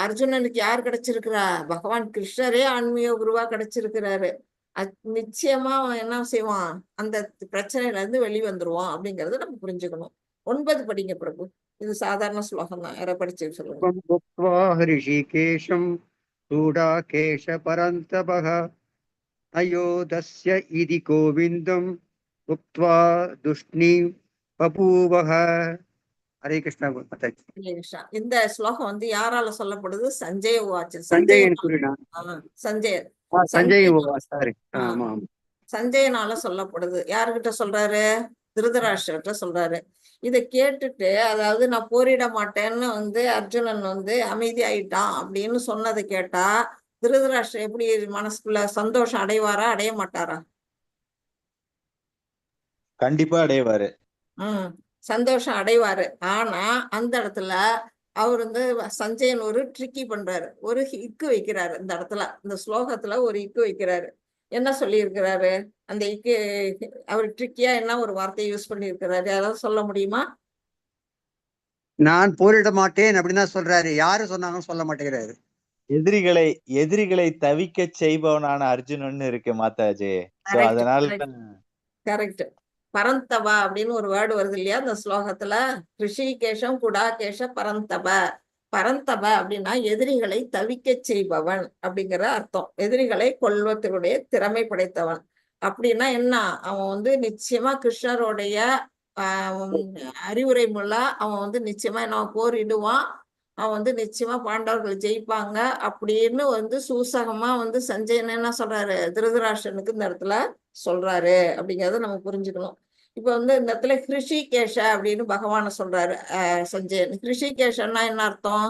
அர்ஜுனனுக்கு யார் கிடைச்சிருக்கிறா? பகவான் கிருஷ்ணரே ஆன்மீக குருவா கிடைச்சிருக்கிறாரு. நிச்சயமா அவன் என்ன செய்வான்? அந்த பிரச்சனையில இருந்து வெளிவந்துருவான் அப்படிங்கறத நம்ம புரிஞ்சுக்கணும். 9 படிங்க பிரபு. இது சாதாரண ஸ்லோகம் தான். யாரை படிச்சு சொல்லுங்க. புக்த்வா ஹரிஷிகேஷம் சூடாகேஷ பரந்தபஹ அயோதஸ்ய இதி கோவிந்தம் உக்த்வா துஷ்ணி பபூவஹ. ஹரே கிருஷ்ணா மாதாஜி. ஹரே கிருஷ்ணா. இந்த ஸ்லோகம் வந்து யாரால சொல்லப்படுது? சஞ்சய உவாச்சு. சஞ்சயன் கூறினார். சஞ்சயர் சஞ்சய் சாரி. ஆமா சஞ்சயனால சொல்லப்படுது. யாருகிட்ட சொல்றாரு? திருதராஷ்டிரர்கிட்ட சொல்றாரு. இதை கேட்டுட்டு, அதாவது நான் போரிட மாட்டேன்னு வந்து அர்ஜுனன் வந்து அமைதியாயிட்டான் அப்படின்னு சொன்னதை கேட்டா திருதராஷ்டிரர் எப்படி மனசுக்குள்ள சந்தோஷம் அடைவாரா அடைய மாட்டாரா? கண்டிப்பா அடைவாரு. சந்தோஷம் அடைவாரு. ஆனா அந்த இடத்துல அவர் வந்து சஞ்சயன் ஒரு ட்ரிக்கி பண்றாரு, ஒரு இக்கு வைக்கிறாரு. இந்த இடத்துல இந்த ஸ்லோகத்துல ஒரு இக்கு வைக்கிறாரு. என்ன சொல்லி இருக்கிறாரு? அந்த இக்கு அவர் ட்ரிக்கியா என்ன ஒரு வார்த்தையை யூஸ் பண்ணி இருக்கிறாரு? யாராவது சொல்ல முடியுமா? நான் போரிட மாட்டேன் அப்படின்னு தான் சொல்றாரு. யாரு சொன்னாங்கன்னு சொல்ல மாட்டேங்கிறாரு. எதிரிகளை தவிக்க செய்பவனான அர்ஜுனன் இருக்கு மாதாஜி. அதனால கரெக்ட். பரந்தபா அப்படின்னு ஒரு வேர்டு வருது இல்லையா இந்த ஸ்லோகத்துல? ரிஷிகேஷம் குடாகேஷ பரந்தப. பரந்தப அப்படின்னா எதிரிகளை தவிக்க செய்பவன் அப்படிங்கிற அர்த்தம். எதிரிகளை கொல்வதற்குடைய திறமை படைத்தவன் அப்படின்னா என்ன? அவன் வந்து நிச்சயமா கிருஷ்ணருடைய அறிவுரை மூலம் அவன் வந்து நிச்சயமா என்ன போரிடுவான். அவன் வந்து நிச்சயமா பாண்டவர்கள் ஜெயிப்பாங்க அப்படின்னு வந்து சூசகமா வந்து சஞ்சயன் என்ன சொல்றாரு? திருதராஷ்டிரனுக்கு இந்த இடத்துல சொல்றாரு அப்படிங்கறத நம்ம புரிஞ்சுக்கணும். இப்ப வந்து இந்த இடத்துல ஹிருஷிகேஷ அப்படின்னு பகவான சொல்றாரு சஞ்சயன். ஹிருஷிகேஷன்னா என்ன அர்த்தம்?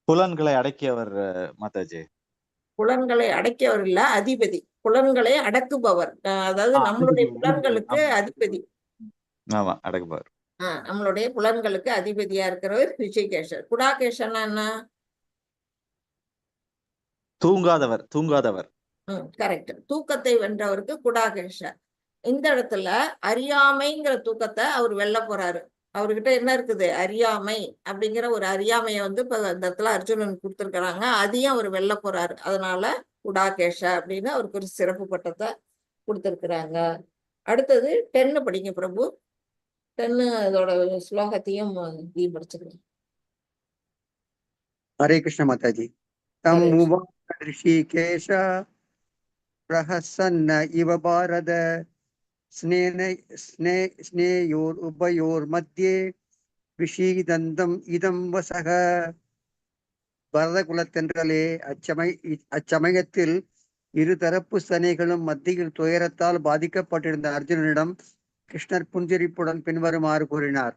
புலன்களை அடக்கியவர் மாதாஜி. புலன்களை அடக்கியவர் இல்ல, அதிபதி. புலன்களை அடக்குபவர். அதாவது நம்மளுடைய புலன்களுக்கு அதிபதி. ஆமா, அடக்குபவர். நம்மளுடைய புலன்களுக்கு அதிபதியா இருக்கிறவர் ரிஷிகேஷர். குடாகேஷன்னா என்ன? தூங்காதவர். கரெக்ட். தூக்கத்தை வென்றவருக்கு குடாகேஷர். இந்த இடத்துல அறியாமைங்கிற தூக்கத்தை அவர் வெல்ல போறாரு. அவர்கிட்ட என்ன இருக்குது? அறியாமை அப்படிங்கிற ஒரு அறியாமைய வந்து இப்ப இந்த இடத்துல அர்ஜுனன் கொடுத்துருக்கிறாங்க. அதையும் அவர் வெல்ல போறாரு. அதனால குடாகேஷ அப்படின்னு அவருக்கு ஒரு சிறப்பு பட்டத்தை கொடுத்துருக்குறாங்க. அடுத்தது 10 படிங்க பிரபு. 10 அதோட ஸ்லோகத்தையும் படிச்சிருக்கேன். ஹரே கிருஷ்ண மாதாஜி. தம் ரிஷிகேஷ பிரஹசன்ன இவ பாரத ஸ்னேயோர் உபயோர் மத்தியே விஷீதந்தம் இதம் வசக. பரத குலத்தென்றலே அச்சமயத்தில் இருதரப்பு சனைகளும் மத்தியில் துயரத்தால் பாதிக்கப்பட்டிருந்த அர்ஜுனனிடம் கிருஷ்ணர் புஞ்சிரிப்புடன் பின்வருமாறு கூறினார்.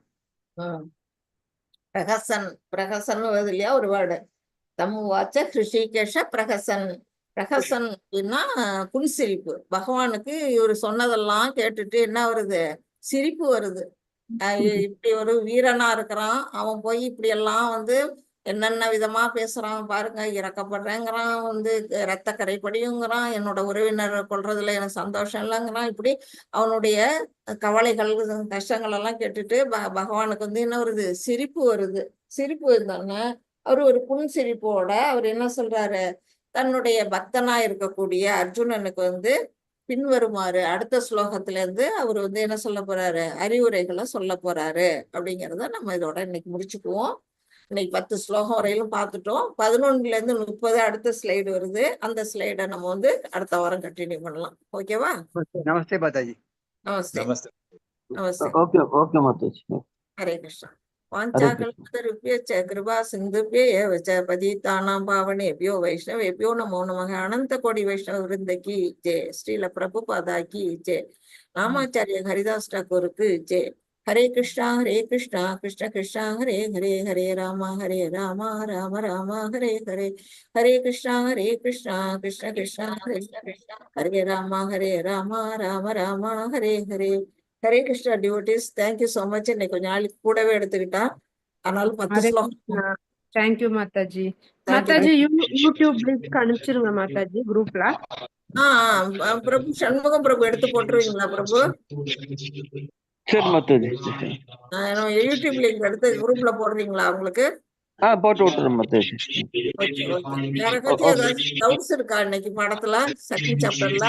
பிரகசன் இல்லையா ஒரு வேர்டு. தம்முவாச்ச ஹிருஷிகேஷ பிரகசன். பிரகசன் அப்படின்னா புன்சிரிப்பு. பகவானுக்கு இவர் சொன்னதெல்லாம் கேட்டுட்டு என்ன வருது? சிரிப்பு வருது. இப்படி ஒரு வீரனா இருக்கிறான், அவன் போய் இப்படி எல்லாம் வந்து என்னென்ன விதமா பேசுறான் பாருங்க. இறக்கப்படுறேங்கிறான், வந்து ரத்த கரைப்படியுங்கிறான், என்னோட உறவினர் கொள்றதுல எனக்கு சந்தோஷம் இல்லைங்கிறான். இப்படி அவனுடைய கவலைகள் கஷ்டங்கள் எல்லாம் கேட்டுட்டு பகவானுக்கு வந்து என்ன வருது? சிரிப்பு வருது. சிரிப்பு இருந்தானே அவர் ஒரு புன்சிரிப்போட அவர் என்ன சொல்றாரு? தன்னுடைய பக்தனா இருக்கக்கூடிய அர்ஜுனனுக்கு வந்து பின்வருமாறு அடுத்த ஸ்லோகத்துல இருந்து அவர் வந்து என்ன சொல்ல போறாரு? அறிவுரைகளை சொல்ல போறாரு அப்படிங்கிறத நம்ம இதோட இன்னைக்கு முடிச்சுக்குவோம். இன்னைக்கு 10 ஸ்லோகம் வரையிலும் பார்த்துட்டோம். 11ல இருந்து 30 அடுத்த ஸ்லைடு வருது. அந்த ஸ்லைடை நம்ம வந்து அடுத்த வாரம் கண்டினியூ பண்ணலாம். ஓகேவா? நமஸ்தே மாதாஜி. நமஸ்தே. ஓகே மாதாஜி. ஹரே கிருஷ்ணா. வாஞ்சாகல்பதருभ्यश्च கிருபா சிந்துभ्यः च पतितानां पावनेभ्यो वैष्णवेभ्यो नमो नमः. अनंत कोटि वैष्णव वृंद की जय. श्रील प्रभुपादा की जय. रामाचार्य हरिदास ठाकुर की जय. Hare Krishna Krishna Krishna Hare Hare, Hare Ram Ram Ram Hare Hare. Hare Krishna Krishna Krishna Hare Ram Ram Ram Hare Hare. Hare Krishna devotees, thank you so much. இன்னைக்கு கொஞ்சம் நாளைக்கு கூடவே எடுத்துக்கிட்டா, அதனால 10 ஸ்லோகம். Thank you Mataji. Mataji YouTube link அனுப்பிச்சிருங்க மாதாஜி குரூப்ல. பிரபு சண்முகம் பிரபு எடுத்து போட்டுருவீங்களா பிரபு? சரி மாதாஜி. நான் யூடியூப் லிங்க் எடுத்து குரூப்ல போடுறீங்களா உங்களுக்கு? போட்டு விட்டுறேன் மாதாஜி. Okay okay. யாருக்காச்சும் ஏதாவது டவுட்ஸ் இருக்கா இன்னைக்கு பாடத்துல செகண்ட் சாப்டர்ல?